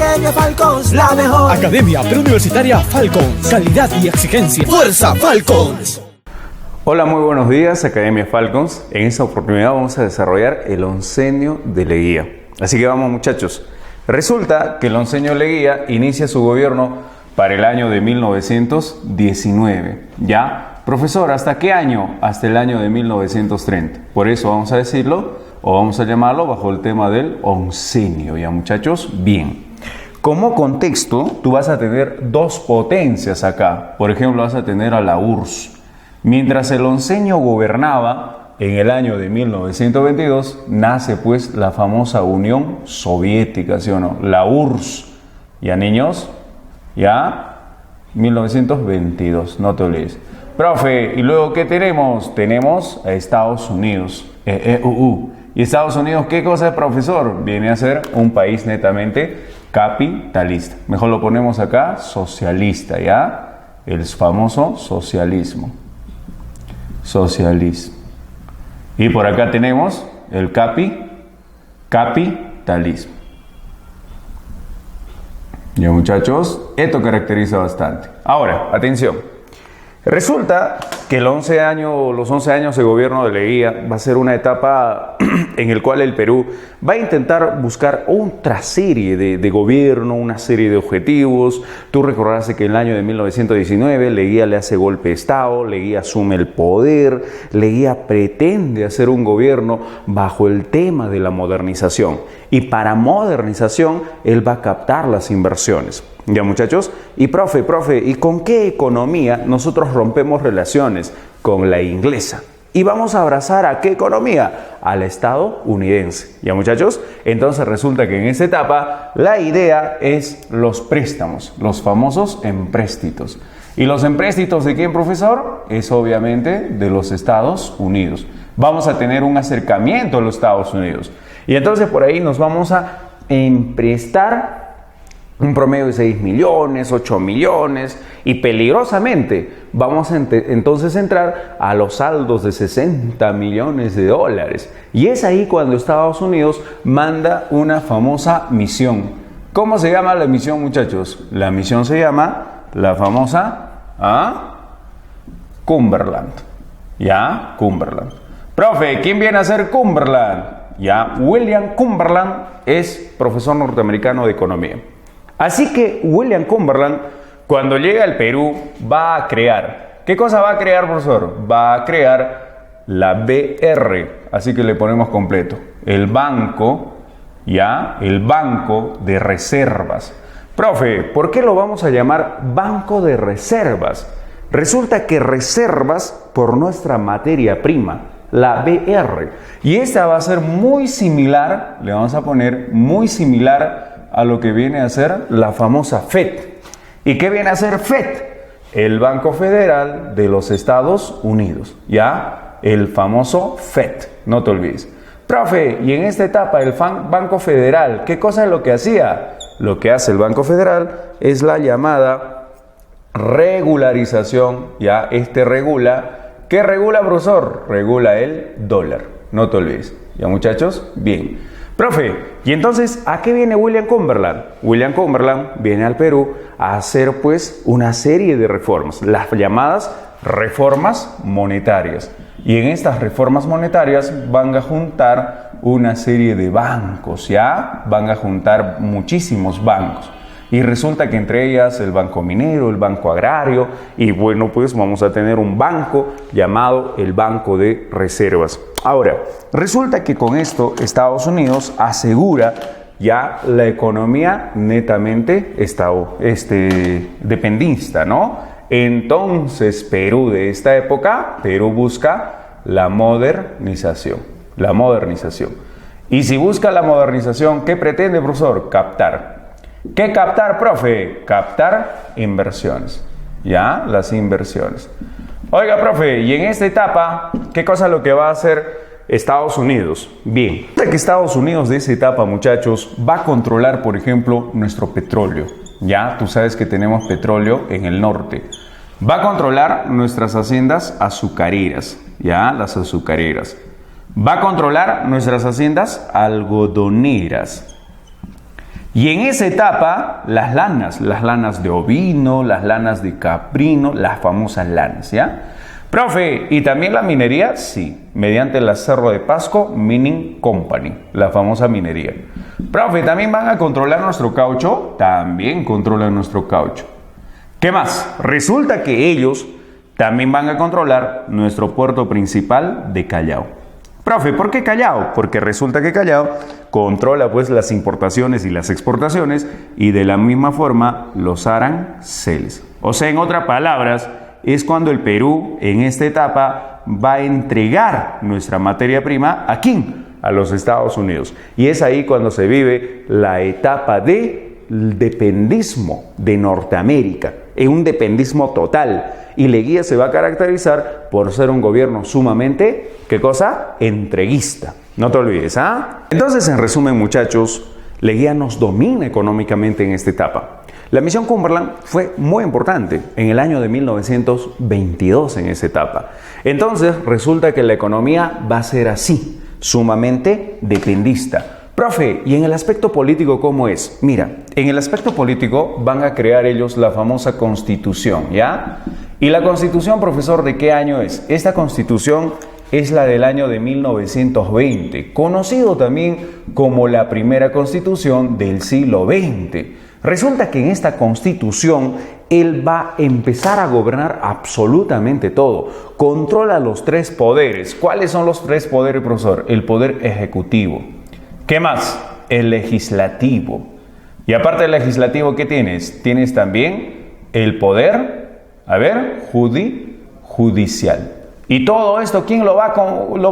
Academia Falcons, la mejor. Academia Preuniversitaria Falcons. Calidad y exigencia. ¡Fuerza Falcons! Hola, muy buenos días, Academia Falcons. En esta oportunidad vamos a desarrollar el oncenio de Leguía. Así que vamos, muchachos. Resulta que el oncenio de Leguía inicia su gobierno para el año de 1919. ¿Ya? Profesor, ¿hasta qué año? Hasta el año de 1930. Por eso vamos a decirlo, o vamos a llamarlo bajo el tema del oncenio. ¿Ya, muchachos? Bien. Como contexto, tú vas a tener dos potencias acá. Por ejemplo, vas a tener a la URSS. Mientras el oncenio gobernaba, en el año de 1922, nace pues la famosa Unión Soviética, ¿sí o no? La URSS. ¿Ya, niños? ¿Ya? 1922, no te olvides. Profe, ¿y luego qué tenemos? Tenemos a Estados Unidos. ¿Y Estados Unidos qué cosa es, profesor? Viene a ser un país netamente capitalista. Mejor lo ponemos acá, socialista, ¿ya? El famoso socialismo. Socialismo. Y por acá tenemos el capitalismo. Ya, muchachos, esto caracteriza bastante. Ahora, atención. Resulta que los 11 años de gobierno de Leguía va a ser una etapa en el cual el Perú va a intentar buscar otra serie de gobierno, una serie de objetivos. Tú recordarás que en el año de 1919 Leguía le hace golpe de Estado, Leguía asume el poder, Leguía pretende hacer un gobierno bajo el tema de la modernización. Y para modernización él va a captar las inversiones. Ya, muchachos, y profe, ¿y con qué economía nosotros rompemos relaciones? Con la inglesa. Y vamos a abrazar ¿a qué economía? Al estadounidense. Ya, muchachos, entonces resulta que en esta etapa la idea es los préstamos, los famosos empréstitos. ¿Y los empréstitos de quién, profesor? Es obviamente de los Estados Unidos. Vamos a tener un acercamiento a los Estados Unidos. Y entonces por ahí nos vamos a emprestar un promedio de 6 millones, 8 millones y peligrosamente vamos a entonces entrar a los saldos de 60 millones de dólares. Y es ahí cuando Estados Unidos manda una famosa misión. ¿Cómo se llama la misión, muchachos? La misión se llama la famosa Cumberland. ¿Ya? Cumberland. Profe, ¿quién viene a ser Cumberland? Ya, William Cumberland es profesor norteamericano de economía. Así que William Cumberland, cuando llega al Perú, va a crear. ¿Qué cosa va a crear, profesor? Va a crear la BR. Así que le ponemos completo. El banco, ¿ya? El Banco de Reservas. Profe, ¿por qué lo vamos a llamar Banco de Reservas? Resulta que reservas por nuestra materia prima, la BR. Y esta va a ser muy similar, le vamos a poner muy similar a lo que viene a ser la famosa FED. ¿Y qué viene a ser FED? El Banco Federal de los Estados Unidos, ¿ya? El famoso FED, no te olvides. Profe, y en esta etapa el Banco Federal, ¿qué cosa es lo que hacía? Lo que hace el Banco Federal es la llamada regularización, ¿ya? Regula. ¿Qué regula, profesor? Regula el dólar, no te olvides. ¿Ya, muchachos? Bien. Profe, ¿y entonces a qué viene William Cumberland? William Cumberland viene al Perú a hacer pues una serie de reformas, las llamadas reformas monetarias. Y en estas reformas monetarias van a juntar una serie de bancos, ¿ya? Van a juntar muchísimos bancos. Y resulta que entre ellas el Banco Minero, el Banco Agrario, y bueno, pues vamos a tener un banco llamado el Banco de Reservas. Ahora, resulta que con esto Estados Unidos asegura ya la economía netamente dependista, ¿no? Entonces Perú de esta época, Perú busca la modernización. Y si busca la modernización, ¿qué pretende, profesor? Captar. ¿Qué captar, profe? Captar inversiones. ¿Ya? Las inversiones. Oiga, profe, y en esta etapa, ¿qué cosa es lo que va a hacer Estados Unidos? Bien, que Estados Unidos de esa etapa, muchachos, va a controlar, por ejemplo, nuestro petróleo. Ya, tú sabes que tenemos petróleo en el norte. Va a controlar nuestras haciendas azucareras. Ya, las azucareras. Va a controlar nuestras haciendas algodoneras. Y en esa etapa, las lanas de ovino, las lanas de caprino, las famosas lanas, ¿ya? Profe, ¿y también la minería? Sí, mediante la Cerro de Pasco Mining Company, la famosa minería. Profe, ¿también van a controlar nuestro caucho? También controlan nuestro caucho. ¿Qué más? Resulta que ellos también van a controlar nuestro puerto principal de Callao. Profe, ¿por qué Callao? Porque resulta que Callao controla pues las importaciones y las exportaciones y de la misma forma los aranceles. O sea, en otras palabras, es cuando el Perú en esta etapa va a entregar nuestra materia prima ¿a quién? A los Estados Unidos. Y es ahí cuando se vive la etapa de dependismo de Norteamérica, es un dependismo total. Y Leguía se va a caracterizar por ser un gobierno sumamente, ¿qué cosa? Entreguista. No te olvides, ¿ah? Entonces, en resumen, muchachos, Leguía nos domina económicamente en esta etapa. La misión Cumberland fue muy importante en el año de 1922 en esa etapa. Entonces, resulta que la economía va a ser así, sumamente dependista. Profe, ¿y en el aspecto político cómo es? Mira, en el aspecto político van a crear ellos la famosa Constitución, ¿ya? ¿Y la Constitución, profesor, de qué año es? Esta Constitución es la del año de 1920, conocido también como la primera Constitución del siglo XX. Resulta que en esta Constitución él va a empezar a gobernar absolutamente todo. Controla los tres poderes. ¿Cuáles son los tres poderes, profesor? El poder ejecutivo. ¿Qué más? El legislativo. Y aparte del legislativo, ¿qué tienes? Tienes también el poder, judicial. Y todo esto, ¿quién lo va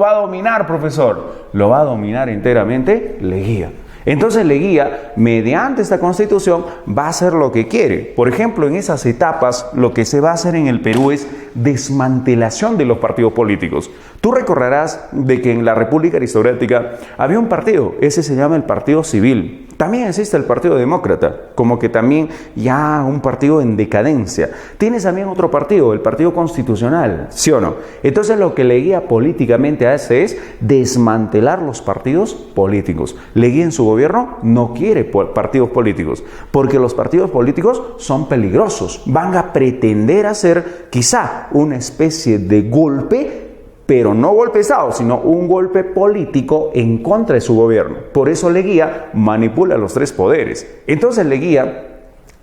a dominar, profesor? Lo va a dominar enteramente Leguía. Entonces Leguía, mediante esta Constitución, va a hacer lo que quiere. Por ejemplo, en esas etapas, lo que se va a hacer en el Perú es desmantelación de los partidos políticos. Tú recordarás de que en la República Aristocrática había un partido, ese se llama el Partido Civil. También existe el Partido Demócrata, como que también ya un partido en decadencia. Tienes también otro partido, el Partido Constitucional, ¿sí o no? Entonces lo que Leguía políticamente hace es desmantelar los partidos políticos. Leguía en su gobierno no quiere partidos políticos, porque los partidos políticos son peligrosos. Van a pretender hacer quizá una especie de golpe, pero no golpe de Estado, sino un golpe político en contra de su gobierno. Por eso Leguía manipula los tres poderes. Entonces Leguía,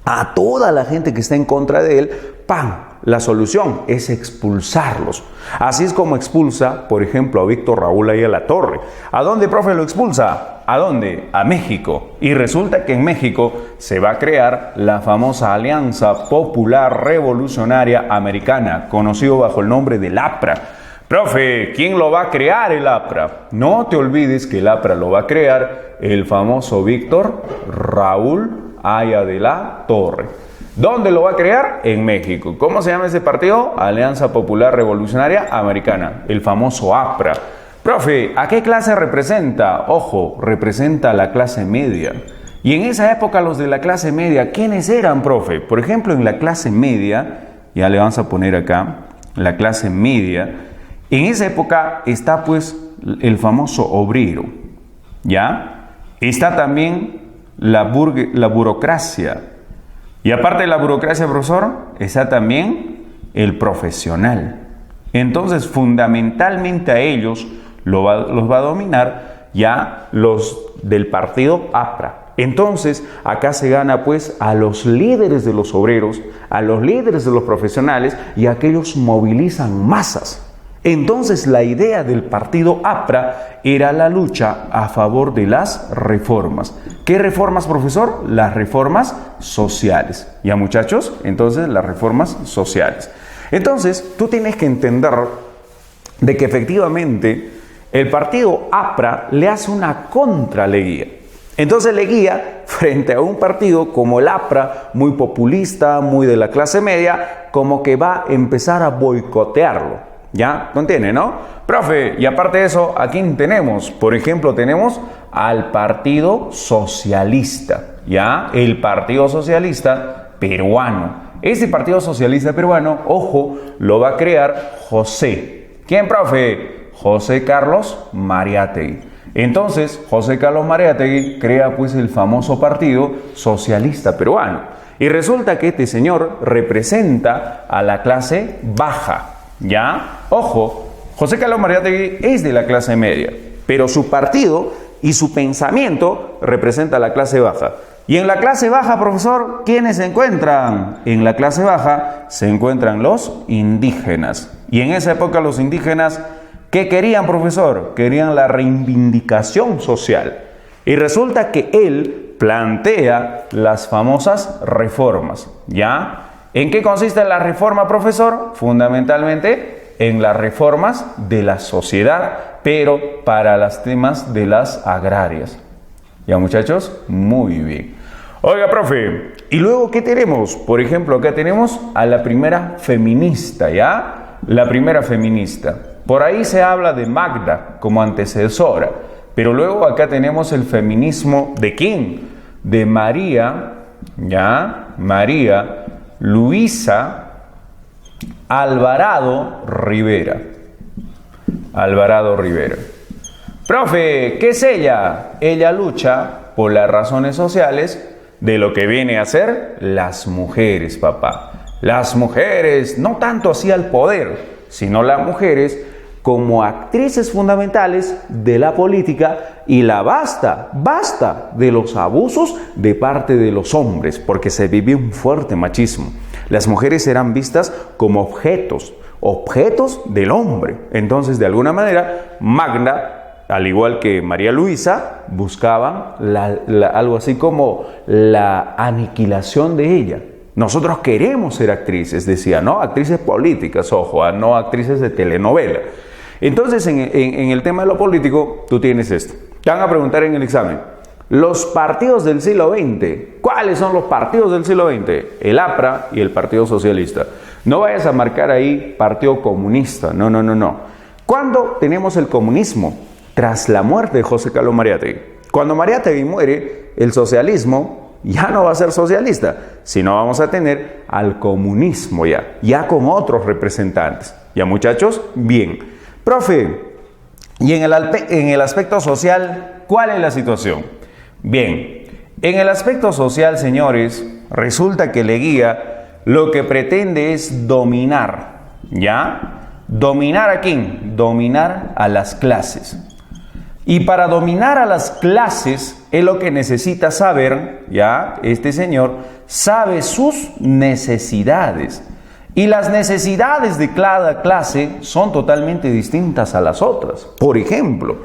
a toda la gente que está en contra de él, ¡pam! La solución es expulsarlos. Así es como expulsa, por ejemplo, a Víctor Raúl Ayala-Torre. ¿A dónde, profe, lo expulsa? ¿A dónde? A México. Y resulta que en México se va a crear la famosa Alianza Popular Revolucionaria Americana, conocido bajo el nombre del APRA. Profe, ¿quién lo va a crear el APRA? No te olvides que el APRA lo va a crear el famoso Víctor Raúl Ayala-Torre. ¿Dónde lo va a crear? En México. ¿Cómo se llama ese partido? Alianza Popular Revolucionaria Americana, el famoso APRA. Profe, ¿a qué clase representa? Ojo, representa a la clase media. Y en esa época los de la clase media, ¿quiénes eran, profe? Por ejemplo, en la clase media, ya le vamos a poner acá, la clase media. En esa época está pues el famoso obrero, ¿ya? Está también la burocracia. Y aparte de la burocracia, profesor, está también el profesional. Entonces, fundamentalmente a ellos los va a dominar ya los del partido APRA. Entonces, acá se gana pues a los líderes de los obreros, a los líderes de los profesionales y a aquellos movilizan masas. Entonces la idea del partido APRA era la lucha a favor de las reformas. ¿Qué reformas, profesor? Las reformas sociales. ¿Ya, muchachos? Entonces las reformas sociales. Entonces tú tienes que entender de que efectivamente el partido APRA le hace una contra Leguía. Entonces Leguía, frente a un partido como el APRA, muy populista, muy de la clase media, como que va a empezar a boicotearlo. ¿Ya? ¿No entiende, no? Profe, y aparte de eso, ¿a quién tenemos? Por ejemplo, tenemos al Partido Socialista, ¿ya? El Partido Socialista Peruano. Ese Partido Socialista Peruano, ojo, lo va a crear José. ¿Quién, profe? José Carlos Mariátegui. Entonces, José Carlos Mariátegui crea pues el famoso Partido Socialista Peruano. Y resulta que este señor representa a la clase baja, ¿ya? Ojo, José Carlos Mariátegui es de la clase media, pero su partido y su pensamiento representa a la clase baja. Y en la clase baja, profesor, ¿quiénes se encuentran? En la clase baja se encuentran los indígenas. Y en esa época los indígenas, ¿qué querían, profesor? Querían la reivindicación social. Y resulta que él plantea las famosas reformas, ¿ya? ¿En qué consiste la reforma, profesor? Fundamentalmente en las reformas de la sociedad, pero para los temas de las agrarias. ¿Ya, muchachos? Muy bien. Oiga, profe, ¿y luego qué tenemos? Por ejemplo, acá tenemos a la primera feminista, ¿ya? La primera feminista. Por ahí se habla de Magda como antecesora, pero luego acá tenemos el feminismo ¿de quién? De María, ¿ya? María Luisa Alvarado Rivera. Alvarado Rivera. Profe, ¿qué es ella? Ella lucha por las razones sociales de lo que viene a ser las mujeres, papá. Las mujeres, no tanto así al poder, sino las mujeres como actrices fundamentales de la política y basta de los abusos de parte de los hombres, porque se vive un fuerte machismo. Las mujeres eran vistas como objetos del hombre. Entonces, de alguna manera, Magda, al igual que María Luisa, buscaban algo así como la aniquilación de ella. Nosotros queremos ser actrices, decía, ¿no? Actrices políticas, ojo, no actrices de telenovela. Entonces, en el tema de lo político, tú tienes esto. Te van a preguntar en el examen, los partidos del siglo XX, ¿cuáles son los partidos del siglo XX? El APRA y el Partido Socialista. No vayas a marcar ahí Partido Comunista, no. ¿Cuándo tenemos el comunismo? Tras la muerte de José Carlos Mariátegui. Cuando Mariátegui muere, el socialismo ya no va a ser socialista, sino vamos a tener al comunismo ya con otros representantes. ¿Ya, muchachos? Bien. Profe, y en el aspecto social, ¿cuál es la situación? Bien, en el aspecto social, señores, resulta que Leguía lo que pretende es dominar, ¿ya? ¿Dominar a quién? Dominar a las clases. Y para dominar a las clases, es lo que necesita saber, ¿ya? Este señor sabe sus necesidades. Y las necesidades de cada clase son totalmente distintas a las otras. Por ejemplo,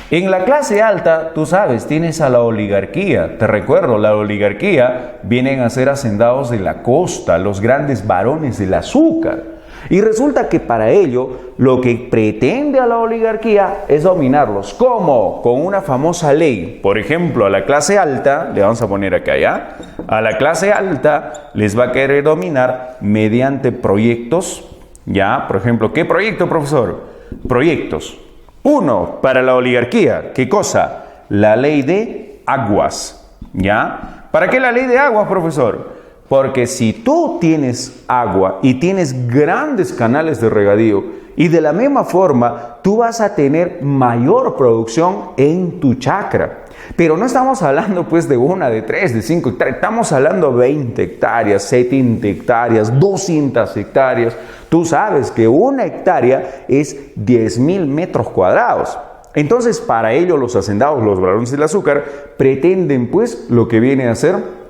en la clase alta, tú sabes, tienes a la oligarquía. Te recuerdo, la oligarquía vienen a ser hacendados de la costa, los grandes varones del azúcar. Y resulta que para ello, lo que pretende a la oligarquía es dominarlos. ¿Cómo? Con una famosa ley. Por ejemplo, a la clase alta, le vamos a poner acá, ¿ya? A la clase alta les va a querer dominar mediante proyectos, ¿ya? Por ejemplo, ¿qué proyecto, profesor? Proyectos. Uno, para la oligarquía. ¿Qué cosa? La ley de aguas, ¿ya? ¿Para qué la ley de aguas, profesor? Porque si tú tienes agua y tienes grandes canales de regadío y de la misma forma tú vas a tener mayor producción en tu chacra. Pero no estamos hablando pues de una, de 3, de 5 hectáreas, estamos hablando de 20 hectáreas, 70 hectáreas, 200 hectáreas. Tú sabes que una hectárea es 10.000 metros cuadrados. Entonces para ello los hacendados, los varones del azúcar, pretenden pues lo que viene a ser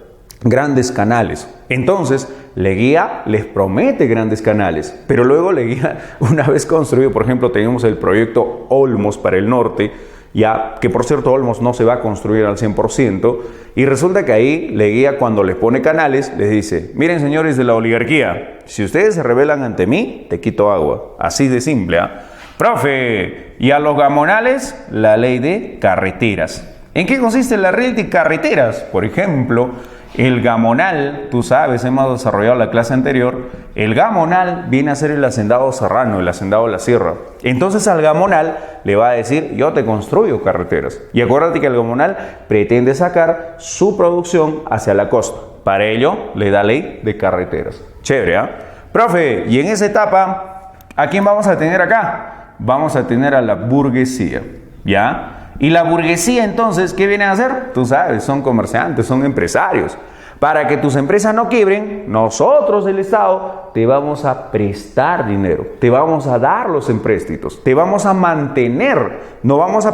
grandes canales. Entonces, Leguía les promete grandes canales, pero luego Leguía, una vez construido, por ejemplo, tenemos el proyecto Olmos para el norte, ya que por cierto Olmos no se va a construir al 100%, y resulta que ahí Leguía cuando les pone canales, les dice, miren señores de la oligarquía, si ustedes se rebelan ante mí, te quito agua. Así de simple, ¿ah? Profe, y a los gamonales, la ley de carreteras. ¿En qué consiste la ley de carreteras? Por ejemplo, el gamonal, tú sabes, hemos desarrollado la clase anterior, el gamonal viene a ser el hacendado serrano, el hacendado de la sierra. Entonces al gamonal le va a decir, yo te construyo carreteras. Y acuérdate que el gamonal pretende sacar su producción hacia la costa. Para ello le da ley de carreteras. Chévere, ¿ah? Profe, y en esa etapa, ¿a quién vamos a tener acá? Vamos a tener a la burguesía, ¿ya? ¿Y la burguesía entonces qué vienen a hacer? Tú sabes, son comerciantes, son empresarios. Para que tus empresas no quiebren, nosotros, el Estado, te vamos a prestar dinero, te vamos a dar los empréstitos, te vamos a mantener, no vamos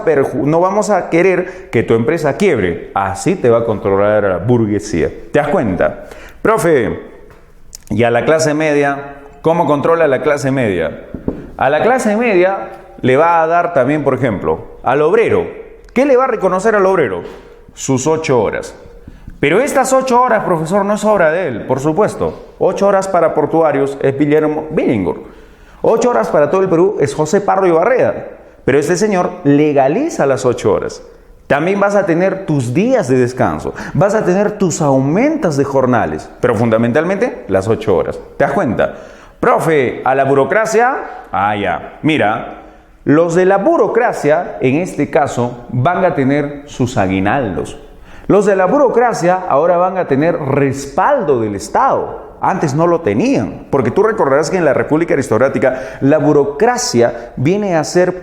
a querer que tu empresa quiebre. Así te va a controlar la burguesía. ¿Te das cuenta? Profe, y a la clase media, ¿cómo controla la clase media? A la clase media le va a dar también, por ejemplo, al obrero. ¿Qué le va a reconocer al obrero? Sus 8 horas. Pero estas 8 horas, profesor, no es obra de él, por supuesto. 8 horas para portuarios es Guillermo Billinghurst. 8 horas para todo el Perú es José Pardo y Barreda. Pero este señor legaliza las 8 horas. También vas a tener tus días de descanso, vas a tener tus aumentos de jornales, pero fundamentalmente las 8 horas. ¿Te das cuenta? Profe, a la burocracia, ya. Mira, los de la burocracia, en este caso, van a tener sus aguinaldos. Los de la burocracia ahora van a tener respaldo del Estado. Antes no lo tenían, porque tú recordarás que en la República Aristocrática la burocracia viene a ser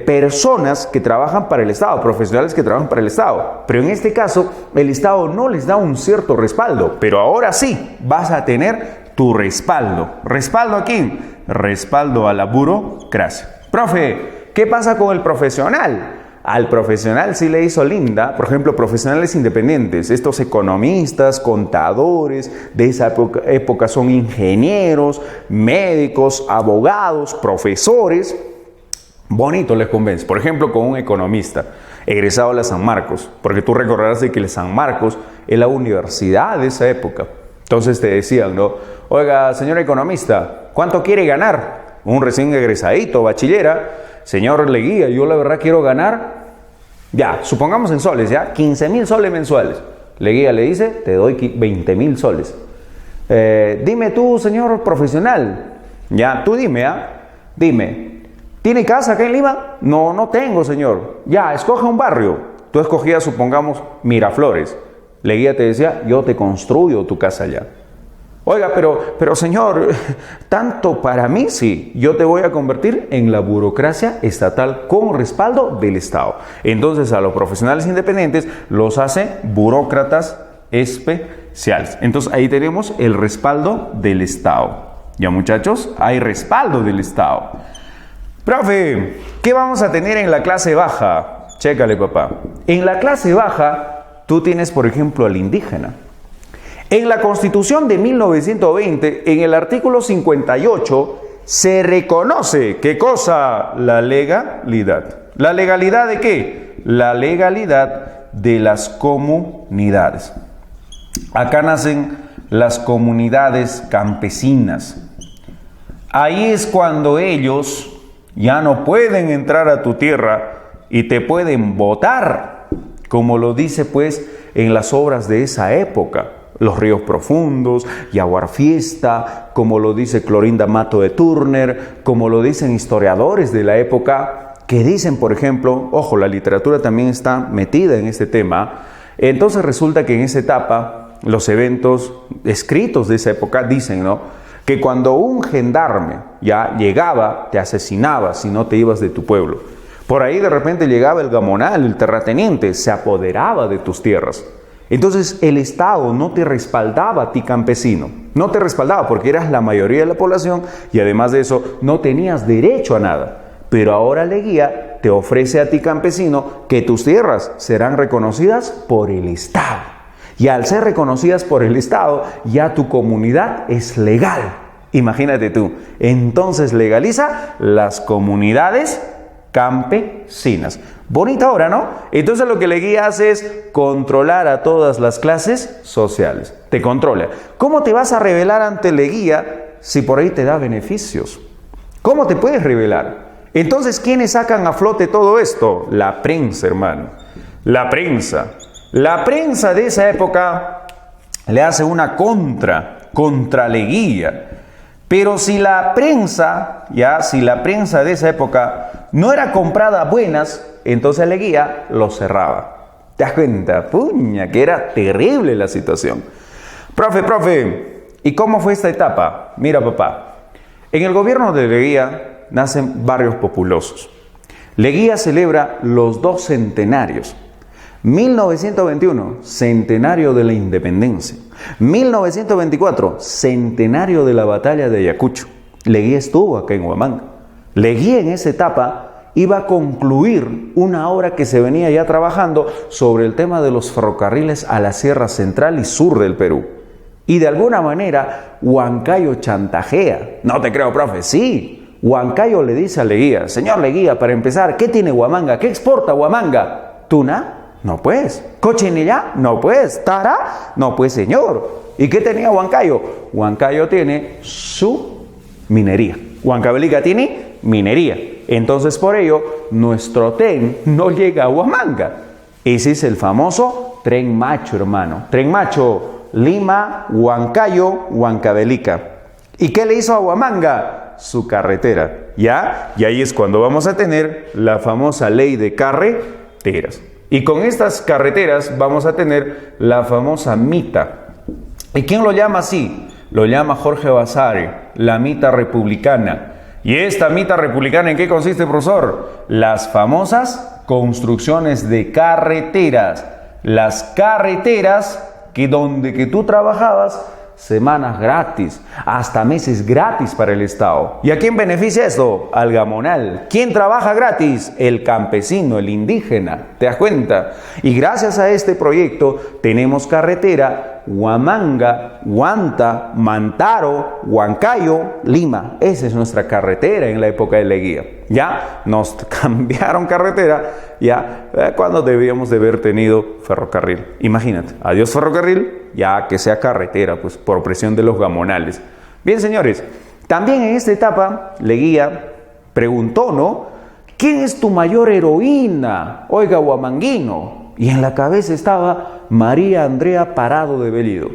personas que trabajan para el Estado, profesionales que trabajan para el Estado. Pero en este caso el Estado no les da un cierto respaldo, pero ahora sí vas a tener tu respaldo. ¿Respaldo a quién? Respaldo a la burocracia. Profe, ¿qué pasa con el profesional? Al profesional sí le hizo linda, por ejemplo, profesionales independientes, estos economistas, contadores, de esa época son ingenieros, médicos, abogados, profesores. Bonito les convence, por ejemplo, con un economista egresado de la San Marcos, porque tú recordarás de que la San Marcos es la universidad de esa época. Entonces te decían, ¿no? Oiga, señor economista, ¿cuánto quiere ganar? Un recién egresadito, bachillera. Señor Leguía, yo la verdad quiero ganar, ya, supongamos en soles, ya, 15,000 soles mensuales. Leguía le dice, te doy 20,000 soles. Dime tú, señor profesional, ya, tú dime, dime, ¿tiene casa acá en Lima? No, no tengo, señor. Ya, escoge un barrio. Tú escogías, supongamos, Miraflores. Leguía te decía, yo te construyo tu casa allá. Oiga, pero señor, tanto para mí sí, yo te voy a convertir en la burocracia estatal con respaldo del Estado. Entonces a los profesionales independientes los hace burócratas especiales. Entonces ahí tenemos el respaldo del Estado. Ya muchachos, hay respaldo del Estado. Profe, ¿qué vamos a tener en la clase baja? Chécale, papá. En la clase baja tú tienes, por ejemplo, al indígena. En la Constitución de 1920, en el artículo 58, se reconoce, ¿qué cosa? La legalidad. ¿La legalidad de qué? La legalidad de las comunidades. Acá nacen las comunidades campesinas. Ahí es cuando ellos ya no pueden entrar a tu tierra y te pueden votar, como lo dice pues en las obras de esa época. Los ríos profundos, Yaguar Fiesta, como lo dice Clorinda Mato de Turner, como lo dicen historiadores de la época, que dicen, por ejemplo, ojo, la literatura también está metida en este tema. Entonces resulta que en esa etapa, los eventos escritos de esa época dicen, ¿no?, que cuando un gendarme ya llegaba, te asesinaba si no te ibas de tu pueblo. Por ahí de repente llegaba el gamonal, el terrateniente, se apoderaba de tus tierras. Entonces el Estado no te respaldaba a ti, campesino, no te respaldaba porque eras la mayoría de la población y además de eso no tenías derecho a nada. Pero ahora Leguía te ofrece a ti, campesino, que tus tierras serán reconocidas por el Estado. Y al ser reconocidas por el Estado, ya tu comunidad es legal. Imagínate tú, entonces legaliza las comunidades campesinas. Bonita obra, ¿no? Entonces lo que Leguía hace es controlar a todas las clases sociales. Te controla. ¿Cómo te vas a rebelar ante Leguía si por ahí te da beneficios? ¿Cómo te puedes rebelar? Entonces, ¿quiénes sacan a flote todo esto? La prensa, hermano. La prensa. La prensa de esa época le hace una contra Leguía. Pero si la prensa de esa época no era comprada a buenas, entonces Leguía lo cerraba. ¿Te das cuenta? Puña, que era terrible la situación. Profe, ¿y cómo fue esta etapa? Mira, papá, en el gobierno de Leguía nacen barrios populosos. Leguía celebra los 2 centenarios. 1921, centenario de la independencia. 1924, centenario de la batalla de Ayacucho. Leguía estuvo acá en Huamanga. Leguía en esa etapa iba a concluir una obra que se venía ya trabajando sobre el tema de los ferrocarriles a la Sierra Central y Sur del Perú. Y de alguna manera, Huancayo chantajea. No te creo, profe. Sí, Huancayo le dice a Leguía: señor Leguía, para empezar, ¿qué tiene Huamanga? ¿Qué exporta Huamanga? ¿Tuna? No pues. ¿Cochinilla? No pues. ¿Tara? No pues, señor. ¿Y qué tenía Huancayo? Huancayo tiene su minería. Huancavelica tiene minería. Entonces, por ello, nuestro tren no llega a Huamanga. Ese es el famoso Tren Macho, hermano. Tren Macho, Lima, Huancayo, Huancavelica. ¿Y qué le hizo a Huamanga? Su carretera. ¿Ya? Y ahí es cuando vamos a tener la famosa ley de carreteras. Y con estas carreteras vamos a tener la famosa mita. ¿Y quién lo llama así? Lo llama Jorge Vasari, la mita republicana. ¿Y esta mita republicana en qué consiste, profesor? Las famosas construcciones de carreteras. Las carreteras que donde que tú trabajabas, semanas gratis, hasta meses gratis para el Estado. ¿Y a quién beneficia esto? Al gamonal. ¿Quién trabaja gratis? El campesino, el indígena. ¿Te das cuenta? Y gracias a este proyecto tenemos carretera Huamanga, Huanta, Mantaro, Huancayo, Lima. Esa es nuestra carretera en la época de Leguía. Ya nos cambiaron carretera ya cuando debíamos de haber tenido ferrocarril. Imagínate, adiós ferrocarril, ya que sea carretera, pues por presión de los gamonales. Bien, señores, también en esta etapa Leguía preguntó, ¿no? ¿Quién es tu mayor heroína? Oiga, huamanguino. Y en la cabeza estaba María Andrea Parado de Bellido.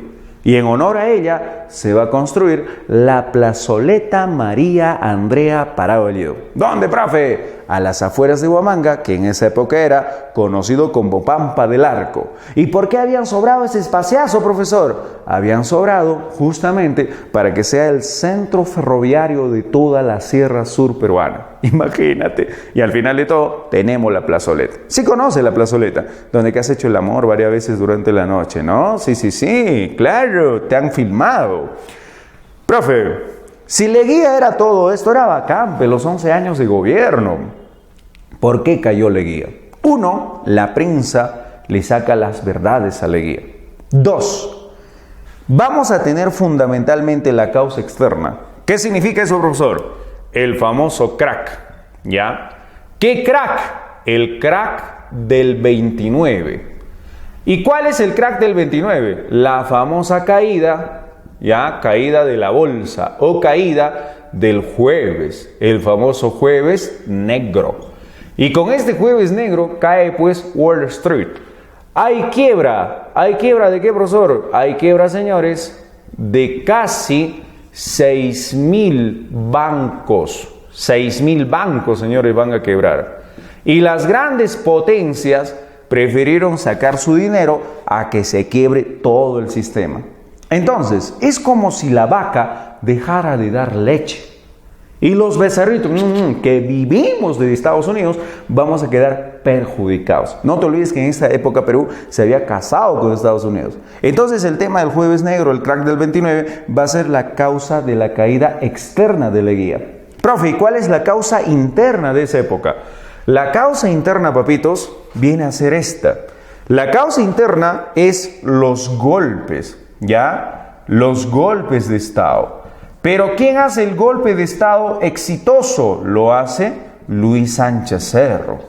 Y en honor a ella se va a construir la plazoleta María Andrea Parado de Bellido. ¿Dónde, profe? A las afueras de Huamanga, que en esa época era conocido como Pampa del Arco. ¿Y por qué habían sobrado ese espaciazo, profesor? Habían sobrado justamente para que sea el centro ferroviario de toda la Sierra Sur peruana. Imagínate. Y al final de todo, tenemos la plazoleta. Sí conoce la plazoleta, donde que has hecho el amor varias veces durante la noche, ¿no? Sí, claro, te han filmado. Profe, si Leguía era todo esto, era bacán, los 11 años de gobierno. ¿Por qué cayó Leguía? 1, la prensa le saca las verdades a Leguía. 2, vamos a tener fundamentalmente la causa externa. ¿Qué significa eso, profesor? El famoso crack, ¿ya? ¿Qué crack? El crack del 29. ¿Y cuál es el crack del 29? La famosa caída, ¿ya? Caída de la bolsa o caída del jueves, el famoso jueves negro. Y con este jueves negro cae pues Wall Street. Hay quiebra ¿de qué, profesor? Hay quiebra, señores, de casi 6.000 bancos. 6.000 bancos, señores, van a quebrar. Y las grandes potencias prefirieron sacar su dinero a que se quiebre todo el sistema. Entonces, es como si la vaca dejara de dar leche. Y los becerritos que vivimos de Estados Unidos vamos a quedar perjudicados. No te olvides que en esta época Perú se había casado con Estados Unidos. Entonces el tema del jueves negro, el crack del 29, va a ser la causa de la caída externa de Leguía. Profe, ¿y cuál es la causa interna de esa época? La causa interna, papitos, viene a ser esta. La causa interna es los golpes, ¿ya? Los golpes de Estado. Pero ¿quién hace el golpe de Estado exitoso? Lo hace Luis Sánchez Cerro.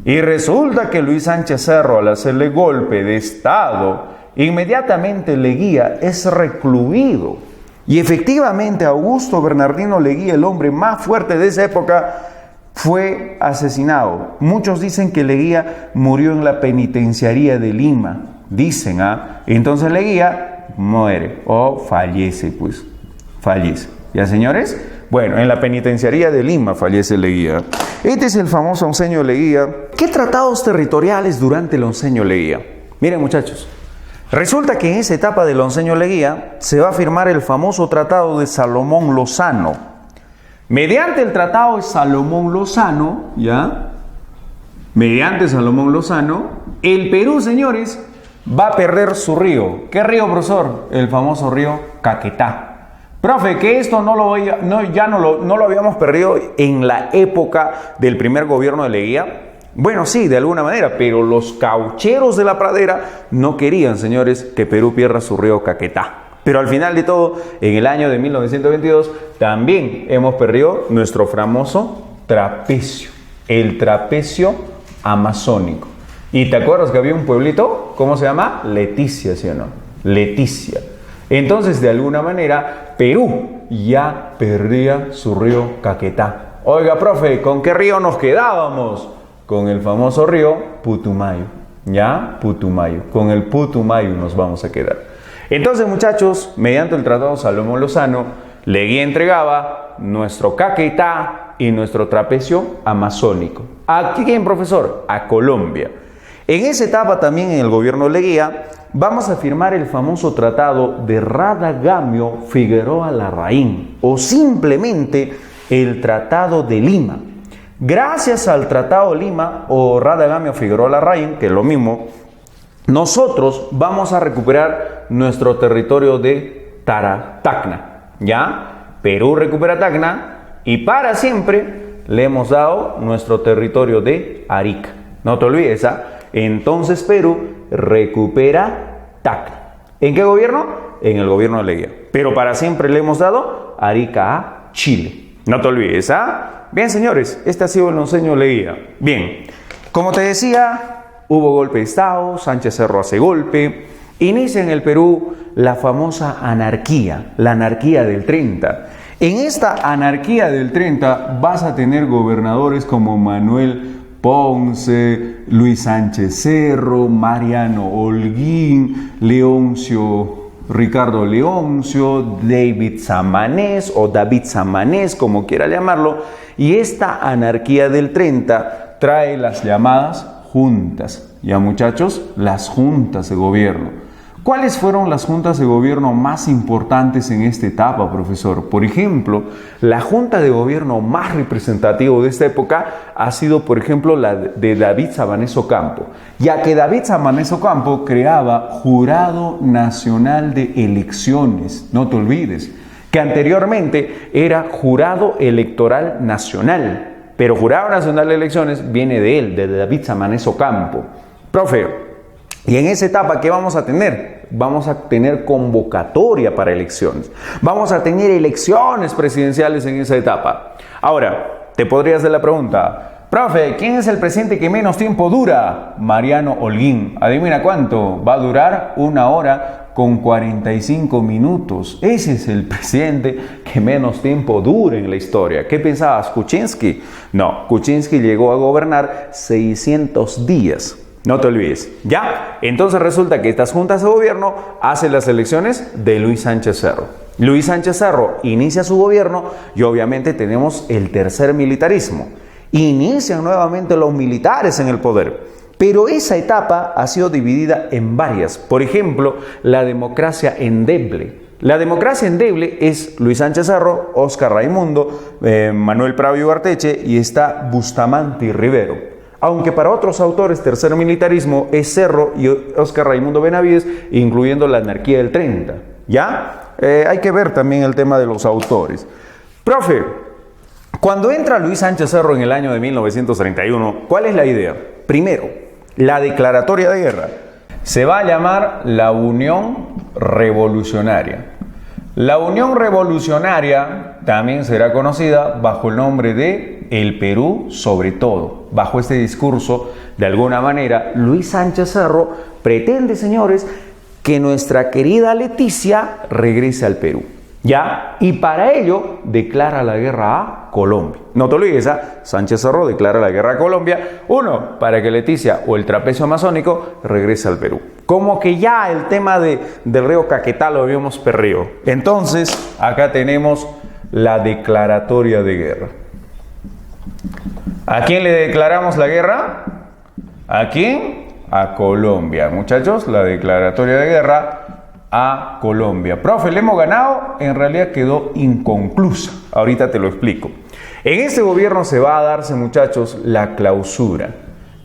Y resulta que Luis Sánchez Cerro, al hacerle golpe de Estado, inmediatamente Leguía es recluido. Y efectivamente Augusto Bernardino Leguía, el hombre más fuerte de esa época, fue asesinado. Muchos dicen que Leguía murió en la penitenciaría de Lima. Dicen, entonces Leguía muere o fallece, pues. Fallece. ¿Ya, señores? Bueno, en la penitenciaría de Lima fallece Leguía. Este es el famoso onceño Leguía. ¿Qué tratados territoriales durante el onceño Leguía? Miren, muchachos, resulta que en esa etapa del onceño Leguía se va a firmar el famoso Tratado de Salomón Lozano. Mediante el Tratado de Salomón Lozano, ¿ya? mediante Salomón Lozano, el Perú, señores, va a perder su río. ¿Qué río, profesor? El famoso río Caquetá. Profe, que esto no lo habíamos perdido en la época del primer gobierno de Leguía. Bueno, sí, de alguna manera, pero los caucheros de la pradera no querían, señores, que Perú pierda su río Caquetá. Pero al final de todo, en el año de 1922, también hemos perdido nuestro famoso trapecio, el trapecio amazónico. ¿Y te acuerdas que había un pueblito? ¿Cómo se llama? Leticia, ¿sí o no? Leticia. Entonces, de alguna manera, Perú ya perdía su río Caquetá. Oiga, profe, ¿con qué río nos quedábamos? Con el famoso río Putumayo. ¿Ya? Putumayo. Con el Putumayo nos vamos a quedar. Entonces, muchachos, mediante el Tratado Salomón Lozano, Leguía entregaba nuestro Caquetá y nuestro trapecio amazónico. ¿A quién, profesor? A Colombia. En esa etapa también en el gobierno de Leguía vamos a firmar el famoso tratado de Radagamio Figueroa Larraín o simplemente el Tratado de Lima. Gracias al Tratado de Lima o Radagamio Figueroa Larraín, que es lo mismo, nosotros vamos a recuperar nuestro territorio de Tacna. ¿Ya? Perú recupera Tacna y para siempre le hemos dado nuestro territorio de Arica. No te olvides, ¿ah? Entonces Perú recupera Tacna. ¿En qué gobierno? En el gobierno de Leguía. Pero para siempre le hemos dado Arica a Chile. No te olvides, ¿ah? Bien, señores, este ha sido el onceño de Leguía. Bien, como te decía, hubo golpe de Estado, Sánchez Cerro hace golpe, inicia en el Perú la famosa anarquía, la anarquía del 30. En esta anarquía del 30 vas a tener gobernadores como Manuel Ponce, Luis Sánchez Cerro, Mariano Holguín, Ricardo Leoncio, David Samanés o David Samanés, como quiera llamarlo, y esta anarquía del 30 trae las llamadas juntas. Ya, muchachos, las juntas de gobierno. ¿Cuáles fueron las juntas de gobierno más importantes en esta etapa, profesor? Por ejemplo, la junta de gobierno más representativa de esta época ha sido, por ejemplo, la de David Samanez Ocampo, ya que David Samanez Ocampo creaba Jurado Nacional de Elecciones, no te olvides, que anteriormente era Jurado Electoral Nacional, pero Jurado Nacional de Elecciones viene de él, de David Samanez Ocampo. Profe, y en esa etapa, ¿qué vamos a tener? Vamos a tener convocatoria para elecciones. Vamos a tener elecciones presidenciales en esa etapa. Ahora, te podría hacer la pregunta, profe, ¿quién es el presidente que menos tiempo dura? Mariano Holguín. Adivina cuánto. Va a durar 1 hora con 45 minutos. Ese es el presidente que menos tiempo dura en la historia. ¿Qué pensabas? ¿Kuczynski? No, Kuczynski llegó a gobernar 600 días. No te olvides, ¿ya? Entonces resulta que estas juntas de gobierno hacen las elecciones de Luis Sánchez Cerro. Luis Sánchez Cerro inicia su gobierno y obviamente tenemos el tercer militarismo. Inician nuevamente los militares en el poder. Pero esa etapa ha sido dividida en varias. Por ejemplo, la democracia endeble. La democracia endeble es Luis Sánchez Cerro, Óscar Raimundo, Manuel Prado Ugarteche y está Bustamante y Rivero. Aunque para otros autores tercer militarismo es Cerro y Óscar Raimundo Benavides, incluyendo la anarquía del 30. ¿Ya? Hay que ver también el tema de los autores. Profe, cuando entra Luis Sánchez Cerro en el año de 1931, ¿cuál es la idea? Primero, la declaratoria de guerra. Se va a llamar la Unión Revolucionaria. La Unión Revolucionaria también será conocida bajo el nombre de El Perú sobre todo. Bajo este discurso, de alguna manera, Luis Sánchez Cerro pretende, señores, que nuestra querida Leticia regrese al Perú. ¿Ya? Y para ello declara la guerra a Colombia. No te olvides, Sánchez Cerro declara la guerra a Colombia. 1, para que Leticia o el trapecio amazónico regrese al Perú. Como que ya el tema del río Caquetá lo habíamos perdido. Entonces, acá tenemos la declaratoria de guerra. ¿A quién le declaramos la guerra? ¿A quién? A Colombia. Muchachos, la declaratoria de guerra a Colombia. Profe, ¿le hemos ganado? En realidad quedó inconclusa. Ahorita te lo explico. En este gobierno se va a darse, muchachos, la clausura.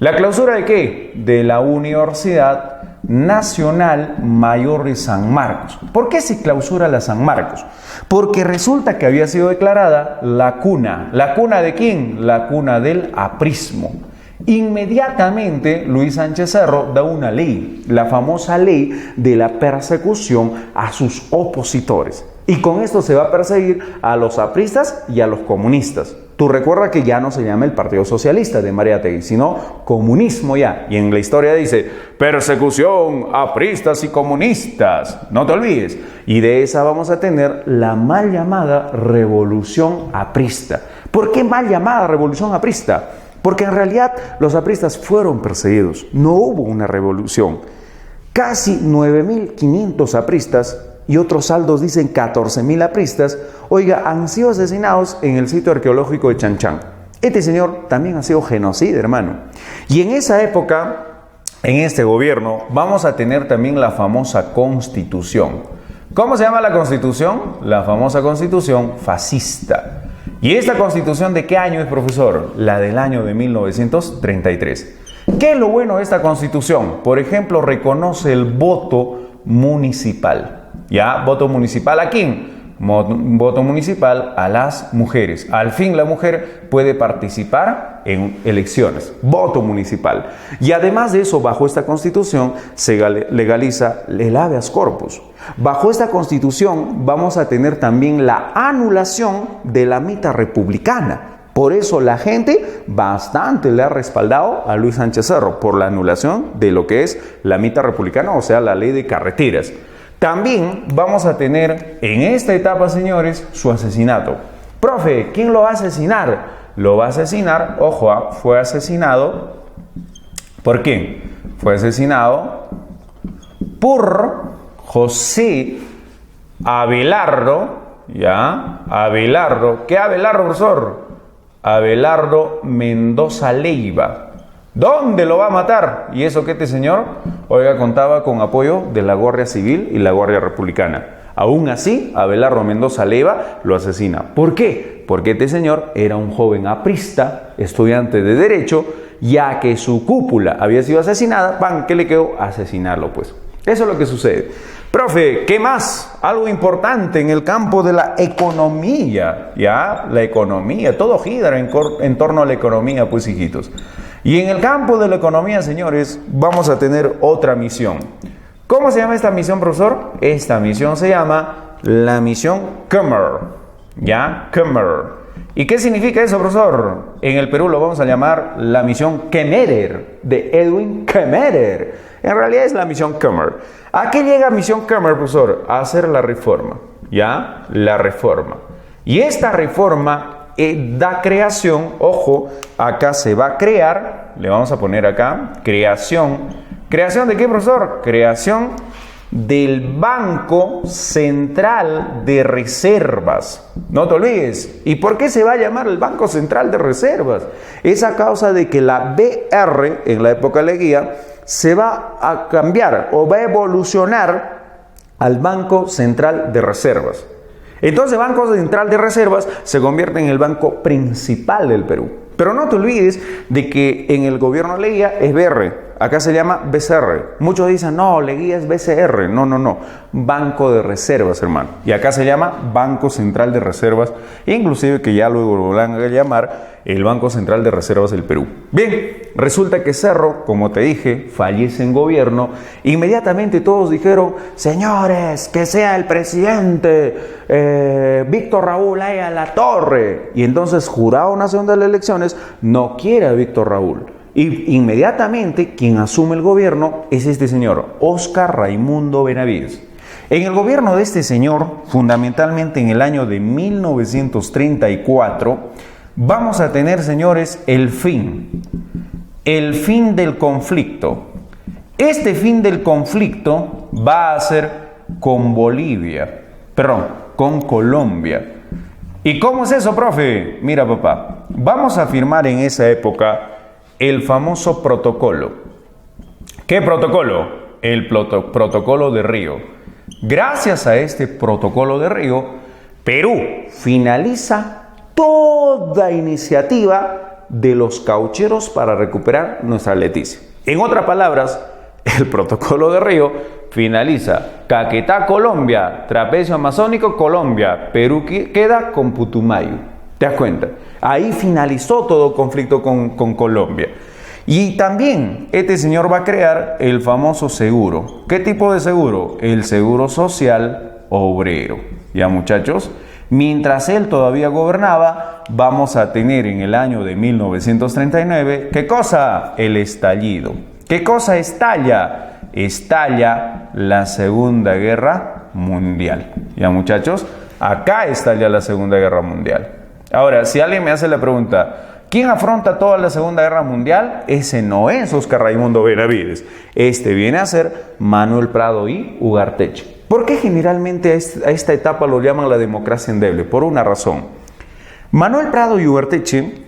¿La clausura de qué? De la Universidad Nacional Mayor de San Marcos. ¿Por qué se clausura la San Marcos? Porque resulta que había sido declarada la cuna. ¿La cuna de quién? La cuna del aprismo. Inmediatamente Luis Sánchez Cerro da una ley, la famosa ley de la persecución a sus opositores. Y con esto se va a perseguir a los apristas y a los comunistas. Tú recuerda que ya no se llama el Partido Socialista de Mariátegui, sino comunismo ya. Y en la historia dice, persecución a apristas y comunistas. No te olvides. Y de esa vamos a tener la mal llamada revolución aprista. ¿Por qué mal llamada revolución aprista? Porque en realidad los apristas fueron perseguidos. No hubo una revolución. Casi 9.500 apristas y otros saldos dicen 14.000 apristas, oiga, han sido asesinados en el sitio arqueológico de Chanchán. Este señor también ha sido genocida, hermano. Y en esa época, en este gobierno, vamos a tener también la famosa Constitución. ¿Cómo se llama la Constitución? La famosa Constitución fascista. ¿Y esta Constitución de qué año es, profesor? La del año de 1933. ¿Qué es lo bueno de esta Constitución? Por ejemplo, reconoce el voto municipal. ¿Ya? ¿Voto municipal a quién? Voto municipal a las mujeres. Al fin la mujer puede participar en elecciones. Voto municipal. Y además de eso, bajo esta Constitución se legaliza el habeas corpus. Bajo esta Constitución vamos a tener también la anulación de la mitad republicana. Por eso la gente bastante le ha respaldado a Luis Sánchez Cerro por la anulación de lo que es la mitad republicana, o sea, la ley de carreteras. También vamos a tener en esta etapa, señores, su asesinato. Profe, ¿quién lo va a asesinar? Lo va a asesinar, ojo, fue asesinado. ¿Por qué? Fue asesinado por José Abelardo, ¿ya? Abelardo. ¿Qué Abelardo, profesor? Abelardo Mendoza Leiva. ¿Dónde lo va a matar? Y eso que este señor, oiga, contaba con apoyo de la Guardia Civil y la Guardia Republicana. Aún así, Abelardo Mendoza Leiva lo asesina. ¿Por qué? Porque este señor era un joven aprista, estudiante de Derecho, ya que su cúpula había sido asesinada, ¡pam! ¿Qué le quedó? Asesinarlo, pues. Eso es lo que sucede. Profe, ¿qué más? Algo importante en el campo de la economía, ¿ya? La economía, todo gira en torno a la economía, pues, hijitos. Y en el campo de la economía, señores, vamos a tener otra misión. ¿Cómo se llama esta misión, profesor? Esta misión se llama la misión Kemmerer, ¿ya? Kemmerer. ¿Y qué significa eso, profesor? En el Perú lo vamos a llamar la misión Kemmerer, de Edwin Kemmerer. En realidad es la misión Kemmerer. ¿A qué llega misión Kemmerer, profesor? A hacer la reforma, ¿ya? La reforma. Y esta reforma da creación, ojo, acá se va a crear, le vamos a poner acá, creación. ¿Creación de qué, profesor? Creación del Banco Central de Reservas. No te olvides. ¿Y por qué se va a llamar el Banco Central de Reservas? Es a causa de que la BR, en la época de Leguía, se va a cambiar o va a evolucionar al Banco Central de Reservas. Entonces, Banco Central de Reservas se convierte en el banco principal del Perú. Pero no te olvides de que en el gobierno de Leguía es BR. Acá se llama BCR. Muchos dicen, no, Leguía es BCR. No. Banco de Reservas, hermano. Y acá se llama Banco Central de Reservas. Inclusive que ya luego lo van a llamar el Banco Central de Reservas del Perú. Bien, resulta que Cerro, como te dije, fallece en gobierno. Inmediatamente todos dijeron, señores, que sea el presidente Víctor Raúl Haya La Torre. Y entonces Jurado Nacional de las Elecciones no quiere a Víctor Raúl. Y inmediatamente quien asume el gobierno es este señor, Óscar Raimundo Benavides. En el gobierno de este señor, fundamentalmente en el año de 1934, vamos a tener, señores, el fin del conflicto. Este fin del conflicto va a ser con Colombia. ¿Y cómo es eso, profe? Mira, papá, vamos a firmar en esa época el famoso protocolo. ¿Qué protocolo? El protocolo de Río. Gracias a este protocolo de Río, Perú finaliza toda iniciativa de los caucheros para recuperar nuestra Leticia. En otras palabras, el protocolo de Río finaliza Caquetá, Colombia, trapecio amazónico, Colombia, Perú queda con Putumayo. ¿Te das cuenta? Ahí finalizó todo conflicto con Colombia. Y también este señor va a crear el famoso seguro. ¿Qué tipo de seguro? El seguro social obrero. Ya, muchachos, mientras él todavía gobernaba, vamos a tener en el año de 1939, ¿qué cosa? El estallido. ¿Qué cosa estalla? Estalla la Segunda Guerra Mundial. Ya, muchachos, acá estalla la Segunda Guerra Mundial. Ahora, si alguien me hace la pregunta, ¿quién afronta toda la Segunda Guerra Mundial? Ese no es Óscar Raimundo Benavides. Este viene a ser Manuel Prado y Ugarteche. ¿Por qué generalmente a esta etapa lo llaman la democracia endeble? Por una razón. Manuel Prado y Ugarteche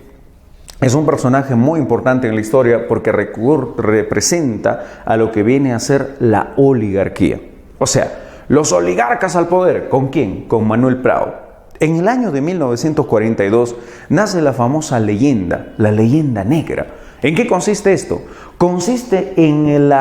es un personaje muy importante en la historia porque representa a lo que viene a ser la oligarquía. O sea, los oligarcas al poder. ¿Con quién? Con Manuel Prado. En el año de 1942 nace la famosa leyenda, la leyenda negra. ¿En qué consiste esto? Consiste en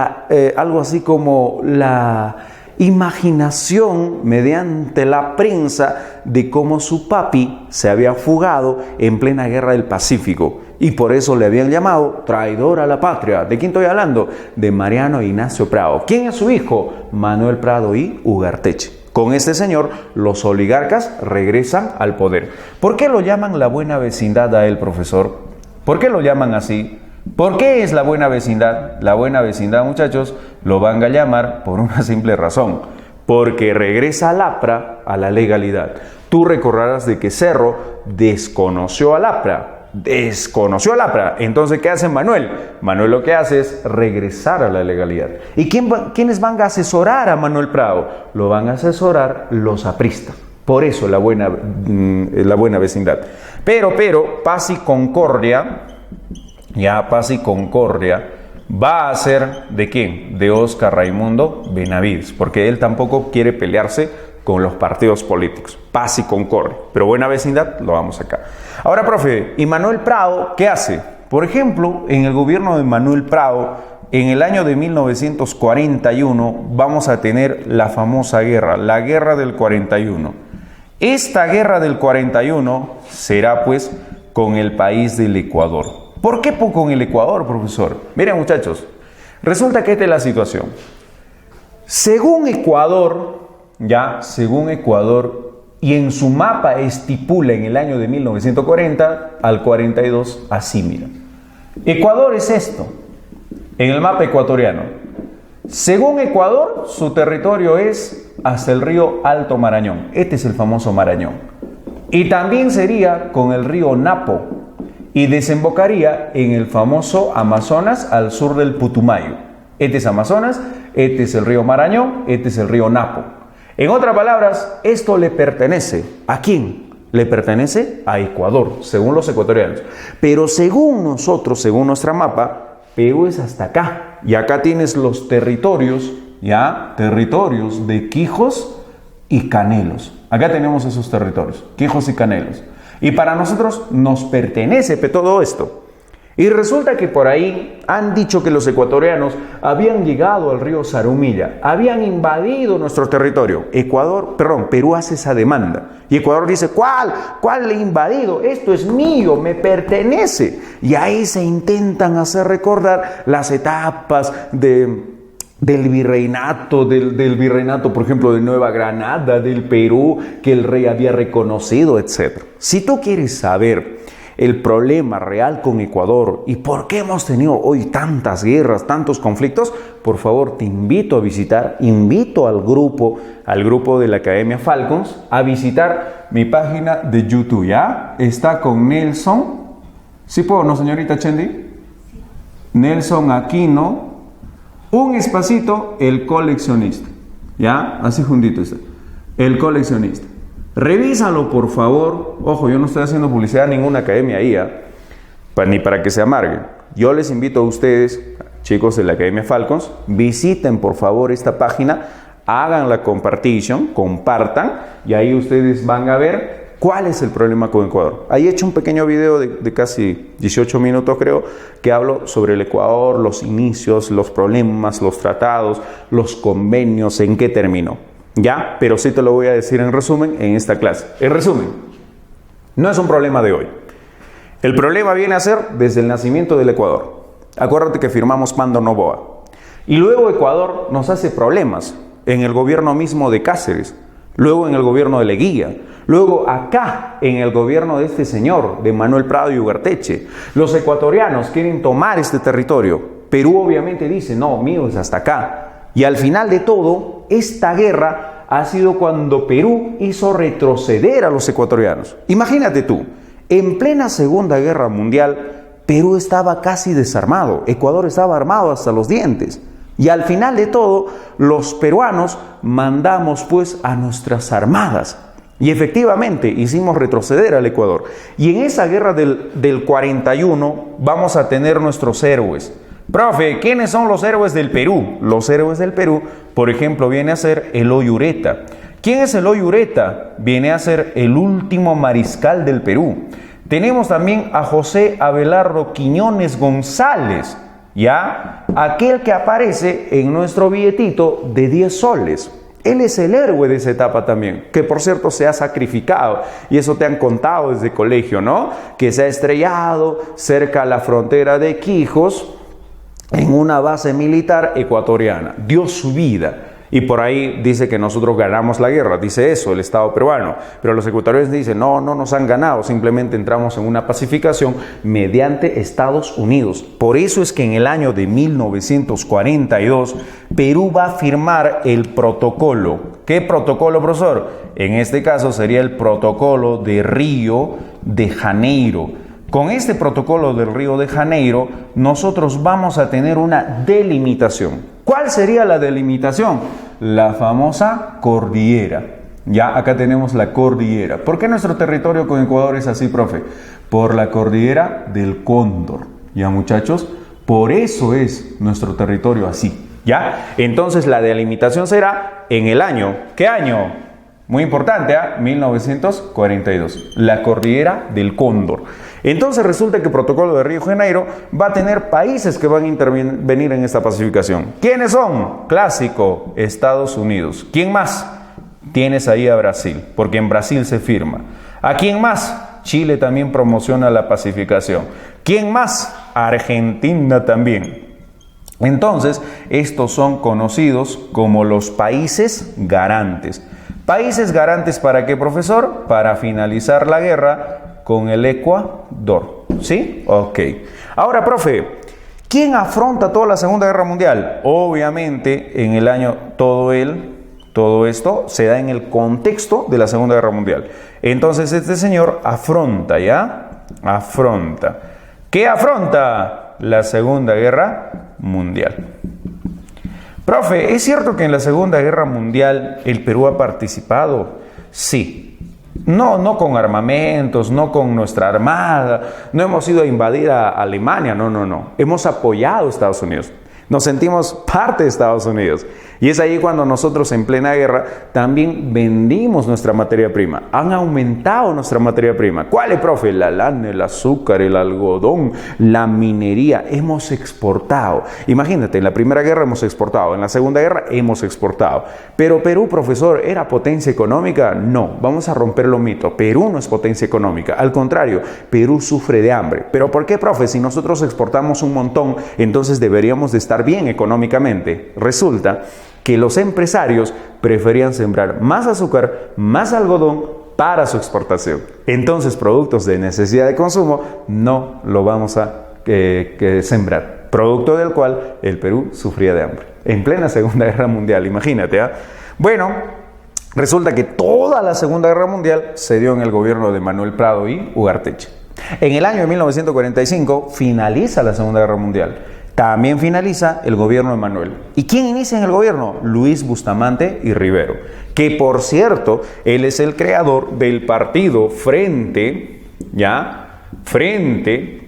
algo así como la imaginación mediante la prensa de cómo su papi se había fugado en plena guerra del Pacífico y por eso le habían llamado traidor a la patria. ¿De quién estoy hablando? De Mariano Ignacio Prado. ¿Quién es su hijo? Manuel Prado y Ugarteche. Con este señor, los oligarcas regresan al poder. ¿Por qué lo llaman la buena vecindad a él, profesor? ¿Por qué lo llaman así? ¿Por qué es la buena vecindad? La buena vecindad, muchachos, lo van a llamar por una simple razón. Porque regresa al APRA a la legalidad. Tú recordarás de que Cerro desconoció al APRA. Entonces, ¿qué hace Manuel? Manuel lo que hace es regresar a la legalidad. ¿Y quiénes van a asesorar a Manuel Prado? Lo van a asesorar los apristas. Por eso la buena vecindad. Pero, paz y concordia, paz y concordia, va a ser ¿de quién? De Óscar Raimundo Benavides, porque él tampoco quiere pelearse con los partidos políticos. Paz y concordia. Pero buena vecindad, lo vamos acá. Ahora, profe, ¿y Manuel Prado qué hace? Por ejemplo, en el gobierno de Manuel Prado, en el año de 1941, vamos a tener la famosa guerra, la guerra del 41. Esta guerra del 41 será, pues, con el país del Ecuador. ¿Por qué con el Ecuador, profesor? Miren, muchachos, resulta que esta es la situación. Según Ecuador, y en su mapa estipula en el año de 1940 al 42, así mira. Ecuador es esto, en el mapa ecuatoriano. Según Ecuador, su territorio es hasta el río Alto Marañón. Este es el famoso Marañón. Y también sería con el río Napo y desembocaría en el famoso Amazonas al sur del Putumayo. Este es Amazonas, este es el río Marañón, este es el río Napo. En otras palabras, esto le pertenece ¿a quién? Le pertenece a Ecuador, según los ecuatorianos. Pero según nosotros, según nuestra mapa, Perú es hasta acá. Y acá tienes los territorios, territorios de Quijos y Canelos. Acá tenemos esos territorios, Quijos y Canelos. Y para nosotros nos pertenece todo esto. Y resulta que por ahí han dicho que los ecuatorianos habían llegado al río Zarumilla, habían invadido nuestro territorio. Perú hace esa demanda. Y Ecuador dice, ¿cuál le he invadido? Esto es mío, me pertenece. Y ahí se intentan hacer recordar las etapas del virreinato, del virreinato, por ejemplo, de Nueva Granada, del Perú, que el rey había reconocido, etc. Si tú quieres saber el problema real con Ecuador y por qué hemos tenido hoy tantas guerras, tantos conflictos, por favor te invito al grupo de la Academia Falcons a visitar mi página de YouTube, Está con Nelson, ¿sí puedo, no, señorita Chendi? Nelson Aquino, un espacito, el coleccionista, así juntito está, el coleccionista. Revísalo, por favor. Ojo, yo no estoy haciendo publicidad a ninguna academia ahí, ni para que se amarguen. Yo les invito a ustedes, chicos de la Academia Falcons, visiten por favor esta página, hagan la compartan, y ahí ustedes van a ver ¿Cuál es el problema con Ecuador? Ahí he hecho un pequeño video de casi 18 minutos, creo, que hablo sobre el Ecuador, los inicios, los problemas, los tratados, los convenios, en qué terminó. ¿Ya? Pero sí te lo voy a decir en resumen en esta clase. En resumen, no es un problema de hoy. El problema viene a ser desde el nacimiento del Ecuador. Acuérdate que firmamos Pando Noboa. Y luego Ecuador nos hace problemas en el gobierno mismo de Cáceres, luego en el gobierno de Leguía, luego acá en el gobierno de este señor, de Manuel Prado y Ugarteche. Los ecuatorianos quieren tomar este territorio. Perú obviamente dice, no, mío es hasta acá. Y al final de todo, esta guerra ha sido cuando Perú hizo retroceder a los ecuatorianos. Imagínate tú, en plena Segunda Guerra Mundial, Perú estaba casi desarmado, Ecuador estaba armado hasta los dientes. Y al final de todo, los peruanos mandamos pues a nuestras armadas. Y efectivamente hicimos retroceder al Ecuador. Y en esa guerra del 41 vamos a tener nuestros héroes. Profe, ¿quiénes son los héroes del Perú? Los héroes del Perú, por ejemplo, viene a ser Eloy Ureta. ¿Quién es Eloy Ureta? Viene a ser el último mariscal del Perú. Tenemos también a José Abelardo Quiñones González, ¿ya? Aquel que aparece en nuestro billetito de 10 soles. Él es el héroe de esa etapa también, que por cierto se ha sacrificado, y eso te han contado desde colegio, ¿no? Que se ha estrellado cerca a la frontera de Quijos en una base militar ecuatoriana. Dio su vida. Y por ahí dice que nosotros ganamos la guerra, dice eso el Estado peruano. Pero los ecuatorianos dicen, no nos han ganado, simplemente entramos en una pacificación mediante Estados Unidos. Por eso es que en el año de 1942, Perú va a firmar el protocolo. ¿Qué protocolo, profesor? En este caso sería el protocolo de Río de Janeiro. Con este protocolo del Río de Janeiro, nosotros vamos a tener una delimitación. ¿Cuál sería la delimitación? La famosa cordillera. Ya acá tenemos la cordillera. ¿Por qué nuestro territorio con Ecuador es así, profe? Por la cordillera del Cóndor. ¿Ya, muchachos? Por eso es nuestro territorio así. ¿Ya? Entonces la delimitación será en el año. ¿Qué año? Muy importante, 1942. La cordillera del Cóndor. Entonces resulta que el protocolo de Río de Janeiro va a tener países que van a intervenir en esta pacificación. ¿Quiénes son? Clásico, Estados Unidos. ¿Quién más? Tienes ahí a Brasil, porque en Brasil se firma. ¿A quién más? Chile también promociona la pacificación. ¿Quién más? Argentina también. Entonces, estos son conocidos como los países garantes. ¿Países garantes para qué, profesor? Para finalizar la guerra con el Ecuador. ¿Sí? Ok. Ahora, profe, ¿quién afronta toda la Segunda Guerra Mundial? Obviamente, en el año todo esto se da en el contexto de la Segunda Guerra Mundial. Entonces, este señor afronta, ¿ya? Afronta. ¿Qué afronta? La Segunda Guerra Mundial. Profe, ¿es cierto que en la Segunda Guerra Mundial el Perú ha participado? Sí. No con armamentos, no con nuestra armada, no hemos ido a invadir a Alemania, no. Hemos apoyado a Estados Unidos. Nos sentimos parte de Estados Unidos. Y es ahí cuando nosotros en plena guerra también vendimos nuestra materia prima. Han aumentado nuestra materia prima. ¿Cuál es, profe? La lana, el azúcar, el algodón, la minería. Hemos exportado. Imagínate, en la Primera Guerra hemos exportado, en la Segunda Guerra hemos exportado. Pero Perú, profesor, ¿era potencia económica? No, vamos a romper los mitos. Perú no es potencia económica. Al contrario, Perú sufre de hambre. ¿Pero por qué, profe? Si nosotros exportamos un montón, entonces deberíamos de estar bien económicamente. Resulta que los empresarios preferían sembrar más azúcar, más algodón para su exportación. Entonces, productos de necesidad de consumo no lo vamos a sembrar. Producto del cual el Perú sufría de hambre. En plena Segunda Guerra Mundial, imagínate. Bueno, resulta que toda la Segunda Guerra Mundial se dio en el gobierno de Manuel Prado y Ugarteche. En el año de 1945 finaliza la Segunda Guerra Mundial. También finaliza el gobierno de Manuel. ¿Y quién inicia en el gobierno? Luis Bustamante y Rivero, que por cierto, él es el creador del partido Frente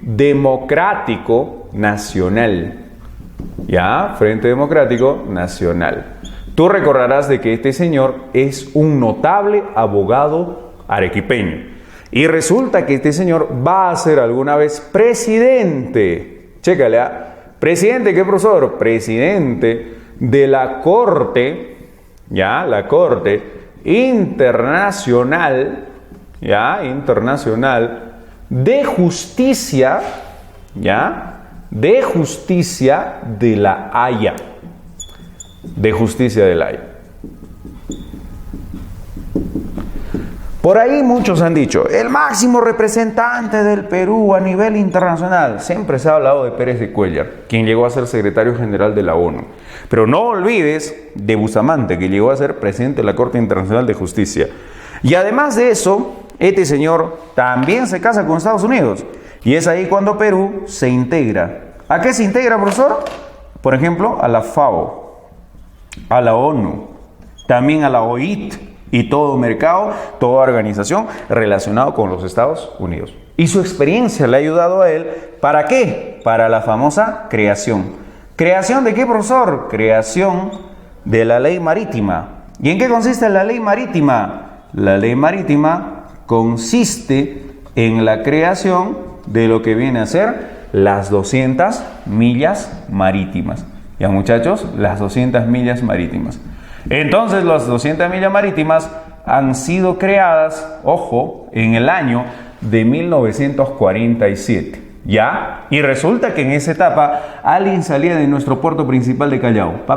Democrático Nacional. Frente Democrático Nacional. Tú recordarás de que este señor es un notable abogado arequipeño. Y resulta que este señor va a ser alguna vez presidente. Chécale, ¿ah? ¿Presidente qué, profesor? Presidente de la Corte, ¿ya? La Corte Internacional, ¿ya? Internacional de Justicia, ¿ya? De Justicia de la Haya. De Justicia de la Haya. Por ahí muchos han dicho, el máximo representante del Perú a nivel internacional. Siempre se ha hablado de Pérez de Cuéllar, quien llegó a ser secretario general de la ONU. Pero no olvides de Bustamante, que llegó a ser presidente de la Corte Internacional de Justicia. Y además de eso, este señor también se casa con Estados Unidos. Y es ahí cuando Perú se integra. ¿A qué se integra, profesor? Por ejemplo, a la FAO, a la ONU, también a la OIT. Y todo mercado, toda organización relacionado con los Estados Unidos. Y su experiencia le ha ayudado a él, ¿para qué? Para la famosa creación. ¿Creación de qué, profesor? Creación de la ley marítima. ¿Y en qué consiste la ley marítima? La ley marítima consiste en la creación de lo que viene a ser las 200 millas marítimas. Ya, muchachos, las 200 millas marítimas. Entonces, las 200 millas marítimas han sido creadas, ojo, en el año de 1947, ¿ya? Y resulta que en esa etapa alguien salía de nuestro puerto principal de Callao. ¿Te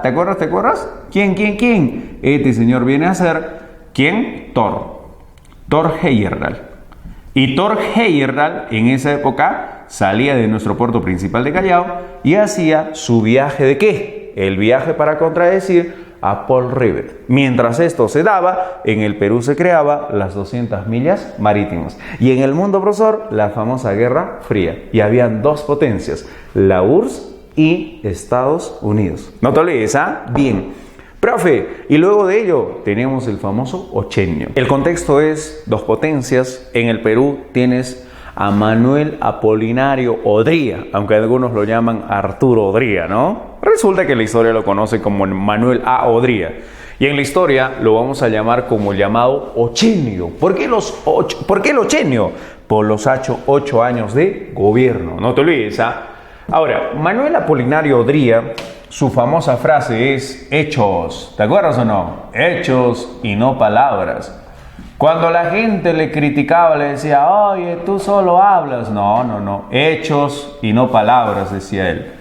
acuerdas? ¿Te acuerdas? ¿Quién? Este señor viene a ser, ¿quién? Thor Heyerdahl. Y Thor Heyerdahl en esa época salía de nuestro puerto principal de Callao y hacía su viaje ¿de qué? El viaje para contradecir a Paul Revere. Mientras esto se daba, en el Perú se creaba las 200 millas marítimas. Y en el mundo, profesor, la famosa Guerra Fría. Y habían dos potencias, la URSS y Estados Unidos. No te olvides, ¿ah? Bien. Profe, y luego de ello tenemos el famoso ochenio. El contexto es dos potencias. En el Perú tienes a Manuel Apolinario Odría, aunque algunos lo llaman Arturo Odría, ¿no? Resulta que la historia lo conoce como Manuel A. Odría. Y en la historia lo vamos a llamar como el llamado ochenio. ¿Por qué el ochenio? Por los 8 años de gobierno. No te olvides, ¿ah? Ahora, Manuel Apolinario Odría, su famosa frase es hechos. ¿Te acuerdas o no? Hechos y no palabras. Cuando la gente le criticaba, le decía, oye, tú solo hablas. No. Hechos y no palabras, decía él.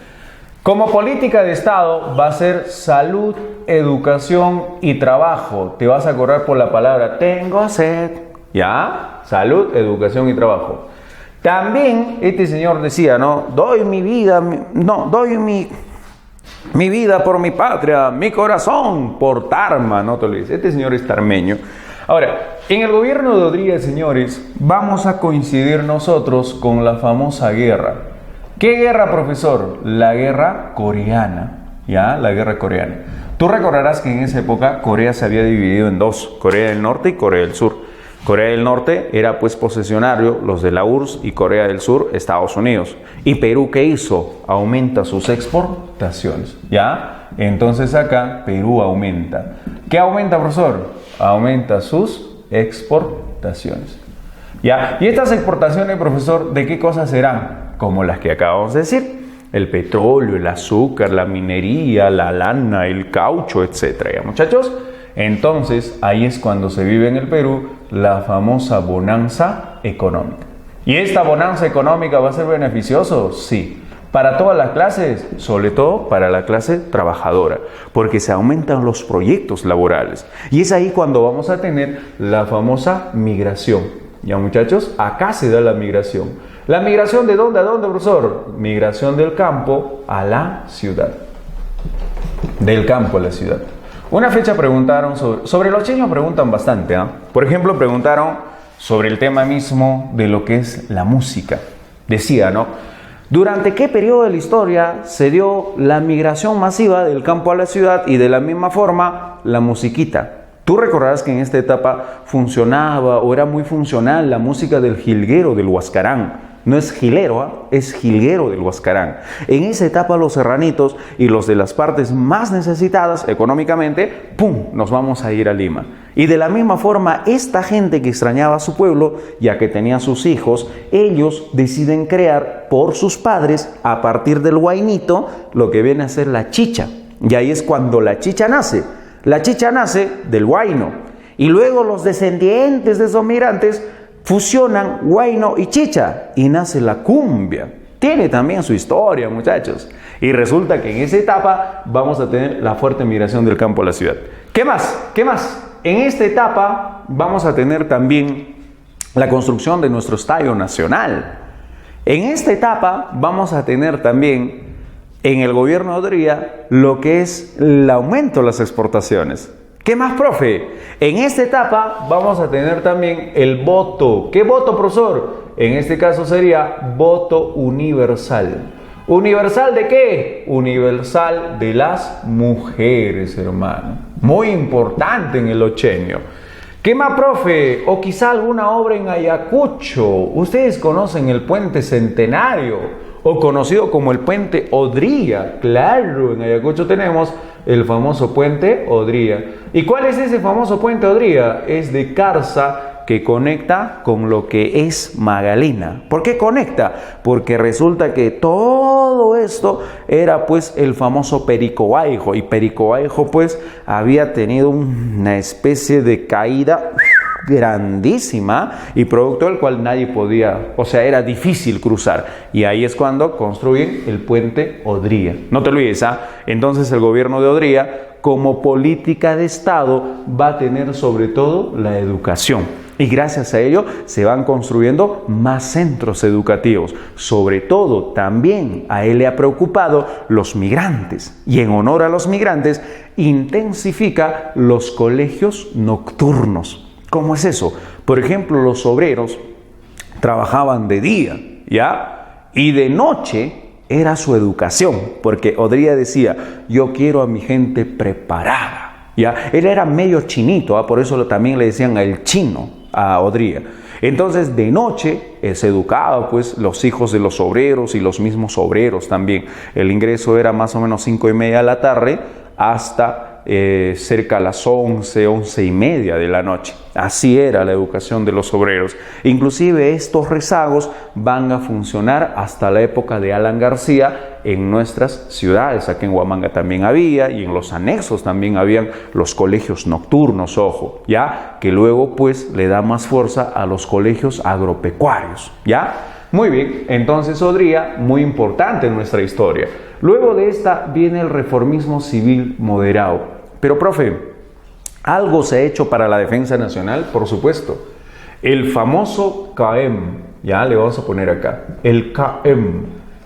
Como política de Estado va a ser salud, educación y trabajo. Te vas a acordar por la palabra tengo sed. ¿Ya? Salud, educación y trabajo. También este señor decía, ¿no? Doy mi vida por mi patria, mi corazón por Tarma. No te olvides. Este señor es tarmeño. Ahora, en el gobierno de Odría, señores, vamos a coincidir nosotros con la famosa guerra. ¿Qué guerra, profesor? La guerra coreana, ¿ya? La guerra coreana. Tú recordarás que en esa época Corea se había dividido en dos, Corea del Norte y Corea del Sur. Corea del Norte era pues posesionario, los de la URSS, y Corea del Sur, Estados Unidos. ¿Y Perú qué hizo? Aumenta sus exportaciones, ¿ya? Entonces acá Perú aumenta. ¿Qué aumenta, profesor? Aumenta sus exportaciones. ¿Ya? Y estas exportaciones, profesor, ¿de qué cosas serán? Como las que acabamos de decir. El petróleo, el azúcar, la minería, la lana, el caucho, etc. ¿Ya, muchachos? Entonces, ahí es cuando se vive en el Perú la famosa bonanza económica. ¿Y esta bonanza económica va a ser beneficioso? Sí. ¿Para todas las clases? Sobre todo para la clase trabajadora, porque se aumentan los proyectos laborales. Y es ahí cuando vamos a tener la famosa migración. ¿Ya, muchachos? Acá se da la migración. ¿La migración de dónde a dónde, profesor? Migración del campo a la ciudad. Del campo a la ciudad. Una fecha preguntaron sobre los chinos, preguntan bastante, ¿eh? Por ejemplo, preguntaron sobre el tema mismo de lo que es la música. Decía, ¿no? ¿Durante qué periodo de la historia se dio la migración masiva del campo a la ciudad y de la misma forma la musiquita? Tú recordarás que en esta etapa funcionaba o era muy funcional la música del jilguero, del huascarán, No es Gilero, es Jilguero del Huascarán. En esa etapa los serranitos y los de las partes más necesitadas económicamente, ¡pum!, nos vamos a ir a Lima. Y de la misma forma, esta gente que extrañaba a su pueblo, ya que tenía sus hijos, ellos deciden crear por sus padres, a partir del huaynito, lo que viene a ser la chicha. Y ahí es cuando la chicha nace. La chicha nace del huayno. Y luego los descendientes de esos migrantes fusionan huayno y chicha y nace la cumbia. Tiene también su historia, muchachos. Y resulta que en esa etapa vamos a tener la fuerte migración del campo a la ciudad. ¿Qué más? ¿Qué más? En esta etapa vamos a tener también la construcción de nuestro estadio nacional. En esta etapa vamos a tener también en el gobierno de Odría lo que es el aumento de las exportaciones. ¿Qué más, profe? En esta etapa vamos a tener también el voto. ¿Qué voto, profesor? En este caso sería voto universal. ¿Universal de qué? Universal de las mujeres, hermano. Muy importante en el ochenio. ¿Qué más, profe? O quizá alguna obra en Ayacucho. Ustedes conocen el puente Centenario, o conocido como el puente Odría. Claro, en Ayacucho tenemos el famoso puente Odría. ¿Y cuál es ese famoso puente Odría? Es de Carsa, que conecta con lo que es Magalina. ¿Por qué conecta? Porque resulta que todo esto era pues el famoso Pericoaijo, y Pericoaijo pues había tenido una especie de caída grandísima y producto del cual nadie podía, o sea, era difícil cruzar, y ahí es cuando construyen el puente Odría. No te olvides, entonces el gobierno de Odría, como política de Estado, va a tener sobre todo la educación, y gracias a ello se van construyendo más centros educativos. Sobre todo también a él le ha preocupado los migrantes, y en honor a los migrantes intensifica los colegios nocturnos. ¿Cómo es eso? Por ejemplo, los obreros trabajaban de día, ¿ya? Y de noche era su educación, porque Odría decía, yo quiero a mi gente preparada, ¿ya? Él era medio chinito, por eso también le decían el chino a Odría. Entonces, de noche se educaba pues los hijos de los obreros y los mismos obreros también. El ingreso era más o menos 5:30 de la tarde hasta cerca a las 11:30 de la noche. Así era la educación de los obreros. Inclusive estos rezagos van a funcionar hasta la época de Alan García en nuestras ciudades. Aquí en Huamanga también había, y en los anexos también habían los colegios nocturnos, ojo, ya, que luego pues le da más fuerza a los colegios agropecuarios, ¿ya? Muy bien, entonces Odría, muy importante en nuestra historia. Luego de esta viene el reformismo civil moderado. Pero, profe, ¿algo se ha hecho para la defensa nacional? Por supuesto. El famoso CAEM, ya le vamos a poner acá, el CAEM.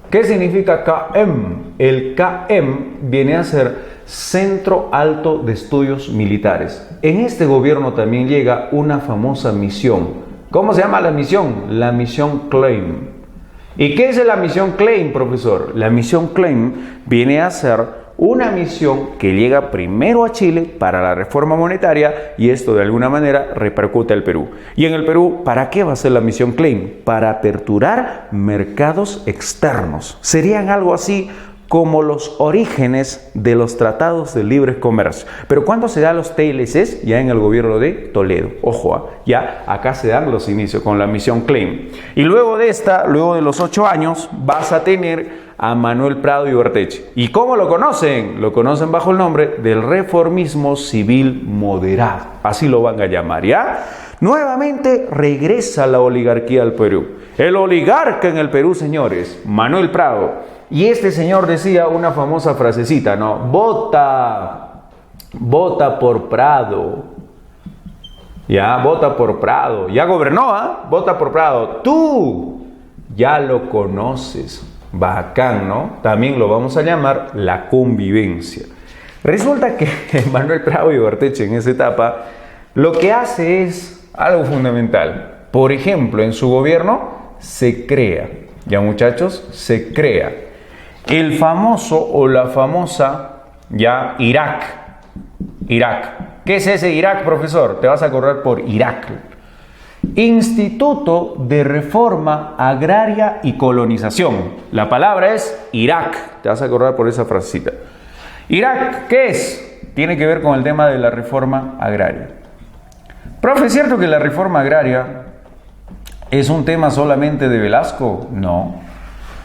¿Qué significa CAEM? El CAEM viene a ser Centro Alto de Estudios Militares. En este gobierno también llega una famosa misión. ¿Cómo se llama la misión? La misión CLAIM. ¿Y qué es la misión CLAIM, profesor? La misión CLAIM viene a ser una misión que llega primero a Chile para la reforma monetaria, y esto de alguna manera repercute al Perú. Y en el Perú, ¿para qué va a ser la misión CLAIM? Para aperturar mercados externos. Serían algo así como los orígenes de los tratados de libre comercio. Pero ¿cuándo se dan los TLCs? Ya en el gobierno de Toledo. Ojo, ya acá se dan los inicios con la misión CLAIM. Y luego de esta, luego de los 8 años, vas a tener a Manuel Prado y Ugarteche. ¿Y cómo lo conocen? Lo conocen bajo el nombre del reformismo civil moderado. Así lo van a llamar, ¿ya? Nuevamente regresa la oligarquía al Perú. El oligarca en el Perú, señores, Manuel Prado. Y este señor decía una famosa frasecita, ¿no? Vota por Prado. Ya, vota por Prado. Ya gobernó, Vota por Prado. Tú ya lo conoces. Bacán, ¿no? También lo vamos a llamar la convivencia. Resulta que Manuel Prado y Ugarteche en esa etapa lo que hace es algo fundamental. Por ejemplo, en su gobierno se crea, ya muchachos, se crea el famoso o la famosa ya Irak. ¿Qué es ese Irak, profesor? Te vas a acordar por Irak. Instituto de Reforma Agraria y Colonización. La palabra es Irak. Te vas a acordar por esa frasecita. Irak, ¿qué es? Tiene que ver con el tema de la reforma agraria. Profe, ¿es cierto que la reforma agraria es un tema solamente de Velasco? No.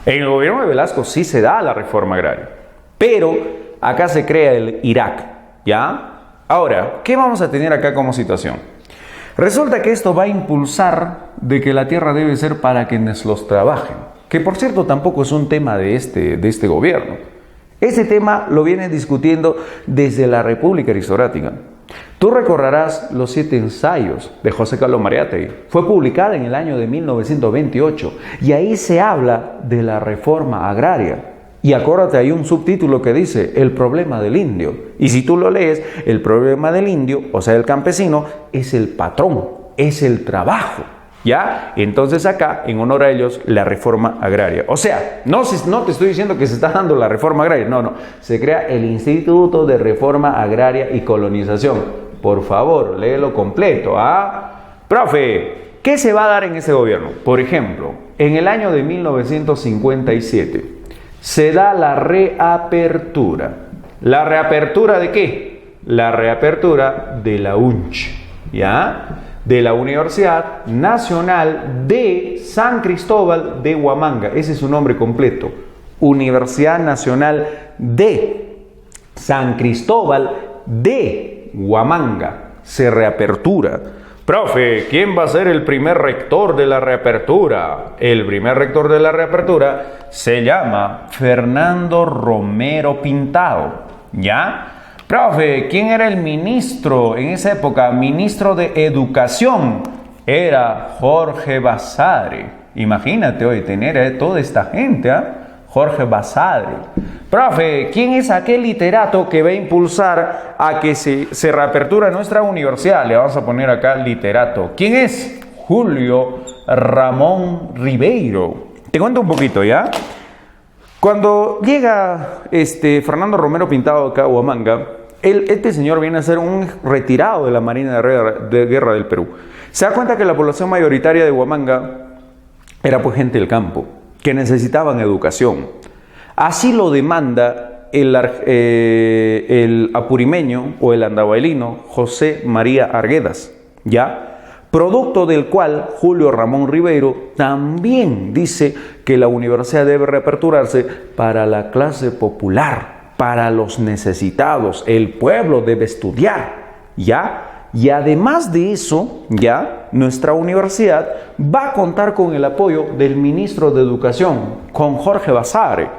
En el gobierno de Velasco sí se da la reforma agraria, pero acá se crea el Irak, ¿ya? Ahora, ¿qué vamos a tener acá como situación? Resulta que esto va a impulsar de que la tierra debe ser para quienes los trabajen, que por cierto tampoco es un tema de este gobierno. Este tema lo viene discutiendo desde la República Aristocrática. Tú recordarás los 7 ensayos de José Carlos Mariátegui. Fue publicada en el año de 1928 y ahí se habla de la reforma agraria. Y acuérdate, hay un subtítulo que dice el problema del indio. Y si tú lo lees, el problema del indio, o sea, el campesino, es el patrón, es el trabajo. ¿Ya? Entonces acá, en honor a ellos, la reforma agraria. O sea, no te estoy diciendo que se está dando la reforma agraria, no. Se crea el Instituto de Reforma Agraria y Colonización. Por favor, léelo completo, ¿ah? Profe, ¿qué se va a dar en ese gobierno? Por ejemplo, en el año de 1957 se da la reapertura. ¿La reapertura de qué? La reapertura de la UNCH, ¿ya? De la Universidad Nacional de San Cristóbal de Huamanga. Ese es su nombre completo. Universidad Nacional de San Cristóbal de Huamanga. Se reapertura. Profe, ¿quién va a ser el primer rector de la reapertura? El primer rector de la reapertura se llama Fernando Romero Pintado, ¿ya? Profe, ¿quién era el ministro en esa época? Ministro de Educación. Era Jorge Basadre. Imagínate hoy tener a toda esta gente, ¿eh? Jorge Basadre. Profe, ¿quién es aquel literato que va a impulsar a que se reapertura nuestra universidad? Le vamos a poner acá literato. ¿Quién es? Julio Ramón Ribeiro. Te cuento un poquito, ¿ya? Cuando llega Fernando Romero Pintado acá a Huamanga, este señor viene a ser un retirado de la Marina de Guerra del Perú. Se da cuenta que la población mayoritaria de Huamanga era pues gente del campo, que necesitaban educación. Así lo demanda el apurimeño o el andahuaylino José María Arguedas, ¿ya? Producto del cual Julio Ramón Ribeiro también dice que la universidad debe reaperturarse para la clase popular, para los necesitados. El pueblo debe estudiar, ¿ya? Y además de eso, ya, nuestra universidad va a contar con el apoyo del ministro de Educación, con Jorge Basadre.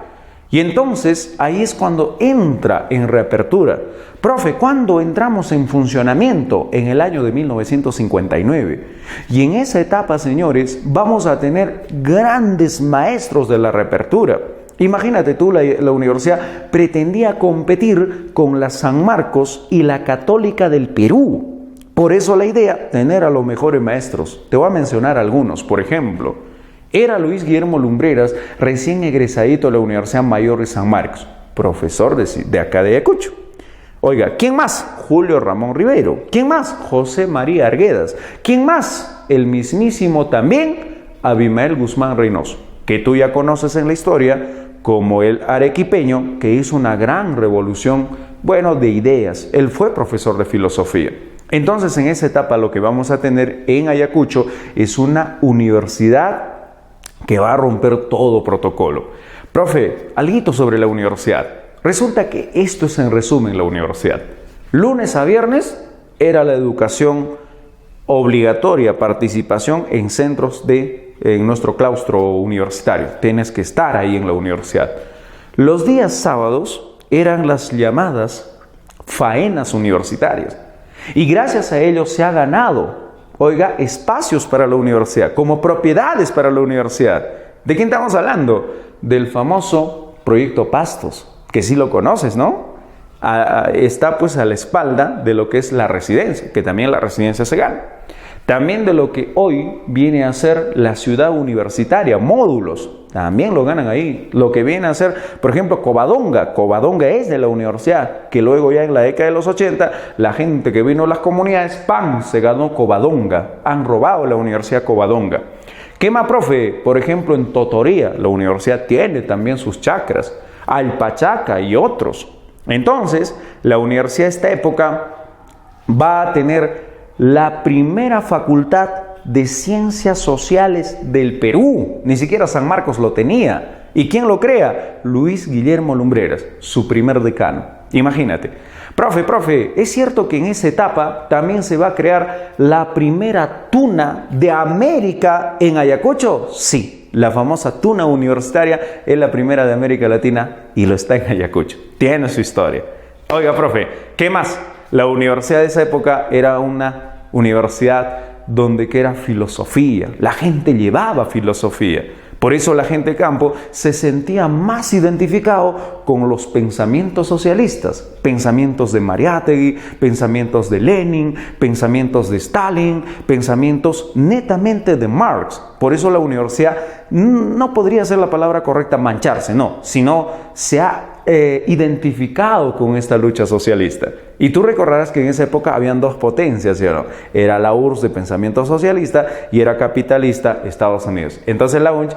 Y entonces ahí es cuando entra en reapertura. Profe, ¿cuándo entramos en funcionamiento? En el año de 1959. Y en esa etapa, señores, vamos a tener grandes maestros de la reapertura. Imagínate tú, la universidad pretendía competir con la San Marcos y la Católica del Perú. Por eso la idea, tener a los mejores maestros. Te voy a mencionar algunos. Por ejemplo, era Luis Guillermo Lumbreras, recién egresadito de la Universidad Mayor de San Marcos, profesor de acá de Ayacucho. Oiga, ¿quién más? Julio Ramón Ribeiro. ¿Quién más? José María Arguedas. ¿Quién más? El mismísimo también Abimael Guzmán Reynoso, que tú ya conoces en la historia como el arequipeño que hizo una gran revolución, de ideas. Él fue profesor de filosofía. Entonces, en esa etapa lo que vamos a tener en Ayacucho es una universidad que va a romper todo protocolo. Profe, alguito sobre la universidad. Resulta que esto es en resumen la universidad. Lunes a viernes era la educación obligatoria, participación en centros en nuestro claustro universitario. Tienes que estar ahí en la universidad. Los días sábados eran las llamadas faenas universitarias. Y gracias a ello se ha ganado, espacios para la universidad, como propiedades para la universidad. ¿De quién estamos hablando? Del famoso Proyecto Pastos, que sí lo conoces, ¿no? Está pues a la espalda de lo que es la residencia, que también la residencia se gana. También de lo que hoy viene a ser la ciudad universitaria, módulos. también lo ganan ahí. Lo que viene a ser, por ejemplo, Covadonga. Covadonga es de la universidad, que luego ya en la década de los 80, la gente que vino a las comunidades, ¡pam!, se ganó Covadonga. Han robado la Universidad Covadonga. ¿Qué más, profe? Por ejemplo, en Totoría, la universidad tiene también sus chacras. Alpachaca y otros. Entonces, la universidad de esta época va a tener la primera facultad de Ciencias Sociales del Perú. Ni siquiera San Marcos lo tenía. ¿Y quién lo crea? Luis Guillermo Lumbreras, su primer decano. Imagínate. Profe, ¿es cierto que en esa etapa también se va a crear la primera tuna de América en Ayacucho? Sí, la famosa tuna universitaria es la primera de América Latina y lo está en Ayacucho. Tiene su historia. Oiga, profe, ¿qué más? La universidad de esa época era una universidad donde que era filosofía. La gente llevaba filosofía. Por eso la gente de campo se sentía más identificado con los pensamientos socialistas, pensamientos de Mariátegui, pensamientos de Lenin, pensamientos de Stalin, pensamientos netamente de Marx. Por eso la universidad no podría ser la palabra correcta mancharse, no, sino se ha identificado con esta lucha socialista. Y tú recordarás que en esa época habían dos potencias, ¿sí o no? Era la URSS de pensamiento socialista y era capitalista Estados Unidos. Entonces la UNCH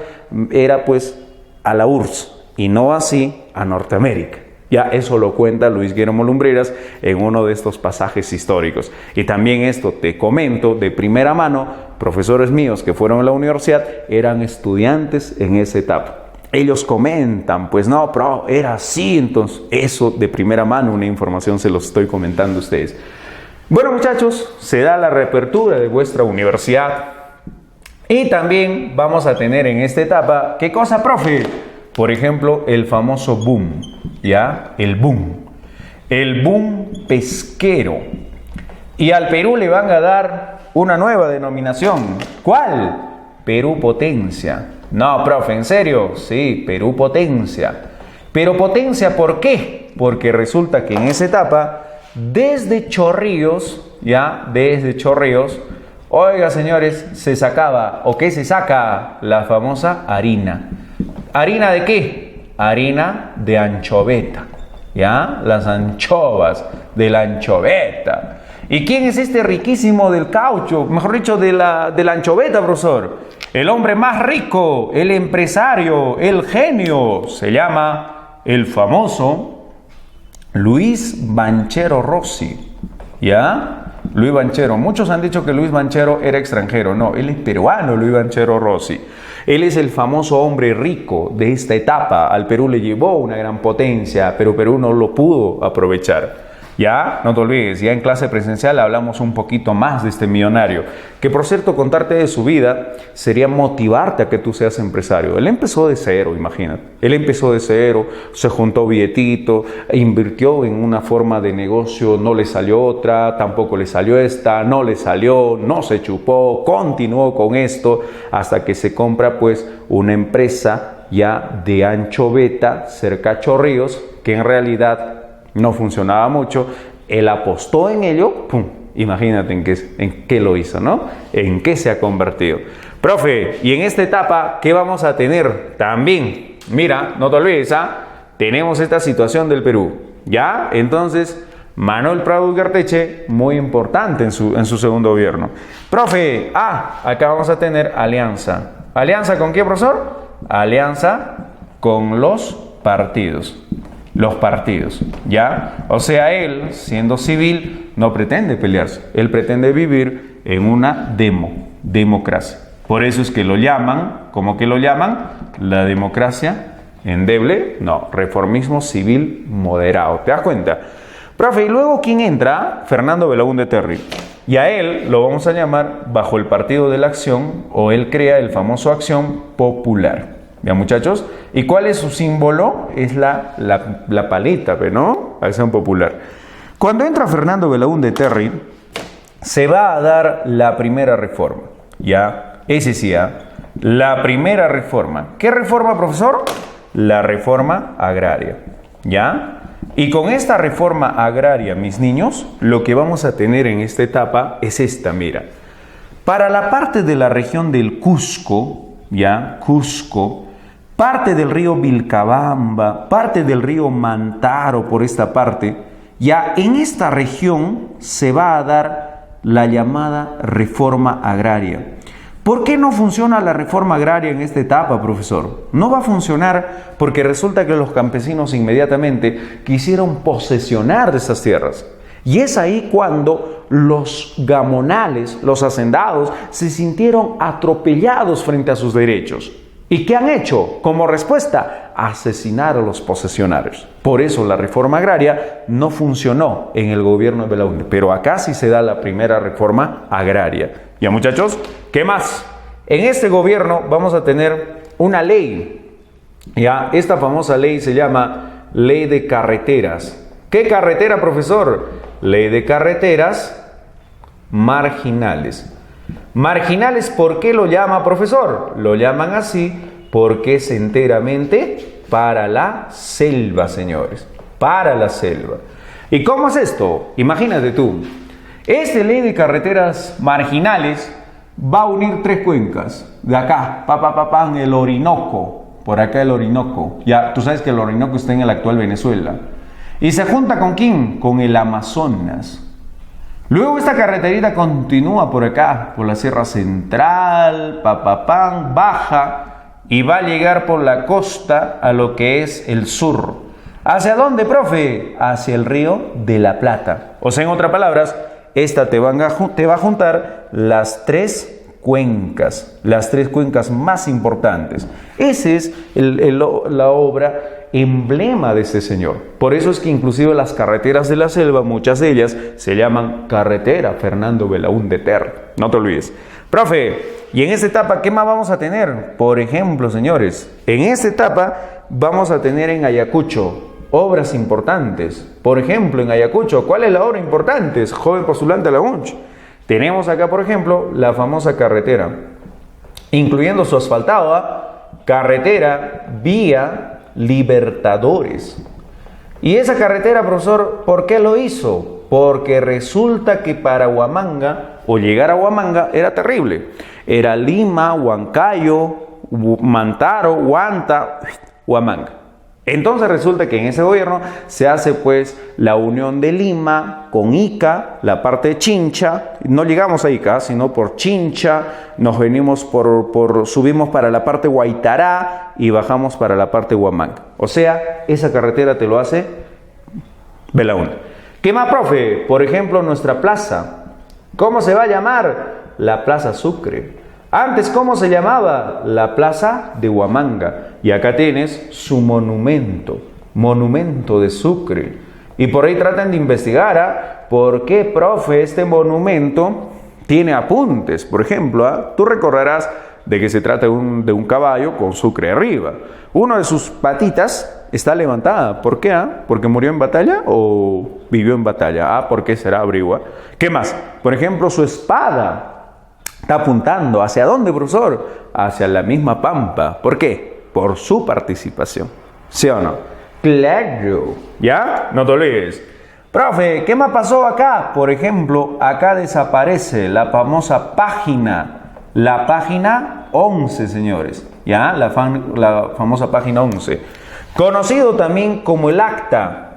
era pues a la URSS y no así a Norteamérica. Ya eso lo cuenta Luis Guillermo Lumbreras en uno de estos pasajes históricos. Y también esto te comento de primera mano, profesores míos que fueron a la universidad eran estudiantes en esa etapa. Ellos comentan, pues no, pero era así, entonces eso de primera mano, una información se los estoy comentando a ustedes. Bueno, muchachos, se da la reapertura de vuestra universidad y también vamos a tener en esta etapa, ¿qué cosa, profe? Por ejemplo, el famoso boom, ¿ya? El boom pesquero. Y al Perú le van a dar una nueva denominación. ¿Cuál? Perú Potencia. No, profe, ¿en serio? Sí, Perú Potencia. Pero potencia, ¿por qué? Porque resulta que en esa etapa, desde Chorrillos, oiga, señores, se sacaba, ¿o qué se saca? La famosa harina. ¿Harina de qué? Harina de anchoveta, ¿ya? Las anchovas de la anchoveta. ¿Y quién es este riquísimo del caucho? Mejor dicho, de la anchoveta, profesor. El hombre más rico, el empresario, el genio, se llama el famoso Luis Banchero Rossi, ¿ya? Luis Banchero. Muchos han dicho que Luis Banchero era extranjero. No, él es peruano, Luis Banchero Rossi. Él es el famoso hombre rico de esta etapa. Al Perú le llevó una gran potencia, pero Perú no lo pudo aprovechar. Ya, no te olvides, ya en clase presencial hablamos un poquito más de este millonario, que por cierto, contarte de su vida sería motivarte a que tú seas empresario. Él empezó de cero, imagínate. Él empezó de cero, se juntó billetito, invirtió en una forma de negocio, no le salió otra, tampoco le salió esta, no le salió, no se chupó, continuó con esto, hasta que se compra pues una empresa ya de anchoveta cerca a Chorrillos, que en realidad no funcionaba mucho. Él apostó en ello, ¡pum! Imagínate en qué lo hizo, ¿no? En qué se ha convertido. Profe, y en esta etapa, ¿qué vamos a tener? También, mira, no te olvides, tenemos esta situación del Perú, ¿ya? Entonces, Manuel Prado Ugarteche, muy importante en su segundo gobierno. Profe, acá vamos a tener alianza. ¿Alianza con qué, profesor? Alianza con los partidos. Los partidos, ¿ya? O sea, él, siendo civil, no pretende pelearse. Él pretende vivir en una democracia. Por eso es que lo llaman, ¿cómo que lo llaman? La democracia endeble, no, reformismo civil moderado. ¿Te das cuenta? Profe, ¿y luego quién entra? Fernando Belaúnde Terry. Y a él lo vamos a llamar bajo el Partido de la Acción, o él crea el famoso Acción Popular. ¿Ya, muchachos? ¿Y cuál es su símbolo? Es la palita, ¿no? Acción Popular. Cuando entra Fernando Belaúnde Terry, se va a dar la primera reforma, ¿ya? Ese sí, la primera reforma. ¿Qué reforma, profesor? La reforma agraria, ¿ya? Y con esta reforma agraria, mis niños, lo que vamos a tener en esta etapa es esta, mira. Para la parte de la región del Cusco, ¿ya? Cusco, parte del río Vilcabamba, parte del río Mantaro por esta parte, ya en esta región se va a dar la llamada reforma agraria. ¿Por qué no funciona la reforma agraria en esta etapa, profesor? No va a funcionar porque resulta que los campesinos inmediatamente quisieron posesionar de esas tierras. Y es ahí cuando los gamonales, los hacendados, se sintieron atropellados frente a sus derechos. ¿Y qué han hecho? Como respuesta, asesinar a los posesionarios. Por eso la reforma agraria no funcionó en el gobierno de Belaúnde, pero acá sí se da la primera reforma agraria. Ya, muchachos, ¿qué más? En este gobierno vamos a tener una ley. Ya, esta famosa ley se llama Ley de Carreteras. ¿Qué carretera, profesor? Ley de Carreteras Marginales. Marginales, ¿por qué lo llama, profesor? Lo llaman así porque es enteramente para la selva, señores. Para la selva. ¿Y cómo es esto? Imagínate tú. Esta ley de carreteras marginales va a unir tres cuencas. De acá, el Orinoco. Por acá el Orinoco. Ya, tú sabes que el Orinoco está en el actual Venezuela. ¿Y se junta con quién? Con el Amazonas. Luego esta carreterita continúa por acá, por la Sierra Central, baja y va a llegar por la costa a lo que es el sur. ¿Hacia dónde, profe? Hacia el río de la Plata. O sea, en otras palabras, esta te va a juntar las tres cuencas más importantes. Esa es la obra emblema de ese señor. Por eso es que inclusive las carreteras de la selva, muchas de ellas se llaman Carretera Fernando Belaúnde Terra. No te olvides. Profe, y en esta etapa, ¿qué más vamos a tener? Por ejemplo, señores, en esta etapa vamos a tener en Ayacucho obras importantes. Por ejemplo, en Ayacucho, ¿cuál es la obra importante? Joven postulante a la UNCH. Tenemos acá, por ejemplo, la famosa carretera, incluyendo su asfaltada, carretera vía Libertadores. Y esa carretera, profesor, ¿por qué lo hizo? Porque resulta que para Huamanga, o llegar a Huamanga, era terrible. Era Lima, Huancayo, Mantaro, Huanta, Huamanga. Entonces resulta que en ese gobierno se hace pues la unión de Lima con Ica, la parte de Chincha. No llegamos a Ica, sino por Chincha, nos venimos subimos para la parte de Guaitará y bajamos para la parte de Huamanga. O sea, esa carretera te lo hace Belaúnde. ¿Qué más, profe? Por ejemplo, nuestra plaza. ¿Cómo se va a llamar? La Plaza Sucre. Antes, ¿cómo se llamaba? La Plaza de Huamanga. Y acá tienes su monumento de Sucre. Y por ahí tratan de investigar, ¿por qué, profe, este monumento tiene apuntes? Por ejemplo, tú recordarás de que se trata de un caballo con Sucre arriba. Una de sus patitas está levantada. ¿Por qué? ¿Porque murió en batalla o vivió en batalla? ¿Por qué será? Averigua. ¿Qué más? Por ejemplo, su espada está apuntando. ¿Hacia dónde, profesor? Hacia la misma pampa. ¿Por qué? Por su participación. ¿Sí o no? Claro. ¿Ya? No te olvides. Profe, ¿qué más pasó acá? Por ejemplo, acá desaparece la famosa página. La página 11, señores. ¿Ya? La famosa página 11. Conocido también como el acta.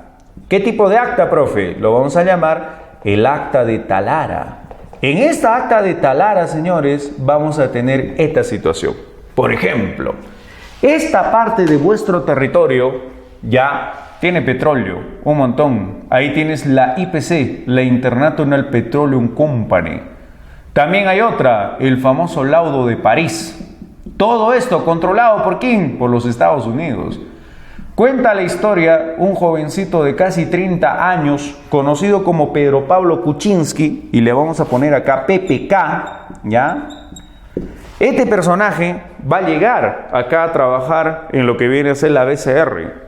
¿Qué tipo de acta, profe? Lo vamos a llamar el acta de Talara. En esta acta de Talara, señores, vamos a tener esta situación. Por ejemplo, esta parte de vuestro territorio ya tiene petróleo, un montón. Ahí tienes la IPC, la International Petroleum Company. También hay otra, el famoso laudo de París. Todo esto controlado ¿por quién? Por los Estados Unidos. Cuenta la historia un jovencito de casi 30 años, conocido como Pedro Pablo Kuczynski, y le vamos a poner acá PPK, ¿ya? Este personaje va a llegar acá a trabajar en lo que viene a ser la BCR.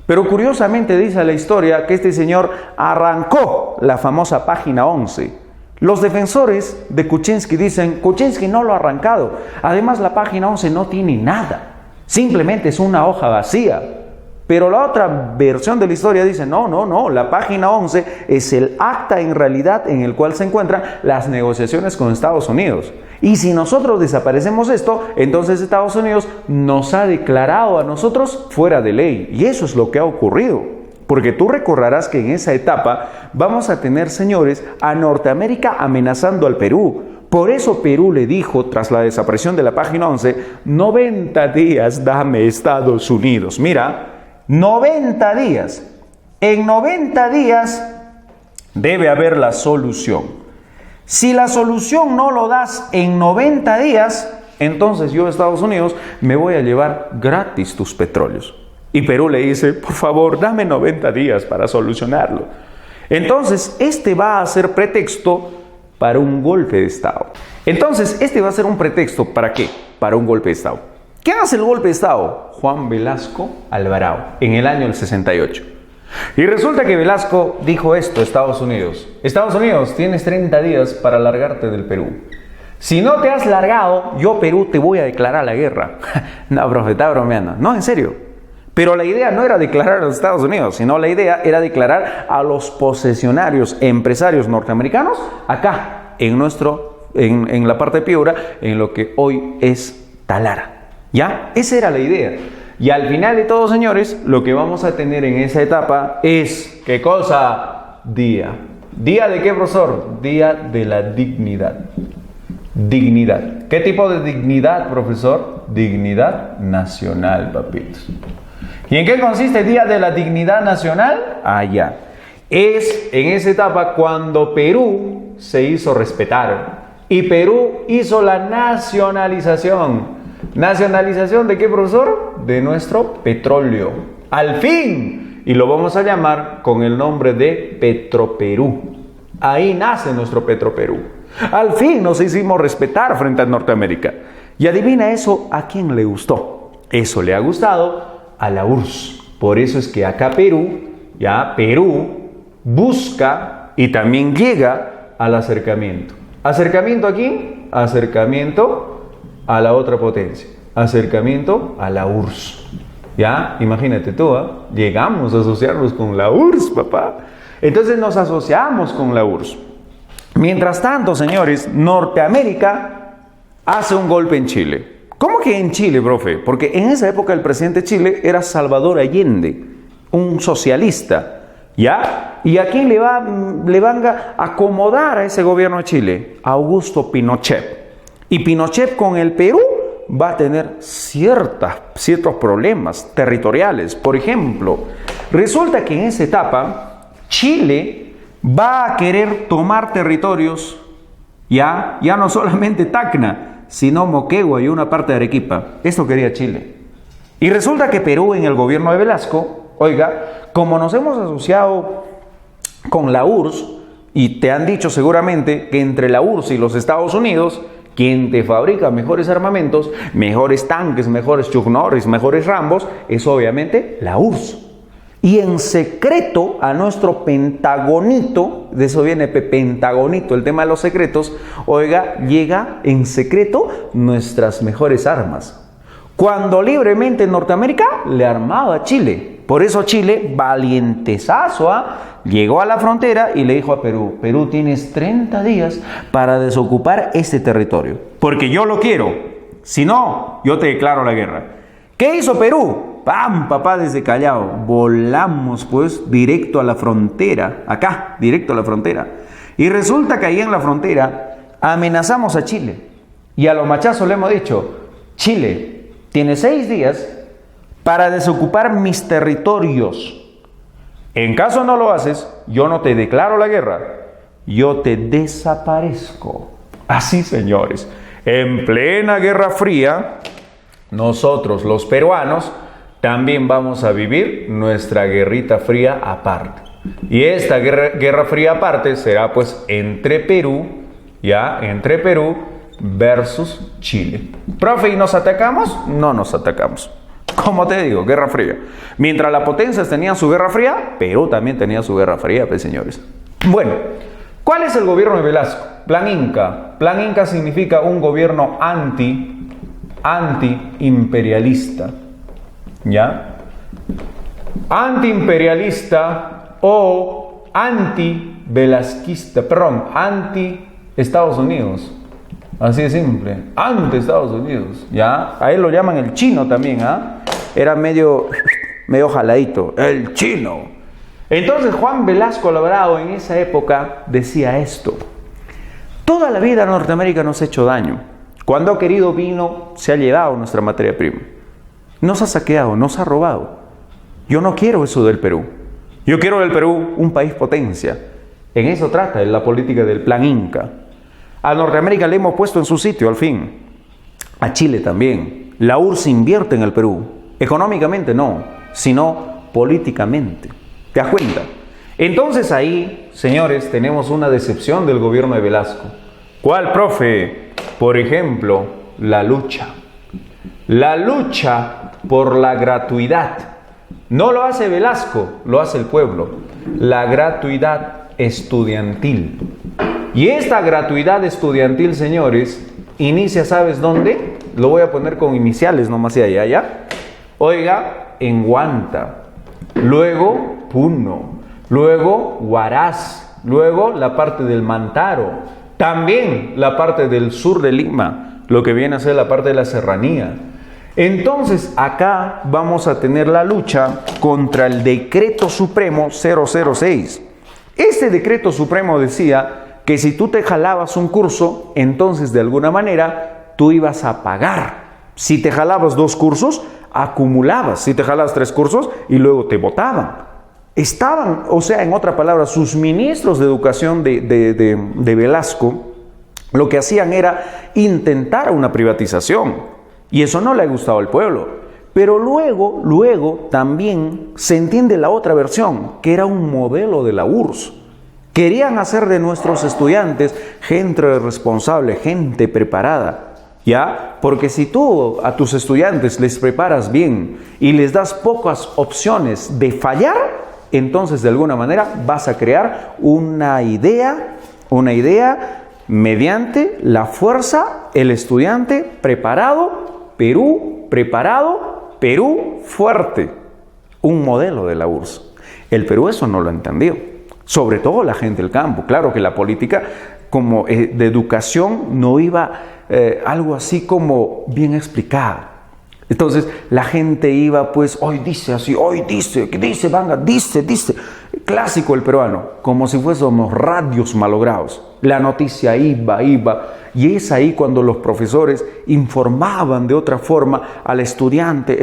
Pero curiosamente dice la historia que este señor arrancó la famosa página 11. Los defensores de Kuczynski dicen, Kuczynski no lo ha arrancado. Además, la página 11 no tiene nada. Simplemente es una hoja vacía. Pero la otra versión de la historia dice, no, la página 11 es el acta en realidad en el cual se encuentran las negociaciones con Estados Unidos. Y si nosotros desaparecemos esto, entonces Estados Unidos nos ha declarado a nosotros fuera de ley. Y eso es lo que ha ocurrido. Porque tú recordarás que en esa etapa vamos a tener, señores, a Norteamérica amenazando al Perú. Por eso Perú le dijo, tras la desaparición de la página 11, 90 días dame Estados Unidos. Mira, 90 días. En 90 días debe haber la solución. Si la solución no lo das en 90 días, entonces yo, Estados Unidos, me voy a llevar gratis tus petróleos. Y Perú le dice, por favor, dame 90 días para solucionarlo. Entonces, este va a ser pretexto para un golpe de Estado. Entonces, este va a ser un pretexto, ¿para qué? Para un golpe de Estado. ¿Quién hace el golpe de Estado? Juan Velasco Alvarado, en el año del 68. Y resulta que Velasco dijo esto a Estados Unidos. Estados Unidos, tienes 30 días para largarte del Perú. Si no te has largado, yo, Perú, te voy a declarar la guerra. No, profe, está bromeando. No, en serio. Pero la idea no era declarar a los Estados Unidos, sino la idea era declarar a los posesionarios, empresarios norteamericanos, acá, en la parte de Piura, en lo que hoy es Talara. ¿Ya? Esa era la idea. Y al final de todo, señores, lo que vamos a tener en esa etapa es, ¿qué cosa? Día. ¿Día de qué, profesor? Día de la dignidad. Dignidad. ¿Qué tipo de dignidad, profesor? Dignidad nacional, papitos. ¿Y en qué consiste el Día de la Dignidad Nacional? Allá. Es en esa etapa cuando Perú se hizo respetar. Y Perú hizo la nacionalización. ¿Nacionalización de qué, profesor? De nuestro petróleo. Al fin. Y lo vamos a llamar con el nombre de Petroperú. Ahí nace nuestro Petroperú. Al fin nos hicimos respetar frente a Norteamérica. Y adivina eso, ¿a quién le gustó? Eso le ha gustado a la URSS. Por eso es que acá Perú busca y también llega al acercamiento. ¿Acercamiento a quién? Acercamiento a la otra potencia. Acercamiento a la URSS. ¿Ya? Imagínate tú, llegamos a asociarnos con la URSS, papá. Entonces nos asociamos con la URSS. Mientras tanto, señores, Norteamérica hace un golpe en Chile. ¿Cómo que en Chile, profe? Porque en esa época el presidente de Chile era Salvador Allende, un socialista, ¿ya? ¿Y a quién le van a acomodar a ese gobierno de Chile? A Augusto Pinochet. Y Pinochet con el Perú va a tener ciertos problemas territoriales. Por ejemplo, resulta que en esa etapa Chile va a querer tomar territorios, ya no solamente Tacna, sino Moquegua y una parte de Arequipa. Esto quería Chile. Y resulta que Perú, en el gobierno de Velasco, oiga, como nos hemos asociado con la URSS, y te han dicho seguramente que entre la URSS y los Estados Unidos, quien te fabrica mejores armamentos, mejores tanques, mejores Chuck Norris, mejores Rambos, es obviamente la URSS. Y en secreto a nuestro Pentagonito, de eso viene Pentagonito, el tema de los secretos, oiga, llega en secreto nuestras mejores armas. Cuando libremente Norteamérica le armaba a Chile. Por eso Chile, valientesazo, llegó a la frontera y le dijo a Perú, Perú, tienes 30 días para desocupar este territorio, porque yo lo quiero, si no, yo te declaro la guerra. ¿Qué hizo Perú? ¡Pam! Papá, desde Callao, volamos pues directo a la frontera, acá, directo a la frontera. Y resulta que ahí en la frontera amenazamos a Chile. Y a los machazos le hemos dicho, Chile, tienes 6 días para desocupar mis territorios. En caso no lo haces, yo no te declaro la guerra, yo te desaparezco. Así, señores, en plena Guerra Fría, nosotros los peruanos también vamos a vivir nuestra guerrita fría aparte. Y esta guerra fría aparte será pues entre Perú versus Chile. Profe, ¿y nos atacamos? No nos atacamos. Como te digo, guerra fría. Mientras las potencias tenían su guerra fría, Perú también tenía su guerra fría, pues, señores. Bueno, ¿cuál es el gobierno de Velasco? Plan Inca. Plan Inca significa un gobierno anti-imperialista. ¿Ya? antiimperialista o anti-velasquista, anti-Estados Unidos. Así de simple, anti-Estados Unidos, ¿ya? A él lo llaman el chino también, ¿ah? Era medio jaladito, el chino. Entonces Juan Velasco Alvarado en esa época decía esto: toda la vida Norteamérica nos ha hecho daño. Cuando ha querido vino, se ha llevado nuestra materia prima. Nos ha saqueado, nos ha robado. Yo no quiero eso del Perú. Yo quiero del Perú un país potencia. En eso trata la política del plan Inca. A Norteamérica le hemos puesto en su sitio, al fin. A Chile también. La URSS invierte en el Perú. Económicamente no, sino políticamente. ¿Te das cuenta? Entonces ahí, señores, tenemos una decepción del gobierno de Velasco. ¿Cuál, profe? Por ejemplo, la lucha. La lucha por la gratuidad. No lo hace Velasco, lo hace el pueblo. La gratuidad estudiantil. Y esta gratuidad estudiantil, señores, inicia, ¿sabes dónde? Lo voy a poner con iniciales nomás y allá, ¿ya? Oiga, en Huanta, luego Puno, luego Huaraz, luego la parte del Mantaro, también la parte del sur de Lima, lo que viene a ser la parte de la serranía. Entonces acá vamos a tener la lucha contra el Decreto Supremo 006. Este Decreto Supremo decía que si tú te jalabas un curso, entonces de alguna manera tú ibas a pagar. Si te jalabas 2 cursos, acumulabas. Si te jalabas 3 cursos y luego te votaban. Estaban, o sea, en otra palabra, sus ministros de educación de Velasco, lo que hacían era intentar una privatización. Y eso no le ha gustado al pueblo. Pero luego también se entiende la otra versión, que era un modelo de la URSS. Querían hacer de nuestros estudiantes gente responsable, gente preparada, ¿ya? Porque si tú a tus estudiantes les preparas bien y les das pocas opciones de fallar, entonces de alguna manera vas a crear una idea mediante la fuerza, el estudiante preparado, Perú fuerte. Un modelo de la URSS. El Perú eso no lo entendió. Sobre todo la gente del campo. Claro que la política como de educación no iba algo así como bien explicada. Entonces la gente iba pues, hoy dice así, hoy dice, ¿qué dice? Venga, dice. Clásico el peruano, como si fuésemos radios malogrados. La noticia iba. Y es ahí cuando los profesores informaban de otra forma al estudiante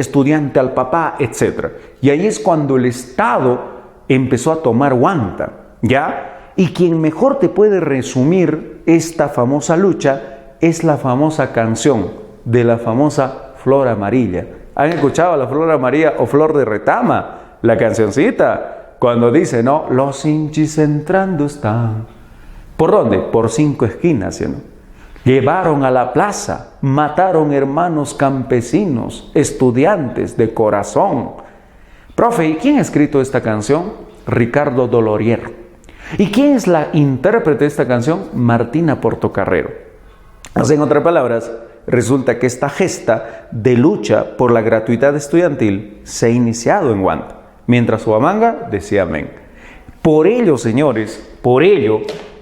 al papá, etc. Y ahí es cuando el Estado empezó a tomar Huanta, ¿ya? Y quien mejor te puede resumir esta famosa lucha es la famosa canción de la famosa Flor Amarilla. ¿Han escuchado la Flor Amarilla o Flor de Retama? La cancioncita, cuando dice, ¿no? Los hinchis entrando están. ¿Por dónde? Por 5 esquinas, ¿sí, no? Llevaron a la plaza, mataron hermanos campesinos, estudiantes de corazón. Profe, ¿y quién ha escrito esta canción? Ricardo Dolorier. ¿Y quién es la intérprete de esta canción? Martina Portocarrero. O sea, en otras palabras, resulta que esta gesta de lucha por la gratuidad estudiantil se ha iniciado en Huanta, mientras Huamanga decía amén. Por ello, señores,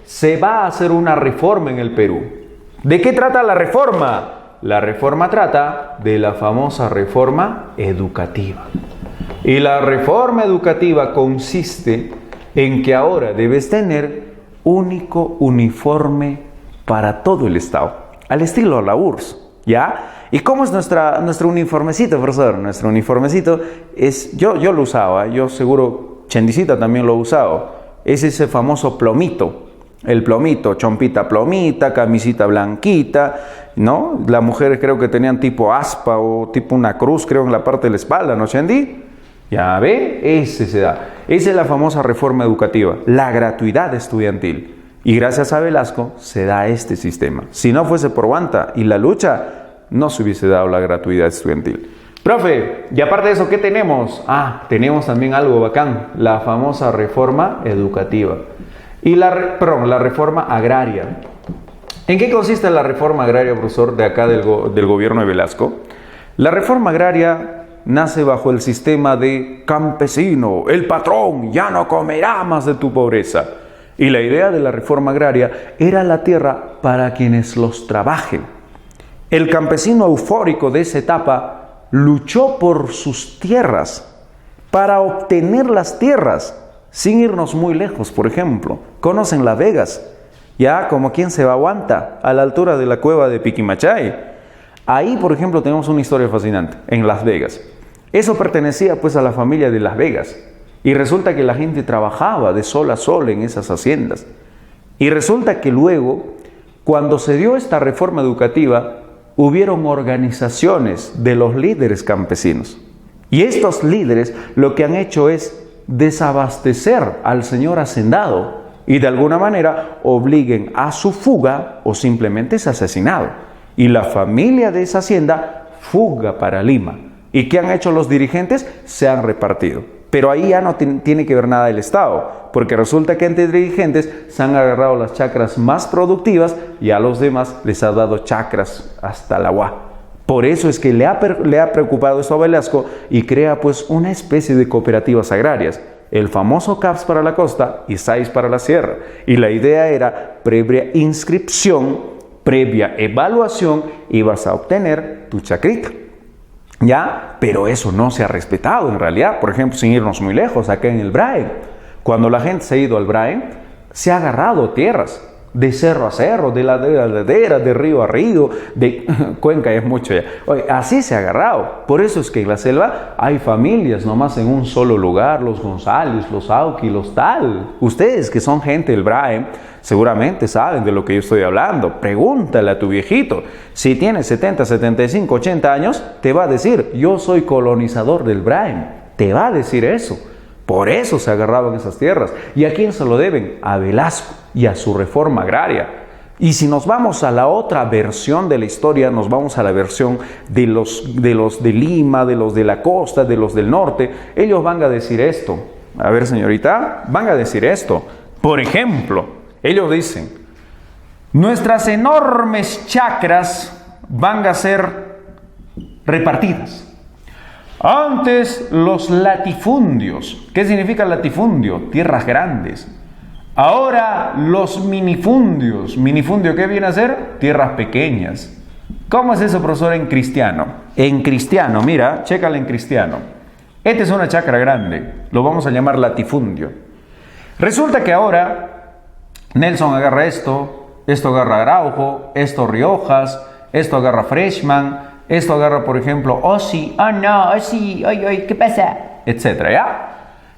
se va a hacer una reforma en el Perú. ¿De qué trata la reforma? La reforma trata de la famosa reforma educativa. Y la reforma educativa consiste en que ahora debes tener único uniforme para todo el Estado, al estilo de la URSS, ¿ya? ¿Y cómo es nuestro uniformecito, profesor? Nuestro uniformecito es, yo lo usaba, yo seguro Chendicita también lo ha usado, es ese famoso plomito, el plomito, chompita plomita, camisita blanquita, ¿no? Las mujeres creo que tenían tipo aspa o tipo una cruz, creo, en la parte de la espalda, ¿no, Chendi? Ya ve, ese se da. Esa es la famosa reforma educativa, la gratuidad estudiantil. Y gracias a Velasco se da este sistema. Si no fuese por Huanta y la lucha, no se hubiese dado la gratuidad estudiantil. Profe, y aparte de eso, ¿qué tenemos? Tenemos también algo bacán, la famosa reforma educativa. Y la reforma agraria. ¿En qué consiste la reforma agraria, profesor, de acá del gobierno de Velasco? La reforma agraria nace bajo el sistema de campesino, el patrón ya no comerá más de tu pobreza. Y la idea de la reforma agraria era la tierra para quienes los trabajen. El campesino eufórico de esa etapa luchó por sus tierras para obtener las tierras, sin irnos muy lejos. Por ejemplo, conocen Las Vegas, ya como quien se aguanta, a la altura de la cueva de Piquimachay. Ahí, por ejemplo, tenemos una historia fascinante, en Las Vegas. Eso pertenecía pues a la familia de Las Vegas. Y resulta que la gente trabajaba de sol a sol en esas haciendas. Y resulta que luego, cuando se dio esta reforma educativa, hubieron organizaciones de los líderes campesinos. Y estos líderes lo que han hecho es desabastecer al señor hacendado y de alguna manera obliguen a su fuga o simplemente es asesinado. Y la familia de esa hacienda fuga para Lima. ¿Y qué han hecho los dirigentes? Se han repartido. Pero ahí ya no tiene que ver nada el Estado, porque resulta que entre dirigentes se han agarrado las chacras más productivas y a los demás les ha dado chacras hasta la UA. Por eso es que le ha preocupado esto a Velasco y crea pues una especie de cooperativas agrarias. El famoso CAPS para la costa y SAIS para la sierra. Y la idea era previa inscripción, previa evaluación, ibas a obtener tu chacrita. ¿Ya? Pero eso no se ha respetado en realidad. Por ejemplo, sin irnos muy lejos, acá en el Brae. Cuando la gente se ha ido al Brae, se ha agarrado tierras de cerro a cerro, de ladera a ladera, de río a río, de Cuenca es mucho ya. Oye, así se ha agarrado. Por eso es que en la selva hay familias nomás en un solo lugar, los González, los Auqui, los tal. Ustedes que son gente del Brae, seguramente saben de lo que yo estoy hablando. Pregúntale a tu viejito. Si tiene 70, 75, 80 años, te va a decir, yo soy colonizador del Brae. Te va a decir eso. Por eso se agarraban esas tierras. ¿Y a quién se lo deben? A Velasco y a su reforma agraria. Y si nos vamos a la otra versión de la historia, nos vamos a la versión de los de Lima, de los de la costa, de los del norte, ellos van a decir esto. A ver, señorita, van a decir esto. Por ejemplo, ellos dicen, nuestras enormes chacras van a ser repartidas. Antes los latifundios. ¿Qué significa latifundio? Tierras grandes. Ahora los minifundios. ¿Minifundio qué viene a ser? Tierras pequeñas. ¿Cómo es eso, profesor, en cristiano? En cristiano, mira, chécale en cristiano. Esta es una chacra grande. Lo vamos a llamar latifundio. Resulta que ahora Nelson agarra esto agarra Araujo, esto Riojas, esto agarra Freshman, esto agarra, por ejemplo, Osi, no, Osi, ay, ¿qué pasa? Etcétera, ¿ya?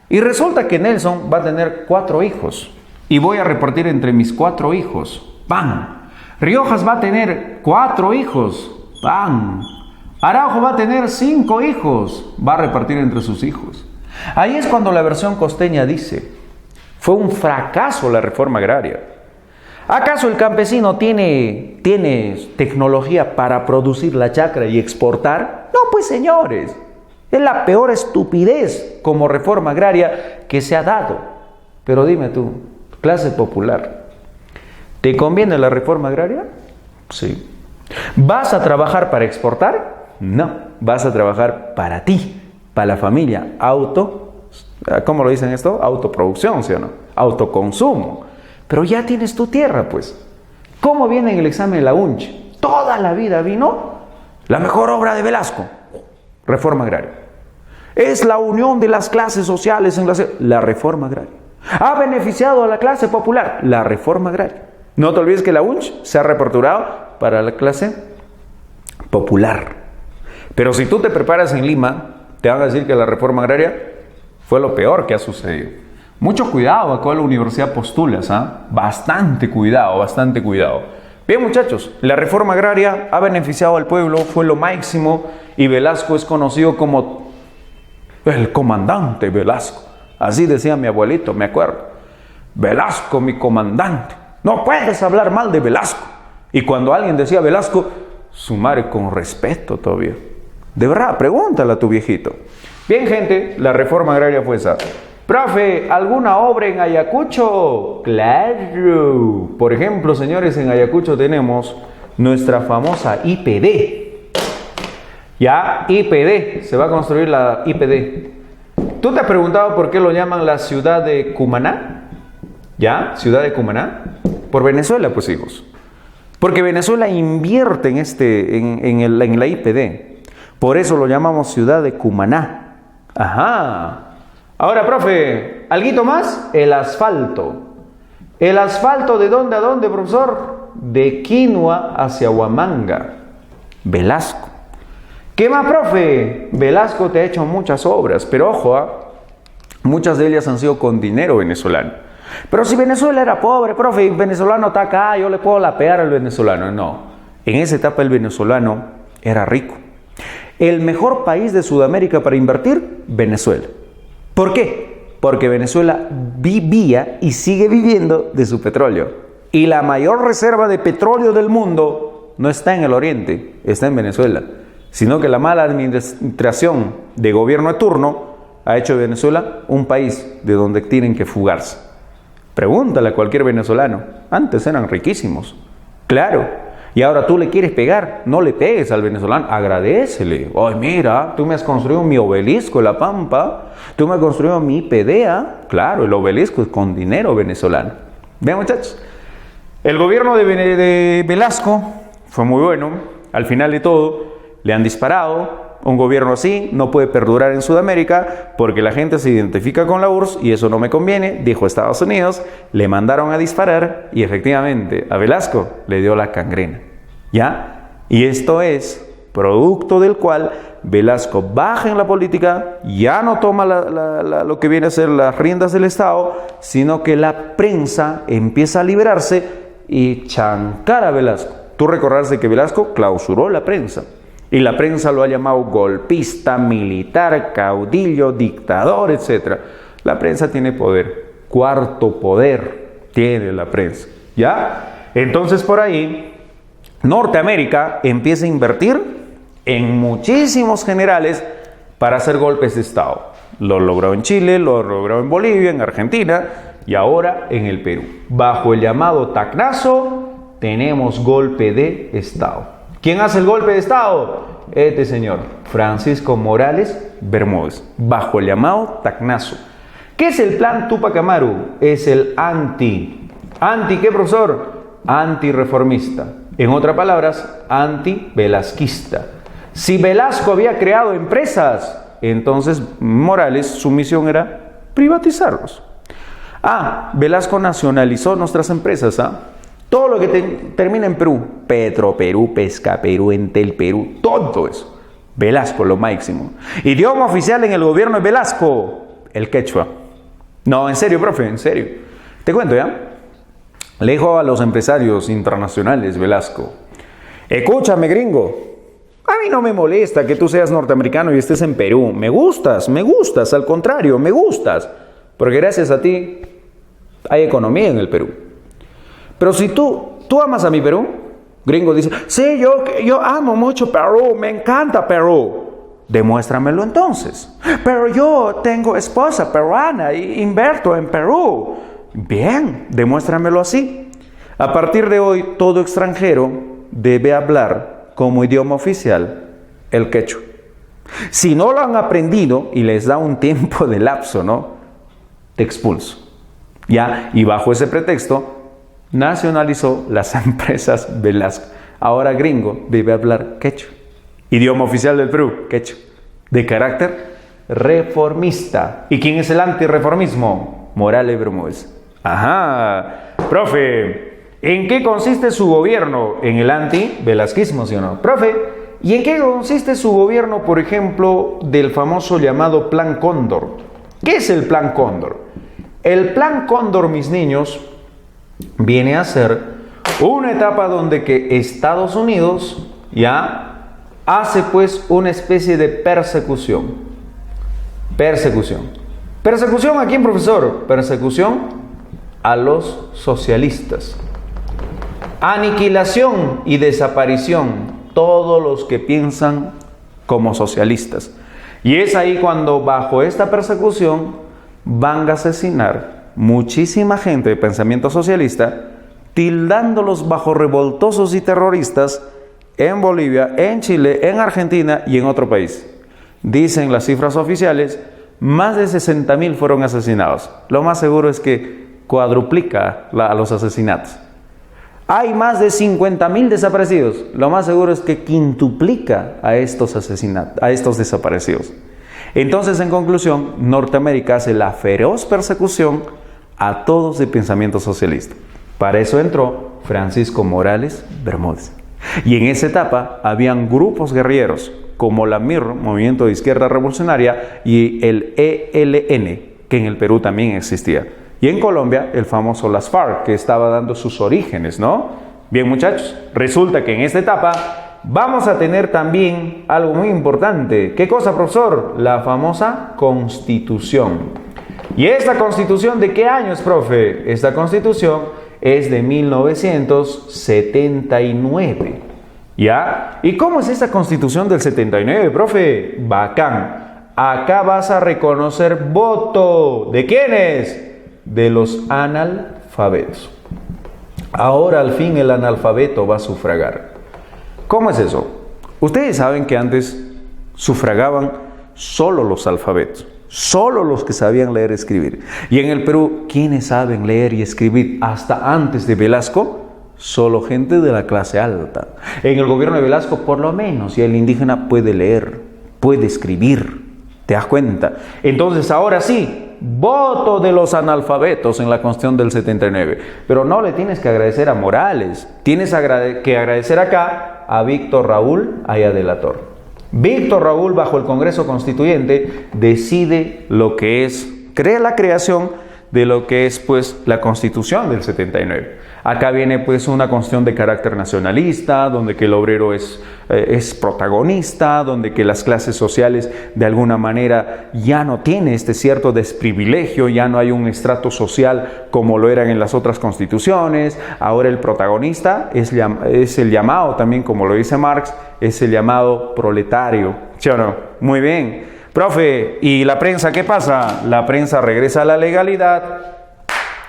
Y resulta que Nelson va a tener 4 hijos. Y voy a repartir entre mis 4 hijos. ¡Pam! Riojas va a tener 4 hijos. ¡Pam! Araujo va a tener 5 hijos. Va a repartir entre sus hijos. Ahí es cuando la versión costeña dice, fue un fracaso la reforma agraria. ¿Acaso el campesino tiene tecnología para producir la chacra y exportar? No, pues señores, es la peor estupidez como reforma agraria que se ha dado. Pero dime tú, clase popular, ¿te conviene la reforma agraria? Sí. ¿Vas a trabajar para exportar? No, vas a trabajar para ti, para la familia. ¿Cómo lo dicen esto? Autoproducción, ¿sí o no? Autoconsumo. Pero ya tienes tu tierra, pues. ¿Cómo viene en el examen de la UNCH? Toda la vida vino la mejor obra de Velasco, reforma agraria. Es la unión de las clases sociales en la reforma agraria. Ha beneficiado a la clase popular, la reforma agraria. No te olvides que la UNCH se ha reaperturado para la clase popular. Pero si tú te preparas en Lima, te van a decir que la reforma agraria fue lo peor que ha sucedido. Mucho cuidado a cuál universidad postulas, ¿eh? Bastante cuidado, bastante cuidado. Bien, muchachos, la reforma agraria ha beneficiado al pueblo, fue lo máximo, y Velasco es conocido como el comandante Velasco. Así decía mi abuelito, me acuerdo. Velasco, mi comandante. No puedes hablar mal de Velasco. Y cuando alguien decía Velasco, su madre con respeto todavía. De verdad, pregúntale a tu viejito. Bien, gente, la reforma agraria fue esa. Profe, ¿alguna obra en Ayacucho? Claro. Por ejemplo, señores, en Ayacucho tenemos nuestra famosa IPD. Ya, IPD, se va a construir la IPD. ¿Tú te has preguntado por qué lo llaman la ciudad de Cumaná? ¿Ya? Ciudad de Cumaná. Por Venezuela, pues hijos. Porque Venezuela invierte en la IPD. Por eso lo llamamos ciudad de Cumaná. Ajá. Ahora, profe, ¿alguito más? El asfalto. ¿El asfalto de dónde a dónde, profesor? De Quinua hacia Huamanga. Velasco. ¿Qué más, profe? Velasco te ha hecho muchas obras, pero ojo, muchas de ellas han sido con dinero venezolano. Pero si Venezuela era pobre, profe, y el venezolano está acá, yo le puedo lapear al venezolano. No, en esa etapa el venezolano era rico. El mejor país de Sudamérica para invertir, Venezuela. ¿Por qué? Porque Venezuela vivía y sigue viviendo de su petróleo. Y la mayor reserva de petróleo del mundo no está en el oriente, está en Venezuela. Sino que la mala administración de gobierno de turno ha hecho de Venezuela un país de donde tienen que fugarse. Pregúntale a cualquier venezolano. Antes eran riquísimos. Claro. Y ahora tú le quieres pegar. No le pegues al venezolano. Agradécele. Ay, mira, tú me has construido mi obelisco en La Pampa. Tú me has construido mi IPD. Claro, el obelisco es con dinero venezolano. Vean, muchachos. El gobierno de Velasco fue muy bueno. Al final de todo, le han disparado. Un gobierno así no puede perdurar en Sudamérica porque la gente se identifica con la URSS y eso no me conviene, dijo Estados Unidos. Le mandaron a disparar y efectivamente a Velasco le dio la gangrena. ¿Ya? Y esto es producto del cual Velasco baja en la política, ya no toma lo que viene a ser las riendas del Estado, sino que la prensa empieza a liberarse y chancar a Velasco. Tú recordarás de que Velasco clausuró la prensa. Y la prensa lo ha llamado golpista, militar, caudillo, dictador, etc. La prensa tiene poder. Cuarto poder tiene la prensa. ¿Ya? Entonces por ahí, Norteamérica empieza a invertir en muchísimos generales para hacer golpes de Estado. Lo logró en Chile, lo logró en Bolivia, en Argentina y ahora en el Perú. Bajo el llamado Tacnazo tenemos golpe de Estado. ¿Quién hace el golpe de Estado? Este señor, Francisco Morales Bermúdez, bajo el llamado Tacnazo. ¿Qué es el plan Tupac Amaru? Es el ¿Anti qué, profesor? Antirreformista. En otras palabras, anti-velasquista. Si Velasco había creado empresas, entonces Morales, su misión era privatizarlos. Velasco nacionalizó nuestras empresas, Todo lo que termina en Perú, Petro Perú, Pesca Perú, Entel Perú, todo eso. Velasco, lo máximo. Idioma oficial en el gobierno de Velasco, el quechua. No, en serio, profe, en serio. Te cuento, ¿ya? Le dijo a los empresarios internacionales Velasco: escúchame, gringo, a mí no me molesta que tú seas norteamericano y estés en Perú. Me gustas, al contrario, me gustas. Porque gracias a ti hay economía en el Perú. Pero si tú amas a mi Perú, gringo dice: sí, yo amo mucho Perú, me encanta Perú. Demuéstramelo entonces. Pero yo tengo esposa peruana e invierto en Perú. Bien, demuéstramelo así. A partir de hoy, todo extranjero debe hablar como idioma oficial el quechua. Si no lo han aprendido y les da un tiempo de lapso, te expulso. ¿Ya? Y bajo ese pretexto, nacionalizó las empresas Velasco. Ahora gringo debe hablar quechua. Idioma oficial del Perú, quechua. De carácter reformista. ¿Y quién es el antirreformismo? Morales Bermúdez. Ajá. Profe, ¿en qué consiste su gobierno? En el anti-velasquismo, ¿sí o no? Profe, ¿y en qué consiste su gobierno, por ejemplo, del famoso llamado Plan Cóndor? ¿Qué es el Plan Cóndor? El Plan Cóndor, mis niños, viene a ser una etapa donde que Estados Unidos ya hace pues una especie de persecución. ¿Persecución a quién, profesor? Persecución a los socialistas. Aniquilación y desaparición, todos los que piensan como socialistas. Y es ahí cuando bajo esta persecución van a asesinar muchísima gente de pensamiento socialista, tildándolos bajo revoltosos y terroristas, en Bolivia, en Chile, en Argentina y en otro país. Dicen las cifras oficiales, más de 60.000 fueron asesinados. Lo más seguro es que cuadruplica a los asesinatos. Hay más de 50.000 desaparecidos. Lo más seguro es que quintuplica a estos asesinatos, a estos desaparecidos. Entonces, en conclusión, Norteamérica hace la feroz persecución a todos de pensamiento socialista. Para eso entró Francisco Morales Bermúdez. Y en esa etapa habían grupos guerrilleros como la MIR, Movimiento de Izquierda Revolucionaria, y el ELN, que en el Perú también existía. Y en Colombia, el famoso Las FARC, que estaba dando sus orígenes, ¿no? Bien, muchachos, resulta que en esta etapa vamos a tener también algo muy importante. ¿Qué cosa, profesor? La famosa Constitución. ¿Y esta Constitución de qué año es, profe? Esta Constitución es de 1979. ¿Ya? ¿Y cómo es esa Constitución del 79, profe? Bacán. Acá vas a reconocer voto. ¿De quiénes? De los analfabetos. Ahora al fin el analfabeto va a sufragar. ¿Cómo es eso? Ustedes saben que antes sufragaban solo los alfabetos, solo los que sabían leer y escribir. Y en el Perú, ¿quiénes saben leer y escribir hasta antes de Velasco? Solo gente de la clase alta. En el gobierno de Velasco, por lo menos, ya el indígena puede leer, puede escribir. ¿Te das cuenta? Entonces, ahora sí, voto de los analfabetos en la Constitución del 79. Pero no le tienes que agradecer a Morales. Tienes que agradecer acá a Víctor Raúl Haya de la Torre. Víctor Raúl, bajo el Congreso Constituyente, decide lo que es, crea la creación de lo que es, pues, la Constitución del 79. Acá viene, pues, una constitución de carácter nacionalista, donde que el obrero es protagonista, donde que las clases sociales, de alguna manera, ya no tiene este cierto desprivilegio, ya no hay un estrato social como lo eran en las otras constituciones. Ahora el protagonista es el llamado, también como lo dice Marx, es el llamado proletario. ¿Sí o no? Muy bien. Profe, ¿y la prensa qué pasa? La prensa regresa a la legalidad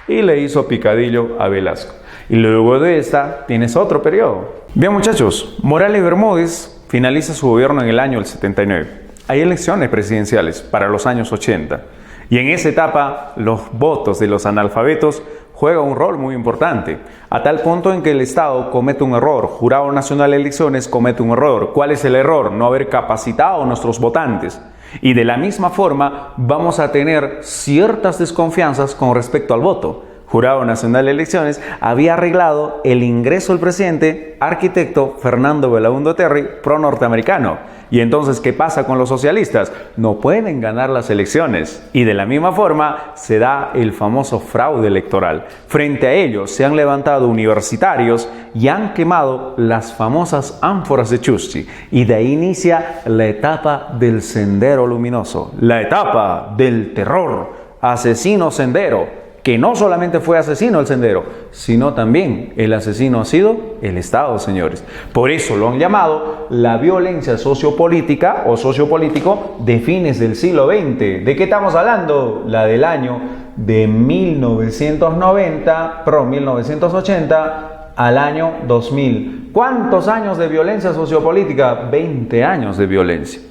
y le hizo picadillo a Velasco. Y luego de esta tienes otro periodo. Bien, muchachos, Morales Bermúdez finaliza su gobierno en el año del 79. Hay elecciones presidenciales para los años 80. Y en esa etapa los votos de los analfabetos juegan un rol muy importante, a tal punto en que el Estado comete un error. Jurado Nacional de Elecciones comete un error. ¿Cuál es el error? No haber capacitado a nuestros votantes. Y de la misma forma vamos a tener ciertas desconfianzas con respecto al voto. Jurado Nacional de Elecciones había arreglado el ingreso del presidente, arquitecto Fernando Belaúnde Terry, pro norteamericano. Y entonces, ¿qué pasa con los socialistas? No pueden ganar las elecciones. Y de la misma forma se da el famoso fraude electoral. Frente a ellos se han levantado universitarios y han quemado las famosas ánforas de Chuschi. Y de ahí inicia la etapa del sendero luminoso, la etapa del terror, asesino sendero. Que no solamente fue asesino el sendero, sino también el asesino ha sido el Estado, señores. Por eso lo han llamado la violencia sociopolítica o sociopolítico de fines del siglo XX. ¿De qué estamos hablando? La del año de 1990, 1980 al año 2000. ¿Cuántos años de violencia sociopolítica? 20 años de violencia.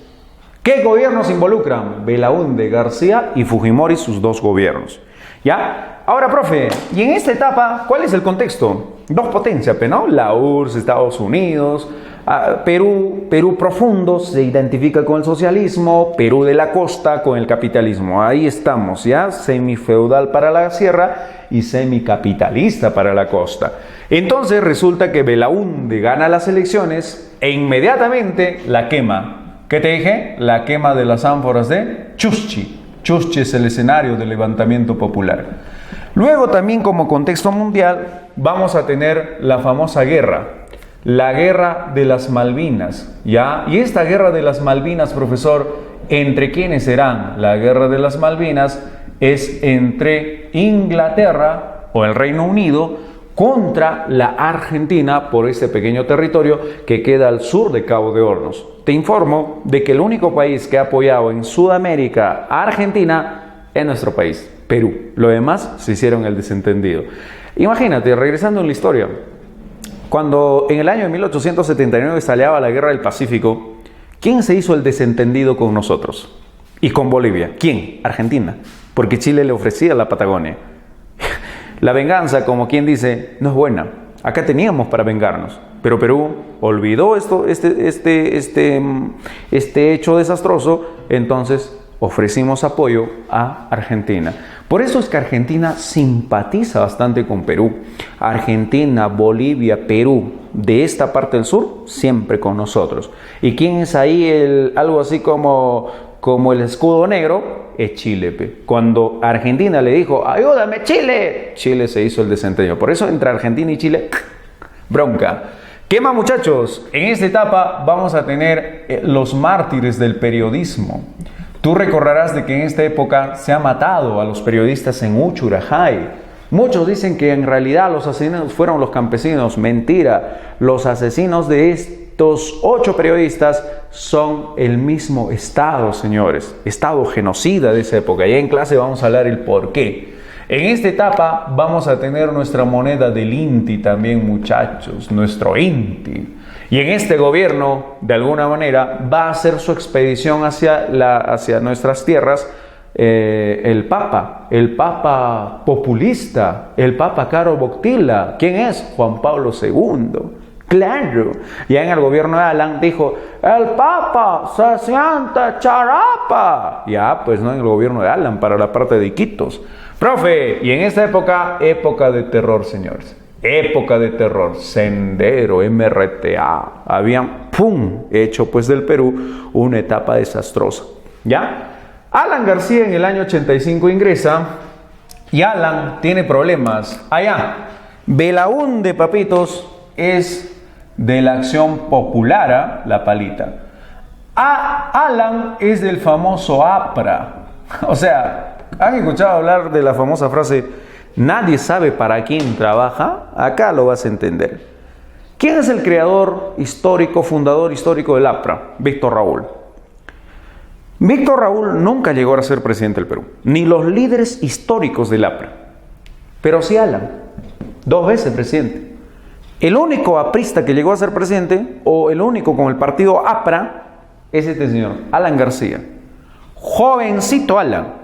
¿Qué gobiernos involucran? Belaúnde, García y Fujimori, sus dos gobiernos. ¿Ya? Ahora, profe, y en esta etapa, ¿cuál es el contexto? Dos potencias, ¿no? La URSS, Estados Unidos, Perú profundo se identifica con el socialismo, Perú de la costa con el capitalismo. Ahí estamos, ¿ya? Semifeudal para la sierra y semicapitalista para la costa. Entonces resulta que Belaúnde gana las elecciones e inmediatamente la quema. ¿Qué te dije? La quema de las ánforas de Chuschi. Chuschi es el escenario del levantamiento popular. Luego también como contexto mundial vamos a tener la famosa guerra, la guerra de las Malvinas, ¿ya? Y esta guerra de las Malvinas, profesor, ¿entre quiénes serán? La guerra de las Malvinas es entre Inglaterra o el Reino Unido contra la Argentina por este pequeño territorio que queda al sur de Cabo de Hornos. Te informo de que el único país que ha apoyado en Sudamérica a Argentina es nuestro país, Perú. Lo demás se hicieron el desentendido. Imagínate, regresando en la historia, Cuando en el año de 1879 estallaba la Guerra del Pacífico, ¿quién se hizo el desentendido con nosotros? Y con Bolivia. ¿Quién? Argentina. Porque Chile le ofrecía la Patagonia. La venganza, como quien dice, no es buena. Acá teníamos para vengarnos. Pero Perú olvidó este hecho desastroso, entonces ofrecimos apoyo a Argentina. Por eso es que Argentina simpatiza bastante con Perú. Argentina, Bolivia, Perú, de esta parte del sur, siempre con nosotros. ¿Y quién es ahí algo así como el escudo negro? Es Chile. Cuando Argentina le dijo, ayúdame Chile, Chile se hizo el desentendido. Por eso entre Argentina y Chile, bronca. ¿Qué más, muchachos? En esta etapa vamos a tener los mártires del periodismo. Tú recordarás de que en esta época se ha matado a los periodistas en Uchurajay. Muchos dicen que en realidad los asesinos fueron los campesinos. Mentira. Los asesinos de estos 8 periodistas son el mismo Estado, señores. Estado genocida de esa época. Ya en clase vamos a hablar el por qué. En esta etapa vamos a tener nuestra moneda del INTI también, muchachos. Nuestro INTI. Y en este gobierno, de alguna manera, va a hacer su expedición hacia nuestras tierras el Papa populista, el Papa Caro Boctila. ¿Quién es? Juan Pablo II. Claro. Ya en el gobierno de Alan dijo, el Papa se sienta charapa. Ya, pues no en el gobierno de Alan, para la parte de Iquitos. Profe, y en esta época de terror, señores. Época de terror, Sendero, MRTA, habían, hecho pues del Perú una etapa desastrosa, ¿ya? Alan García en el año 85 ingresa y Alan tiene problemas allá. Belaúnde, papitos, es de la Acción Popular, la palita. Alan es del famoso APRA, o sea, ¿han escuchado hablar de la famosa frase nadie sabe para quién trabaja? Acá lo vas a entender. ¿Quién es el creador histórico, fundador histórico del APRA? Víctor Raúl. Víctor Raúl nunca llegó a ser presidente del Perú, ni los líderes históricos del APRA. Pero sí Alan, 2 veces presidente. El único aprista que llegó a ser presidente, o el único con el partido APRA, es este señor, Alan García. Jovencito Alan.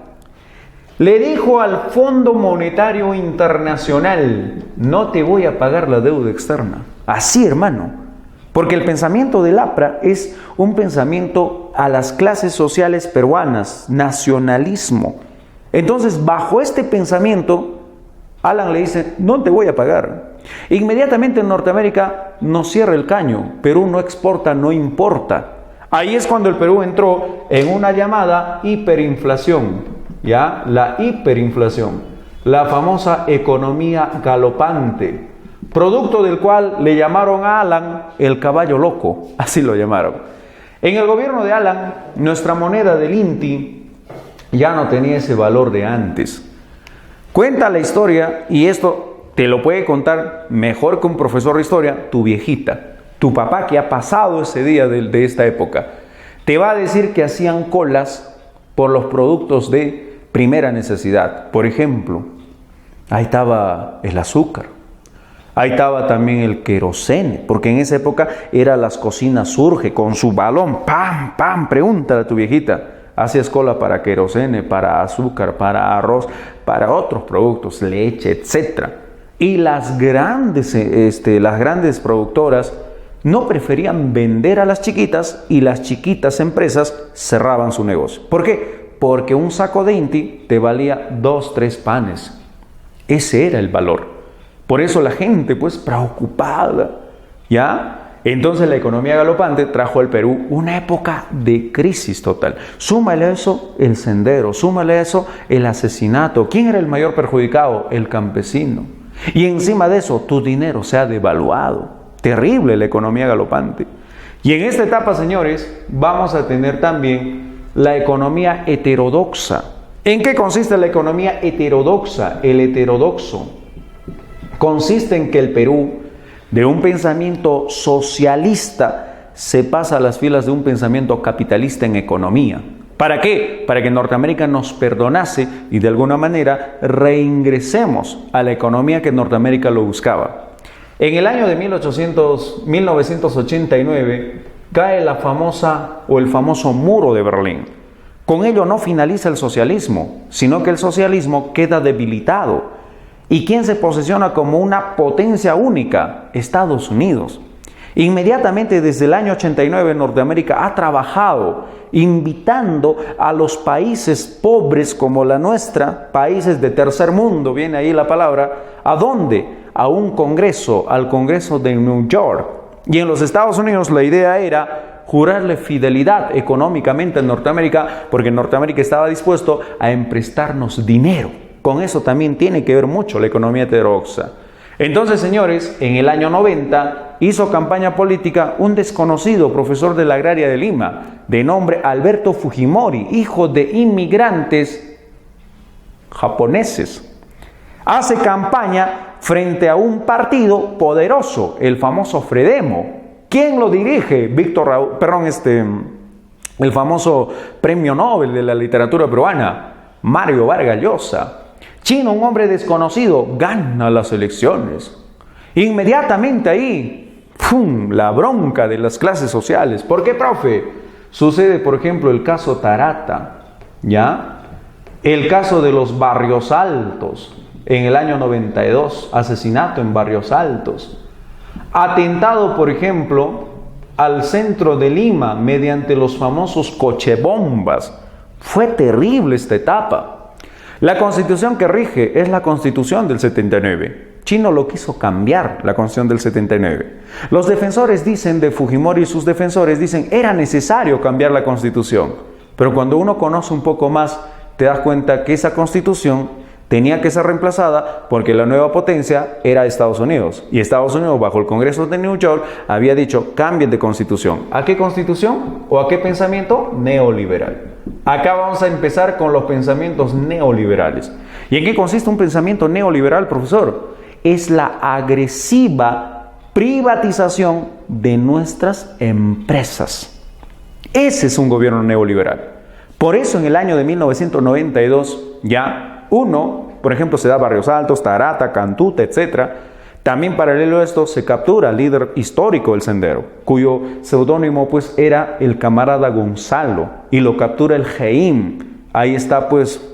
Le dijo al Fondo Monetario Internacional, no te voy a pagar la deuda externa. Así, hermano. Porque el pensamiento del APRA es un pensamiento a las clases sociales peruanas, nacionalismo. Entonces, bajo este pensamiento, Alan le dice, no te voy a pagar. Inmediatamente en Norteamérica nos cierra el caño. Perú no exporta, no importa. Ahí es cuando el Perú entró en una llamada hiperinflación. ¿Ya? La hiperinflación, la famosa economía galopante, producto del cual le llamaron a Alan el caballo loco, así lo llamaron. En el gobierno de Alan, nuestra moneda del INTI ya no tenía ese valor de antes. Cuenta la historia, y esto te lo puede contar mejor que un profesor de historia, tu viejita, tu papá que ha pasado ese día de esta época. Te va a decir que hacían colas por los productos de primera necesidad. Por ejemplo, ahí estaba el azúcar, ahí estaba también el querosene, porque en esa época era las cocinas Surge con su balón, ¡pam, pam! Pregúntale a tu viejita, hacías cola para querosene, para azúcar, para arroz, para otros productos, leche, etc. Y las grandes productoras no preferían vender a las chiquitas, y las chiquitas empresas cerraban su negocio. ¿Por qué? Porque un saco de INTI te valía 2, 3 panes. Ese era el valor. Por eso la gente, pues, preocupada, ¿ya? Entonces la economía galopante trajo al Perú una época de crisis total. Súmale a eso el Sendero, súmale a eso el asesinato. ¿Quién era el mayor perjudicado? El campesino. Y encima de eso, tu dinero se ha devaluado. Terrible la economía galopante. Y en esta etapa, señores, vamos a tener también la economía heterodoxa. ¿En qué consiste la economía heterodoxa? El heterodoxo consiste en que el Perú, de un pensamiento socialista, se pasa a las filas de un pensamiento capitalista en economía. ¿Para qué? Para que Norteamérica nos perdonase y de alguna manera reingresemos a la economía que Norteamérica lo buscaba. En el año de 1989 cae la famosa o el famoso muro de Berlín. Con ello no finaliza el socialismo, sino que el socialismo queda debilitado. ¿Y quién se posiciona como una potencia única? Estados Unidos. Inmediatamente desde el año 89 Norteamérica ha trabajado invitando a los países pobres como la nuestra, países de tercer mundo, viene ahí la palabra, ¿a dónde? A un congreso, al Congreso de New York. Y en los Estados Unidos la idea era jurarle fidelidad económicamente a Norteamérica, porque Norteamérica estaba dispuesto a emprestarnos dinero. Con eso también tiene que ver mucho la economía heterodoxa. Entonces, señores, en el año 90 hizo campaña política un desconocido profesor de la Agraria de Lima, de nombre Alberto Fujimori, hijo de inmigrantes japoneses. Hace campaña frente a un partido poderoso, el famoso Fredemo. ¿Quién lo dirige? El famoso premio Nobel de la literatura peruana, Mario Vargas Llosa. Chino, un hombre desconocido, gana las elecciones. Inmediatamente ahí, ¡pum!, la bronca de las clases sociales. ¿Por qué, profe? Sucede, por ejemplo, el caso Tarata, ¿ya? El caso de los Barrios Altos, en el año 92, asesinato en Barrios Altos. Atentado, por ejemplo, al centro de Lima mediante los famosos cochebombas. Fue terrible esta etapa. La constitución que rige es la constitución del 79. Chino lo quiso cambiar, la constitución del 79. Los defensores dicen, de Fujimori y sus defensores dicen, era necesario cambiar la constitución. Pero cuando uno conoce un poco más, te das cuenta que esa constitución tenía que ser reemplazada porque la nueva potencia era Estados Unidos. Y Estados Unidos, bajo el Congreso de New York, había dicho, cambien de constitución. ¿A qué constitución? ¿O a qué pensamiento? Neoliberal. Acá vamos a empezar con los pensamientos neoliberales. ¿Y en qué consiste un pensamiento neoliberal, profesor? Es la agresiva privatización de nuestras empresas. Ese es un gobierno neoliberal. Por eso en el año de 1992, por ejemplo, se da Barrios Altos, Tarata, Cantuta, etc. También paralelo a esto se captura al líder histórico del Sendero, cuyo seudónimo pues era el camarada Gonzalo, y lo captura el GEIM. Ahí está pues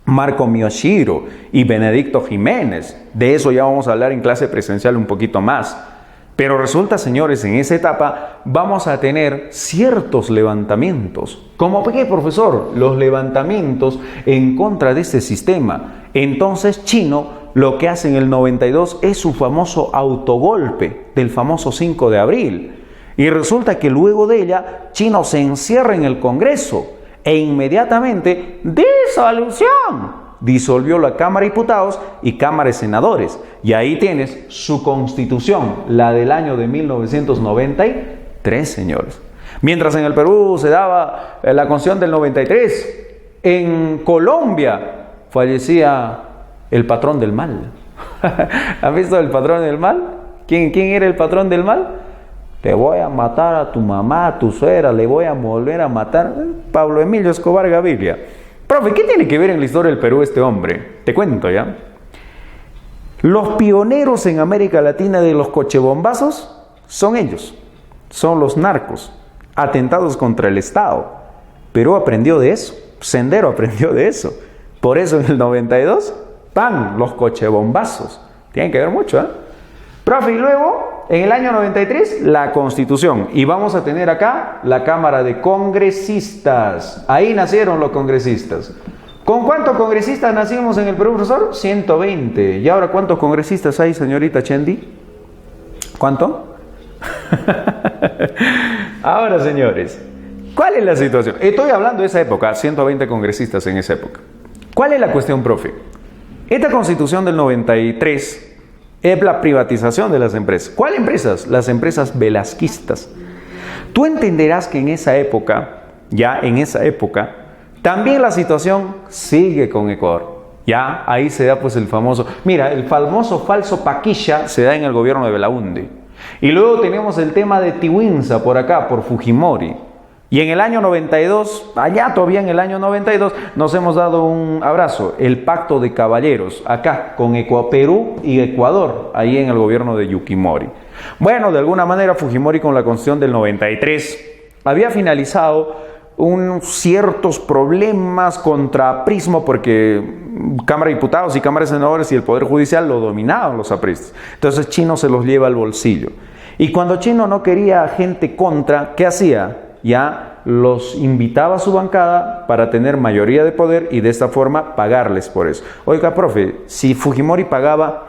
Marco Miyashiro y Benedicto Jiménez. De eso ya vamos a hablar en clase presencial un poquito más. Pero resulta, señores, en esa etapa vamos a tener ciertos levantamientos. ¿Cómo qué, profesor? Los levantamientos en contra de este sistema. Entonces, Chino lo que hace en el 92 es su famoso autogolpe del famoso 5 de abril. Y resulta que luego de ella, Chino se encierra en el Congreso e inmediatamente disolución. Disolvió la Cámara de Diputados y Cámara de Senadores. Y ahí tienes su constitución, la del año de 1993, señores. Mientras en el Perú se daba la constitución del 93, en Colombia fallecía el patrón del mal. ¿Han visto el patrón del mal? ¿Quién era el patrón del mal? Te voy a matar a tu mamá, a tu suegra, le voy a volver a matar. Pablo Emilio Escobar Gaviria. Profe, ¿qué tiene que ver en la historia del Perú este hombre? Te cuento ya. Los pioneros en América Latina de los cochebombazos son ellos. Son los narcos. Atentados contra el Estado. Perú aprendió de eso. Sendero aprendió de eso. Por eso en el 92, ¡pam!, los cochebombazos. Tienen que ver mucho, ¿eh? Profe, y luego, en el año 93, la Constitución. Y vamos a tener acá la Cámara de Congresistas. Ahí nacieron los congresistas. ¿Con cuántos congresistas nacimos en el Perú, profesor? 120. ¿Y ahora cuántos congresistas hay, señorita Chendi? ¿Cuánto? Ahora, señores, ¿cuál es la situación? Estoy hablando de esa época, 120 congresistas en esa época. ¿Cuál es la cuestión, profe? Esta Constitución del 93... es la privatización de las empresas. ¿Cuáles empresas? Las empresas velasquistas. Tú entenderás que en esa época, también la situación sigue con Ecuador. Ya, ahí se da pues el famoso falso Paquilla se da en el gobierno de Belaúnde. Y luego tenemos el tema de Tiwinsa por acá, por Fujimori. Y en el año 92, allá todavía en el año 92, nos hemos dado un abrazo, el pacto de caballeros, acá con Perú y Ecuador, ahí en el gobierno de Yukimori. Bueno, de alguna manera Fujimori con la Constitución del 93 había finalizado ciertos problemas contra aprismo, porque Cámara de Diputados y Cámara de Senadores y el Poder Judicial lo dominaban los apristas. Entonces Chino se los lleva al bolsillo. Y cuando Chino no quería gente contra, ¿qué hacía? Ya los invitaba a su bancada para tener mayoría de poder y de esta forma pagarles por eso. Oiga, profe, si Fujimori pagaba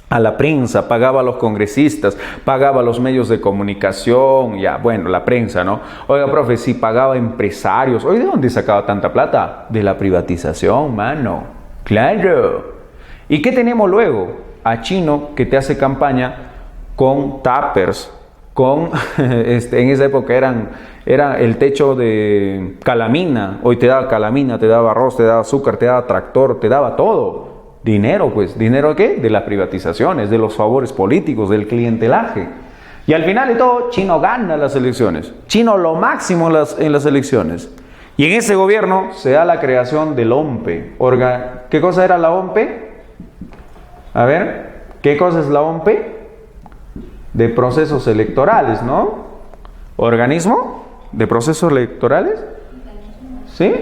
a la prensa, pagaba a los congresistas, pagaba a los medios de comunicación, ya, bueno, la prensa, ¿no? Oiga, profe, si pagaba a empresarios, oye, ¿de dónde sacaba tanta plata? De la privatización, mano. Claro. ¿Y qué tenemos luego? A Chino que te hace campaña con tuppers, en esa época era el techo de calamina. Hoy te daba calamina, te daba arroz, te daba azúcar, te daba tractor, te daba todo. Dinero, pues. ¿Dinero de qué? De las privatizaciones, de los favores políticos, del clientelaje. Y al final de todo, Chino gana las elecciones. Chino lo máximo en las elecciones. Y en ese gobierno se da la creación del OMPE. ¿Qué cosa era la OMPE? A ver, ¿qué cosa es la OMPE? De procesos electorales, ¿no? ¿Organismo de procesos electorales? ¿Sí?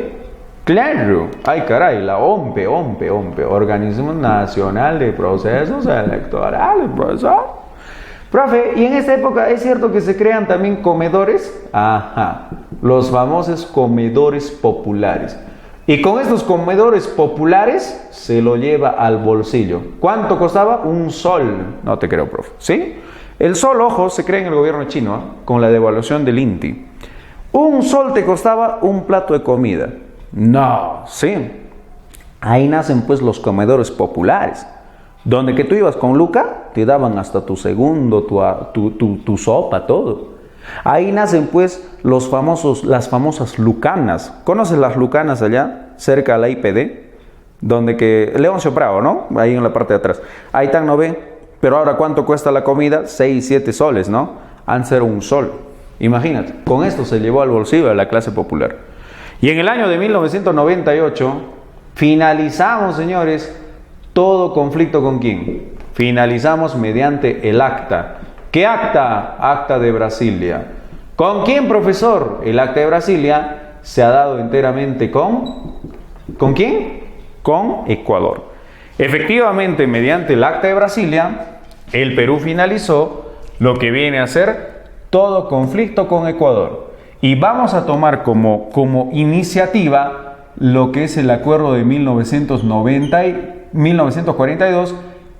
Claro. Ay, caray, la OMPE, Organismo Nacional de Procesos Electorales, profesor. Profe, ¿y en esta época es cierto que se crean también comedores? Ajá, los famosos comedores populares. Y con estos comedores populares se lo lleva al bolsillo. ¿Cuánto costaba? Un sol. No te creo, profe. ¿Sí? El sol, ojo, se crea en el gobierno chino, ¿eh? Con la devaluación del INTI. Un sol te costaba un plato de comida. No, sí. Ahí nacen pues los comedores populares, donde que tú ibas con Luca, te daban hasta tu segundo, tu sopa, todo. Ahí nacen pues las famosas lucanas. ¿Conoces las lucanas allá? Cerca a la IPD, donde que Leoncio Prado, ¿no? Ahí en la parte de atrás. Ahí tan no ve. Pero ahora, ¿cuánto cuesta la comida? 6, 7 soles, ¿no? Antes un sol. Imagínate, con esto se llevó al bolsillo a la clase popular. Y en el año de 1998, finalizamos, señores, todo conflicto ¿con quién? Finalizamos mediante el acta. ¿Qué acta? Acta de Brasilia. ¿Con quién, profesor? El acta de Brasilia se ha dado enteramente ¿con quién? Con Ecuador. Efectivamente, mediante el acta de Brasilia, el Perú finalizó lo que viene a ser todo conflicto con Ecuador. Y vamos a tomar como iniciativa lo que es el acuerdo de 1942,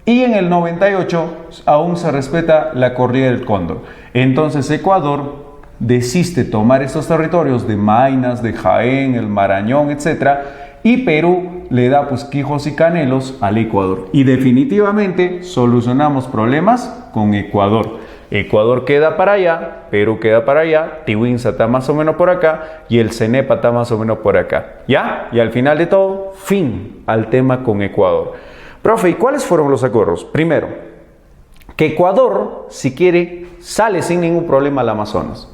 y en el 98 aún se respeta la Cordillera del Cóndor. Entonces Ecuador desiste tomar estos territorios de Maynas, de Jaén, el Marañón, etc. Y Perú le da pues quijos y canelos al Ecuador. Y definitivamente solucionamos problemas con Ecuador. Ecuador queda para allá, Perú queda para allá, Tiwinsa está más o menos por acá y el Cenepa está más o menos por acá. ¿Ya? Y al final de todo, fin al tema con Ecuador. Profe, ¿y cuáles fueron los acuerdos? Primero, que Ecuador, si quiere, sale sin ningún problema al Amazonas.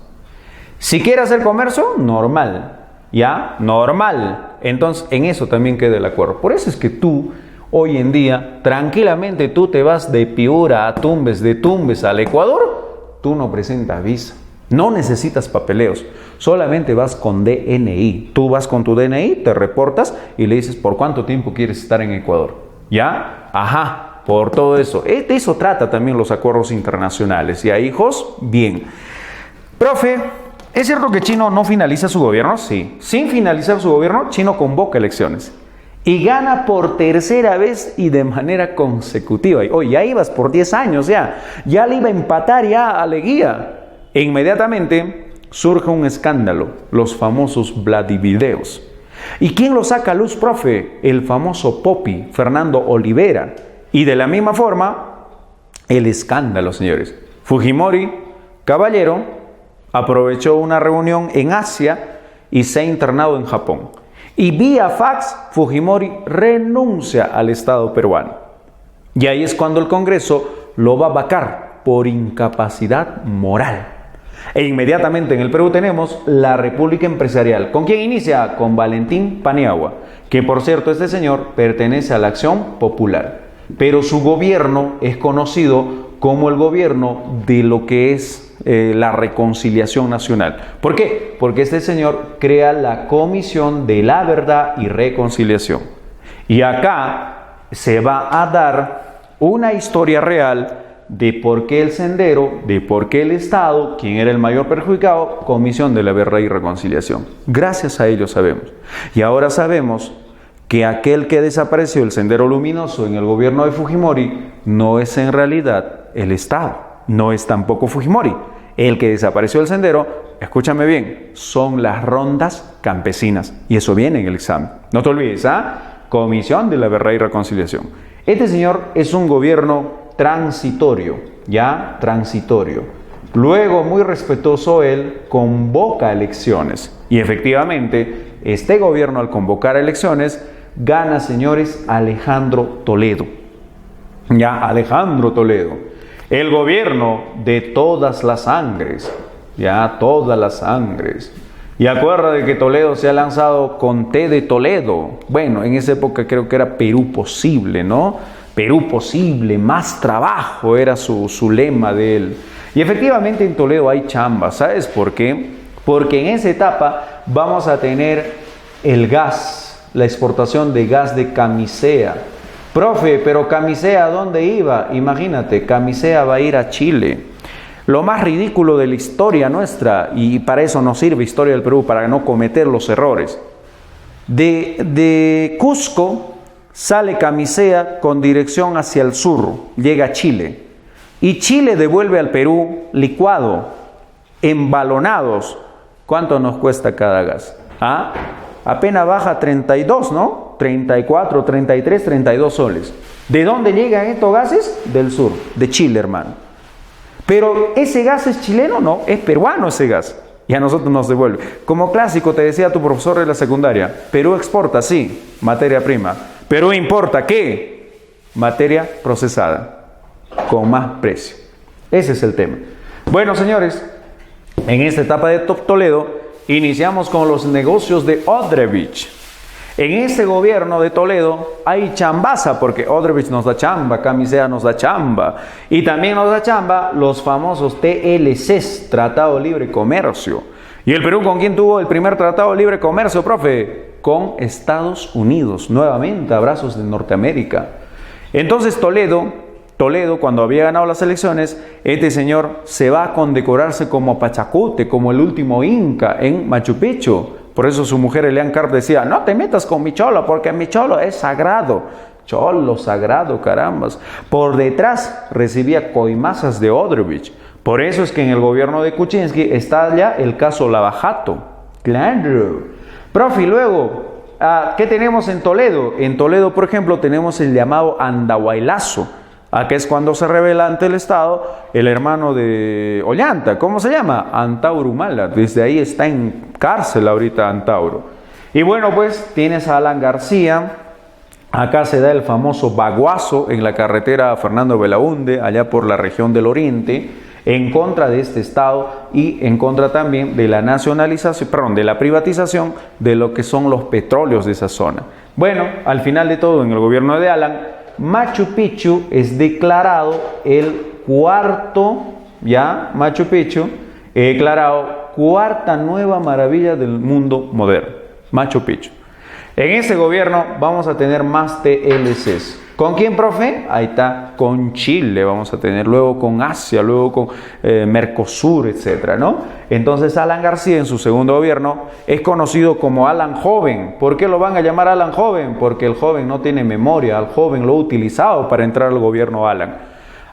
Si quiere hacer comercio, normal. ¿Ya? Normal. Entonces, en eso también queda el acuerdo. Por eso es que tú, hoy en día, tranquilamente tú te vas de Piura a Tumbes, de Tumbes al Ecuador, tú no presentas visa. No necesitas papeleos, solamente vas con DNI. Tú vas con tu DNI, te reportas y le dices por cuánto tiempo quieres estar en Ecuador. ¿Ya? Ajá, por todo eso. De eso trata también los acuerdos internacionales. ¿Ya, hijos? Bien. Profe, ¿es cierto que Chino no finaliza su gobierno? Sí. Sin finalizar su gobierno, Chino convoca elecciones. Y gana por tercera vez y de manera consecutiva. Oye, ya ibas por 10 años ya le iba a empatar ya a Leguía. E inmediatamente surge un escándalo, los famosos Vladivideos. ¿Y quién lo saca a luz, profe? El famoso Popi, Fernando Olivera. Y de la misma forma, el escándalo, señores. Fujimori, caballero, aprovechó una reunión en Asia y se ha internado en Japón. Y vía fax, Fujimori renuncia al Estado peruano. Y ahí es cuando el Congreso lo va a vacar por incapacidad moral. E inmediatamente en el Perú tenemos la República Empresarial. ¿Con quién inicia? Con Valentín Paniagua, que por cierto este señor pertenece a la Acción Popular, pero su gobierno es conocido como el gobierno de lo que es la reconciliación nacional. ¿Por qué? Porque este señor crea la Comisión de la Verdad y Reconciliación. Y acá se va a dar una historia real de por qué el Sendero, de por qué el Estado, quién era el mayor perjudicado, Comisión de la Verdad y Reconciliación. Gracias a ello sabemos. Y ahora sabemos que aquel que desapareció, el Sendero Luminoso, en el gobierno de Fujimori, no es en realidad el Estado, no es tampoco Fujimori. El que desapareció el Sendero, escúchame bien, son las rondas campesinas. Y eso viene en el examen. No te olvides, Comisión de la Verdad y Reconciliación. Este señor es un gobierno transitorio, ya transitorio. Luego, muy respetuoso, él convoca elecciones. Y efectivamente, este gobierno al convocar elecciones, gana, señores, Alejandro Toledo. Ya, Alejandro Toledo. El gobierno de todas las sangres. Ya, todas las sangres. Y acuerda de que Toledo se ha lanzado con T de Toledo. Bueno, en esa época creo que era Perú posible, ¿no? Perú posible, más trabajo, era su lema de él. Y efectivamente en Toledo hay chamba, ¿sabes por qué? Porque en esa etapa vamos a tener el gas, la exportación de gas de Camisea. Profe, pero Camisea, ¿a dónde iba? Imagínate, Camisea va a ir a Chile. Lo más ridículo de la historia nuestra, y para eso nos sirve Historia del Perú, para no cometer los errores. De Cusco sale Camisea con dirección hacia el sur, llega a Chile. Y Chile devuelve al Perú licuado, embalonados. ¿Cuánto nos cuesta cada gas? Apenas baja 32, ¿no? 34, 33, 32 soles. ¿De dónde llegan estos gases? Del sur, de Chile, hermano. Pero ¿ese gas es chileno? No, es peruano ese gas. Y a nosotros nos devuelve. Como clásico te decía tu profesor de la secundaria, Perú exporta, sí, materia prima. Perú importa, ¿qué? Materia procesada, con más precio. Ese es el tema. Bueno, señores, en esta etapa de Toledo, iniciamos con los negocios de Odebrecht. En este gobierno de Toledo hay chambaza, porque Odebrecht nos da chamba, Camisea nos da chamba. Y también nos da chamba los famosos TLCs, Tratado Libre Comercio. ¿Y el Perú con quién tuvo el primer Tratado de Libre Comercio, profe? Con Estados Unidos, nuevamente, abrazos de Norteamérica. Entonces Toledo, cuando había ganado las elecciones, este señor se va a condecorarse como Pachacute, como el último inca en Machu Picchu. Por eso su mujer Elian Carp decía, no te metas con mi cholo, porque mi cholo es sagrado. Cholo sagrado, carambas. Por detrás recibía coimazas de Odebrecht. Por eso es que en el gobierno de Kuczynski está ya el caso Lavajato. Claro. Profe, y luego, ¿qué tenemos en Toledo? En Toledo, por ejemplo, tenemos el llamado Andahuaylazo. Que es cuando se revela ante el Estado el hermano de Ollanta. ¿Cómo se llama? Antauro Humala. Desde ahí está en cárcel ahorita Antauro. Y bueno, pues tienes a Alan García. Acá se da el famoso baguazo en la carretera Fernando Belaúnde, allá por la región del Oriente, en contra de este Estado y en contra también de la nacionalización, de la privatización de lo que son los petróleos de esa zona. Bueno, al final de todo, en el gobierno de Alan, Machu Picchu es declarado el cuarto, Machu Picchu, declarado cuarta nueva maravilla del mundo moderno, Machu Picchu. En ese gobierno vamos a tener más TLCs. ¿Con quién, profe? Ahí está, con Chile vamos a tener, luego con Asia, luego con Mercosur, etcétera, ¿no? Entonces Alan García en su segundo gobierno es conocido como Alan Joven. ¿Por qué lo van a llamar Alan Joven? Porque el joven no tiene memoria, al joven lo ha utilizado para entrar al gobierno Alan.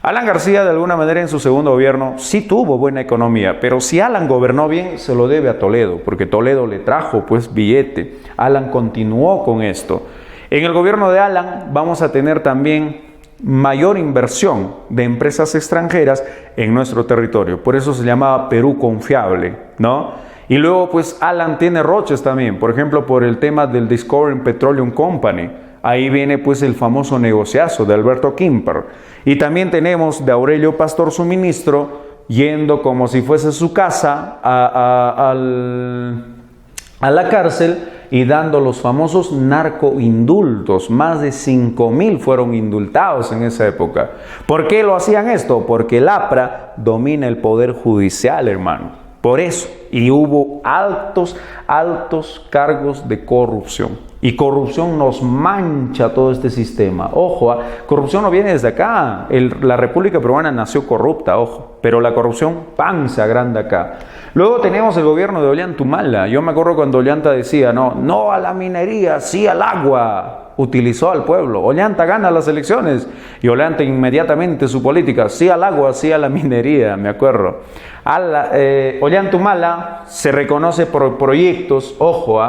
Alan García de alguna manera en su segundo gobierno sí tuvo buena economía, pero si Alan gobernó bien se lo debe a Toledo, porque Toledo le trajo pues billete. Alan continuó con esto. En el gobierno de Alan vamos a tener también mayor inversión de empresas extranjeras en nuestro territorio. Por eso se llamaba Perú confiable, ¿no? Y luego pues Alan tiene roches también, por ejemplo por el tema del Discovery Petroleum Company. Ahí viene pues el famoso negociazo de Alberto Quimper. Y también tenemos de Aurelio Pastor su ministro, yendo como si fuese su casa a la cárcel y dando los famosos narcoindultos. Más de 5.000 fueron indultados en esa época. ¿Por qué lo hacían esto? Porque el APRA domina el poder judicial, hermano. Por eso. Y hubo altos cargos de corrupción. Y corrupción nos mancha todo este sistema. Ojo, corrupción no viene desde acá. La República Peruana nació corrupta, ojo. Pero la corrupción, ¡pam!, se agranda acá. Luego tenemos el gobierno de Ollanta Humala. Yo me acuerdo cuando Ollanta decía, no a la minería, sí al agua. Utilizó al pueblo. Ollanta gana las elecciones. Y Ollanta inmediatamente su política, sí al agua, sí a la minería, me acuerdo. Ollanta Humala se reconoce por proyectos, ojo,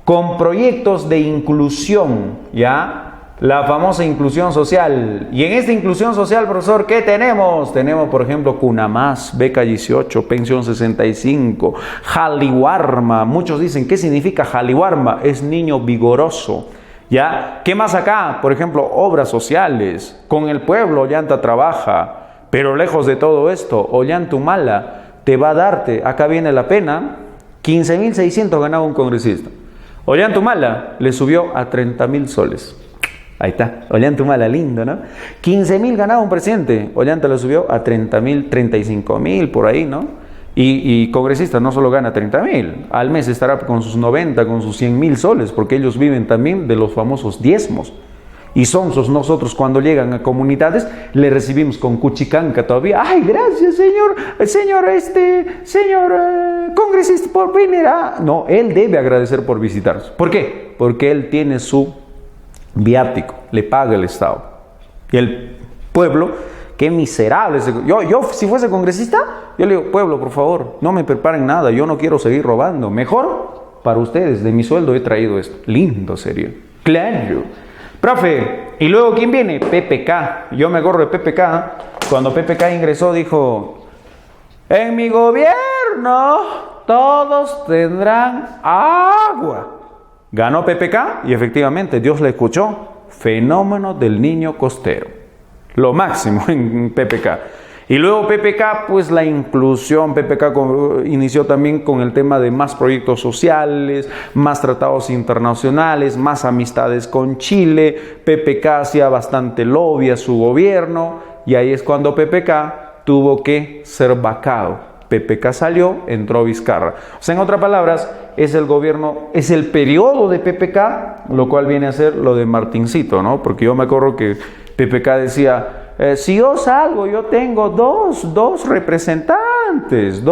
con proyectos de inclusión, ¿ya? La famosa inclusión social. Y en esta inclusión social, profesor, ¿qué tenemos? Tenemos, por ejemplo, Cunamás, Beca 18, Pensión 65, Jaliwarma. Muchos dicen, ¿qué significa Jaliwarma? Es niño vigoroso, ¿ya? ¿Qué más acá? Por ejemplo, obras sociales. Con el pueblo Ollanta trabaja. Pero lejos de todo esto, Ollanta Humala te va a darte, acá viene la pena, 15.600 ganaba un congresista. Ollanta Humala le subió a 30.000 soles. Ahí está, Ollanta Humala, lindo, ¿no? 15.000 ganaba un presidente, Ollanta le subió a 30.000, 35.000, por ahí, ¿no? Y congresista no solo gana 30.000, al mes estará con sus 90, con sus 100.000 soles, porque ellos viven también de los famosos diezmos. Y sonsos nosotros cuando llegan a comunidades le recibimos con cuchicanca todavía. Ay, gracias señor congresista por venir. No, él debe agradecer por visitarnos. ¿Por qué? Porque él tiene su viático, le paga el Estado. Y el pueblo, qué miserable. Yo si fuese congresista, yo le digo, pueblo, por favor, no me preparen nada, yo no quiero seguir robando. Mejor para ustedes, de mi sueldo he traído esto. Lindo sería. Claro. Profe, ¿y luego quién viene? PPK. Yo me acuerdo de PPK. Cuando PPK ingresó dijo, en mi gobierno todos tendrán agua. Ganó PPK y efectivamente Dios le escuchó. Fenómeno del niño costero. Lo máximo en PPK. Y luego PPK, pues la inclusión, PPK inició también con el tema de más proyectos sociales, más tratados internacionales, más amistades con Chile. PPK hacía bastante lobby a su gobierno y ahí es cuando PPK tuvo que ser vacado. PPK salió, entró Vizcarra. O sea, en otras palabras, es el gobierno, es el periodo de PPK, lo cual viene a ser lo de Martincito, ¿no? Porque yo me acuerdo que PPK decía, si yo salgo, yo tengo dos representantes,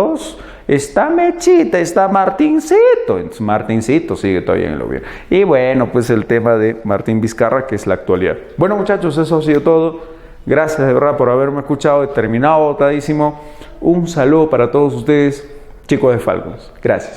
está Mechita, está Martincito. Entonces Martincito sigue todavía en el gobierno. Y bueno, pues el tema de Martín Vizcarra, que es la actualidad. Bueno, muchachos, eso ha sido todo. Gracias de verdad por haberme escuchado. He terminado botadísimo. Un saludo para todos ustedes, chicos de Falcons. Gracias.